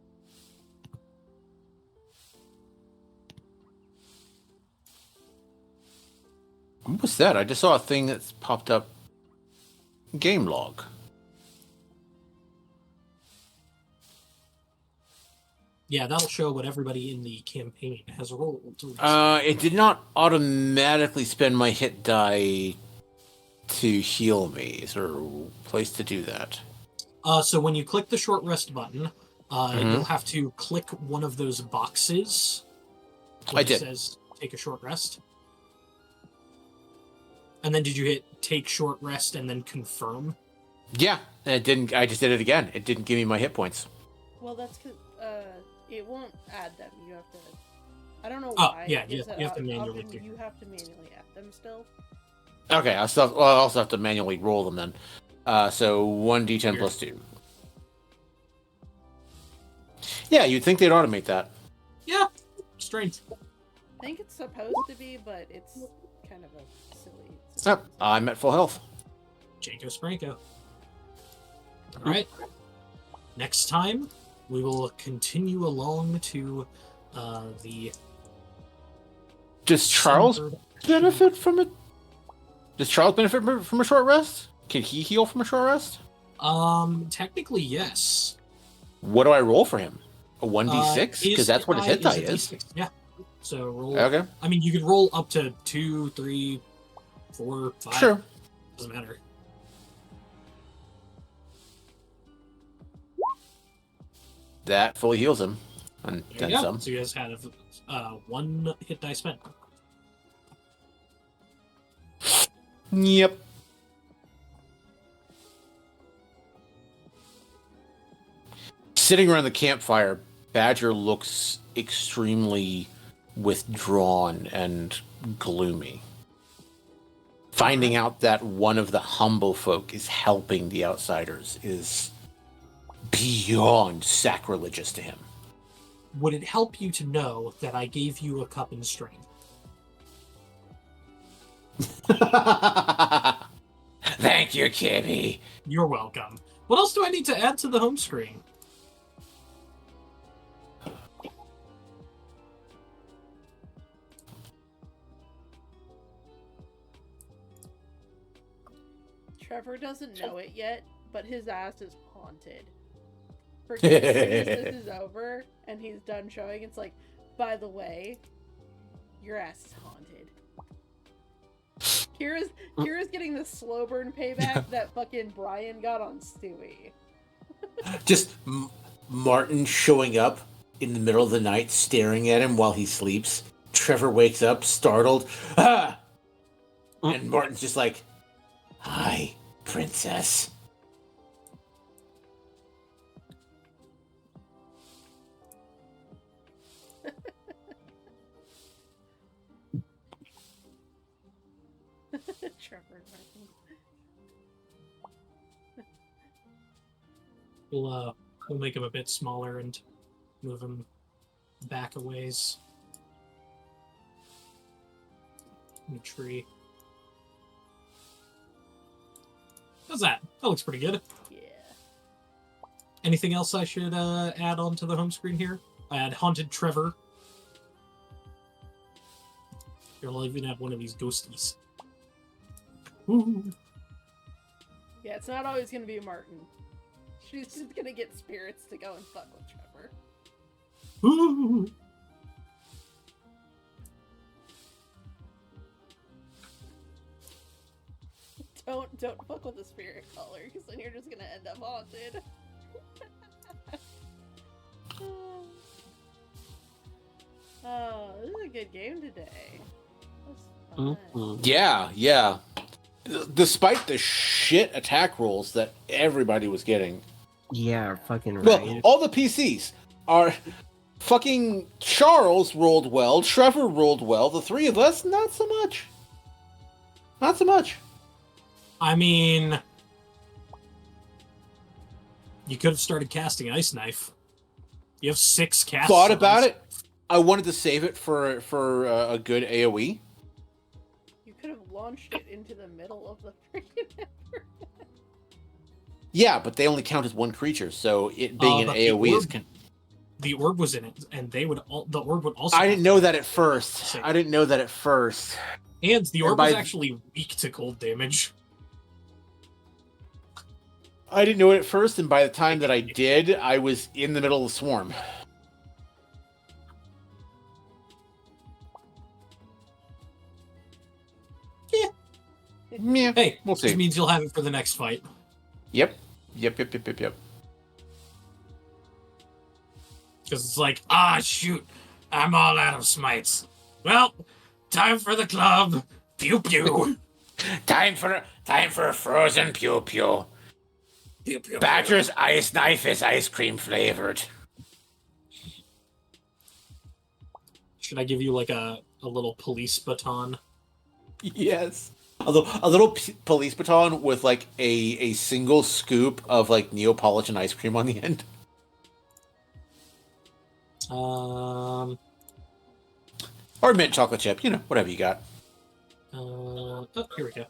What's that? I just saw a thing that's popped up. Game log. Yeah, that'll show what everybody in the campaign has rolled. It did not automatically spend my hit die to heal me. Is there a place to do that? So when you click the short rest button, you'll have to click one of those boxes. I did. It says take a short rest. And then did you hit take short rest and then confirm? Yeah, and it didn't. I just did it again. It didn't give me my hit points. Well, that's because it won't add them. You have to. I don't know Oh, why. yeah, it gives you it have to out- manually often do. You have to manually add them still. Okay, I'll also have to manually roll them then. So 1d10 Here. plus 2. Yeah, you'd think they'd automate that. Yeah, strange. I think it's supposed to be, but it's kind of a silly. Yep, I'm at full health. Janko Spranko. Alright. Next time, we will continue along to the... Does Charles center- benefit from it? Does Charles benefit from a short rest? Can he heal from a short rest? Technically, yes. What do I roll for him? A 1d6? Because that's what his hit die a is. D6. Yeah. So roll... Okay, I mean, you could roll up to 2, 3, 4, 5. sure. Doesn't matter. That fully heals him. And There then you go. some. So you guys had one hit die spent. Yep. Sitting around the campfire, Badger looks extremely withdrawn and gloomy. Finding out that one of the humble folk is helping the outsiders is beyond sacrilegious to him. Would it help you to know that I gave you a cup and string? Thank you, Kibby. You're welcome. What else do I need to add to the home screen? Trevor doesn't know it yet, but his ass is haunted. Freaking as soon as this is over and he's done showing, it's like, by the way, your ass is haunted. Kira's getting the slow burn payback that fucking Brian got on Stewie. Just Martin showing up in the middle of the night, staring at him while he sleeps. Trevor wakes up, startled. Ah! And Martin's just like, Hi, princess. Trevor and Martin. We'll make him a bit smaller and move him back a ways. In the tree. How's that? That looks pretty good. Yeah. Anything else I should add on to the home screen here? I had Haunted Trevor. You'll even have one of these ghosties. Ooh. Yeah, it's not always gonna be Martin. She's just gonna get spirits to go and fuck with Trevor. Ooh. Don't fuck with the spirit color, because then you're just gonna end up haunted. Oh, this is a good game today. That was fun. yeah. Despite the shit attack rolls that everybody was getting. Yeah, fucking Well, right. all the PCs are fucking Charles rolled well, Trevor rolled well, the three of us, not so much. Not so much. I mean, you could have started casting Ice Knife. You have 6 casts. Thought about it. I wanted to save it for a good AoE. You could have launched it into the middle of the freaking effort. Yeah, but they only count as one creature, so it being an but the AoE is. orb- The orb was in it, and the orb would also. I didn't know that at first. Sick. I didn't know that at first. And the orb by was th- actually weak to cold damage. I didn't know it at first, and by the time that I did, I was in the middle of the swarm. Yeah, Hey, we'll this see. means you'll have it for the next fight. Yep. Because it's like, shoot, I'm all out of smites. Well, time for the club. Pew pew. Time for a frozen pew pew. Pew, pew, Badger's ice knife is ice cream flavored. Should I give you like a little police baton? Yes. a little police baton with like a single scoop of like Neapolitan ice cream on the end. Um. Or mint chocolate chip, whatever you got. Oh, here we go.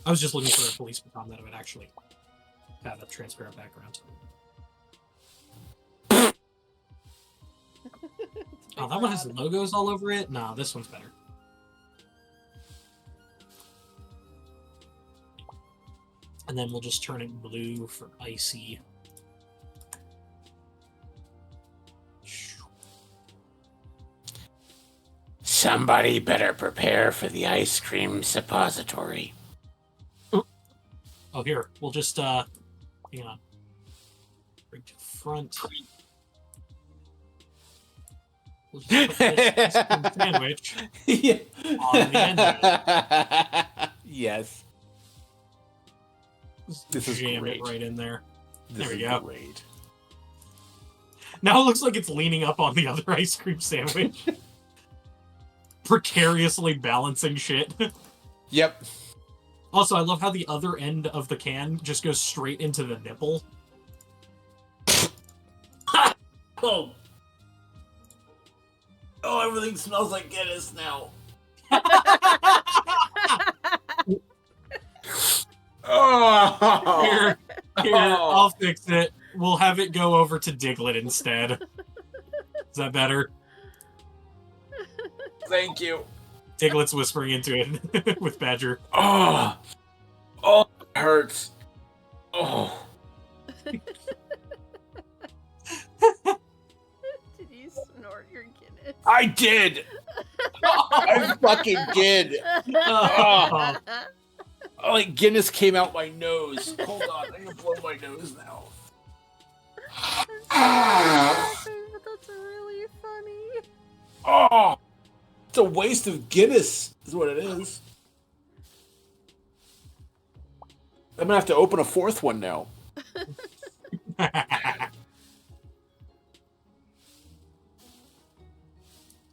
I was just looking for a police baton that would actually have a transparent background. Oh, that one has logos all over it? Nah, this one's better. And then we'll just turn it blue for icy. Somebody better prepare for the ice cream suppository. Oh, here. We'll just, hang on. Bring to front. We'll just put this ice cream sandwich Yeah. on the end of it. Yes. This is Jam great. it right in there. This There we is go. Great. Now it looks like it's leaning up on the other ice cream sandwich. Precariously balancing shit. Yep. Also, I love how the other end of the can just goes straight into the nipple. Oh. Oh, everything smells like Guinness now. Oh. Here, I'll fix it. We'll have it go over to Diglett instead. Is that better? Thank you. Diglett's whispering into it with Badger. Oh. Oh, it hurts. Oh. Did you snort your Guinness? I did. I fucking did. Oh. Oh, like Guinness came out my nose. Hold on, I'm gonna blow my nose now. But that's really funny. Oh, it's a waste of Guinness, is what it is. I'm gonna have to open a fourth one now.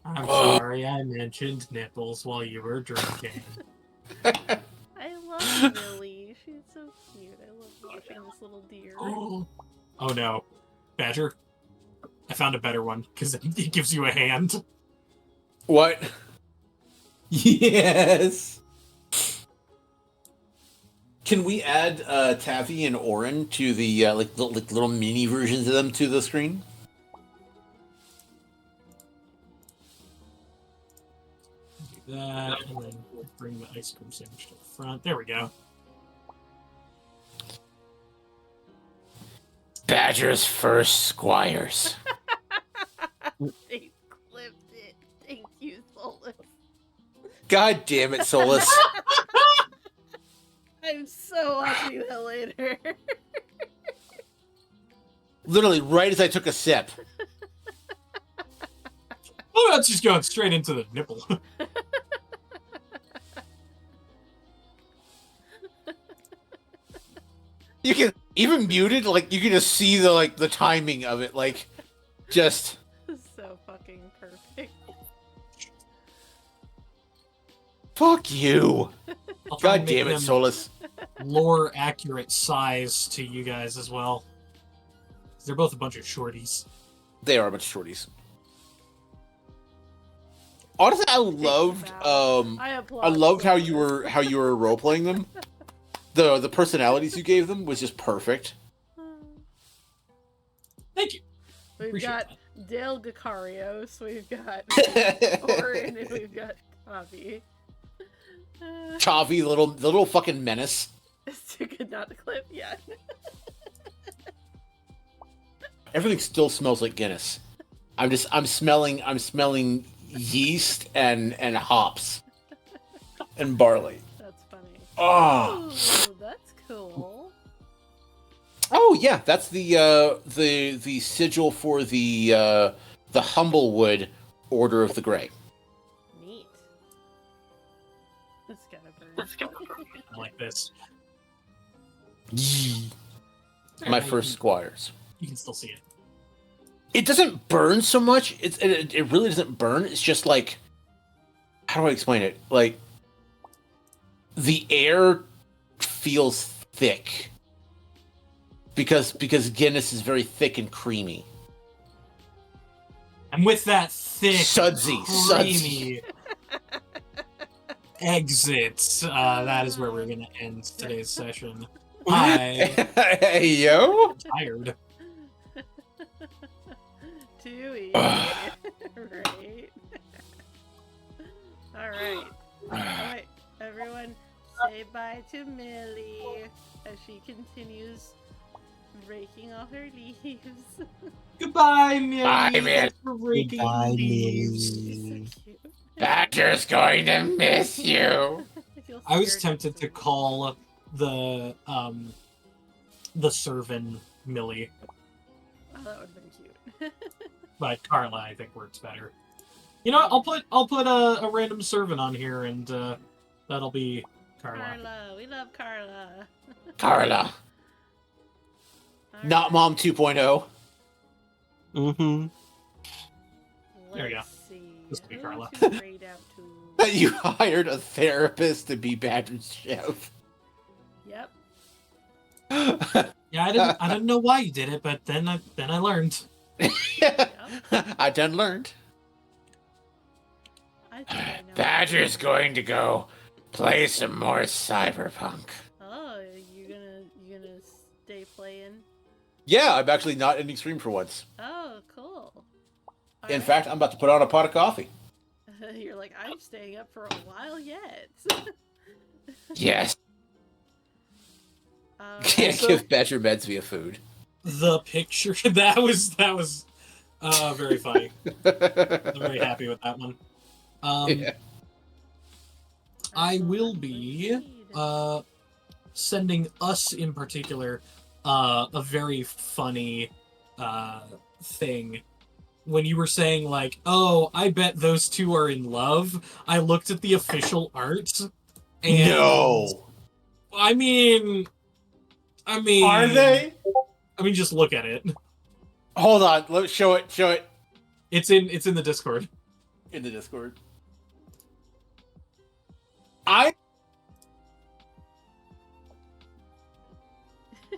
I'm sorry I mentioned nipples while you were drinking. I love Millie. She's so cute. I love watching this little deer. Oh no. Badger, I found a better one, because it gives you a hand. What? Yes. Can we add Taffy and Orin to the like little mini versions of them to the screen? Do that, and then we'll bring the ice cream sandwich to the front. There we go. Badger's first squires. They clipped it. Thank you, Solus. God damn it, Solus. I'm so happy that later. Literally, right as I took a sip. Oh, that's just going straight into the nipple. You can even muted, like you can just see the timing of it, like just So fucking perfect. fuck you. I'll try God and make damn it, them Solus. lore accurate size to you guys as well. They're both a bunch of shorties. They are a bunch of shorties. Honestly, I loved I applaud. I loved how Solus. you were role playing them. The personalities you gave them was just perfect. Thank you. We've Appreciate got Dale Gacarios, we've got Orin, and we've got Tavi. Chavi, the little fucking menace. It's too good not to clip, yeah. Everything still smells like Guinness. I'm smelling yeast and hops and barley. That's funny. Oh. Ooh, that's cool. Oh yeah, that's the sigil for the Humblewood Order of the Grey. Neat. That's gotta burn. I like this. My There, first squires. You can still see it. It doesn't burn so much. It really doesn't burn. It's just like, how do I explain it? Like, the air feels thick because Guinness is very thick and creamy. And with that thick, Sudsy. creamy exit, that is where we're going to end today's session. Hey, yo. Tired. Too easy. Right. Alright. Alright, everyone, say bye to Millie as she continues raking all her leaves. Goodbye, Millie. Bye, man. Thanks for raking Goodbye, leaves. Millie. So cute. Badger's going to miss you. feel I was scared tempted to call the servant Millie, Oh, that would have been cute. but Carla I think works better. You know, I'll put a random servant on here, and that'll be Carla. Carla, we love Carla. Carla. Not Mom 2.0. Mm-hmm. There you go. Let's see. This will be Who Carla. to grade out to? That you hired a therapist to be Badger's chef. Yep. Yeah, I didn't know why you did it, but then I learned. I done learned. I think I know. Badger's going to go play some more Cyberpunk. Oh, you gonna stay playing? Yeah, I'm actually not ending stream for once. Oh, cool. In Alright. fact, I'm about to put on a pot of coffee. You're like, I'm staying up for a while yet. Yes. Can't Also- give Badger meds via food. The picture that was very funny. I'm very happy with that one. Yeah. I will be sending us in particular a very funny thing. When you were saying like, "Oh, I bet those two are in love," I looked at the official art. And No. I mean, Are they? I mean, just look at it. Hold on. Let's show it. Show it It's in the Discord. in the Discord.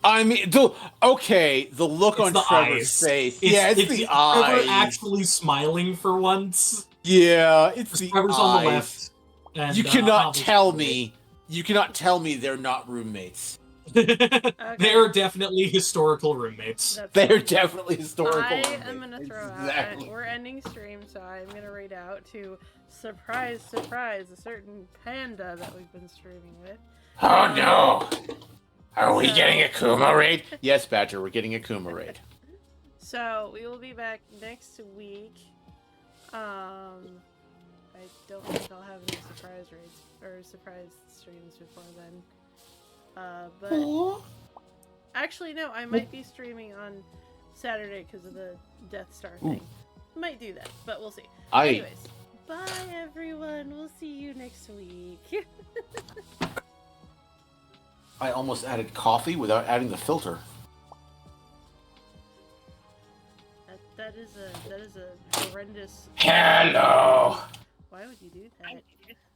I mean, the look It's on the Trevor's eyes. face. It's the Trevor eyes. actually smiling for once. Yeah, it's the Trevor's eyes. on the left. And, You cannot Hobble's tell on the me. You cannot tell me they're not roommates. right. They're definitely historical roommates. That's They're fine. definitely historical. I roommates. am gonna throw Exactly. out. We're ending stream, so I'm gonna read out to surprise, a certain panda that we've been streaming with. Oh no. Are we So- getting a Kuma raid? Yes, Badger, we're getting a Kuma raid. So we will be back next week. I don't think I'll have any surprise raids or surprise streams before then. But actually, no, I might be streaming on Saturday because of the Death Star thing. Might do that, but we'll see. Anyways, bye everyone. We'll see you next week. I almost added coffee without adding the filter. that is a horrendous. Hello. Why would you do that?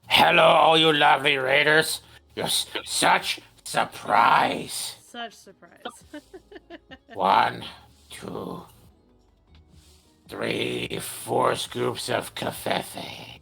Hello, all you lovely raiders. You're such surprise. Such surprise. 1, 2, 3, 4 scoops of cafefe.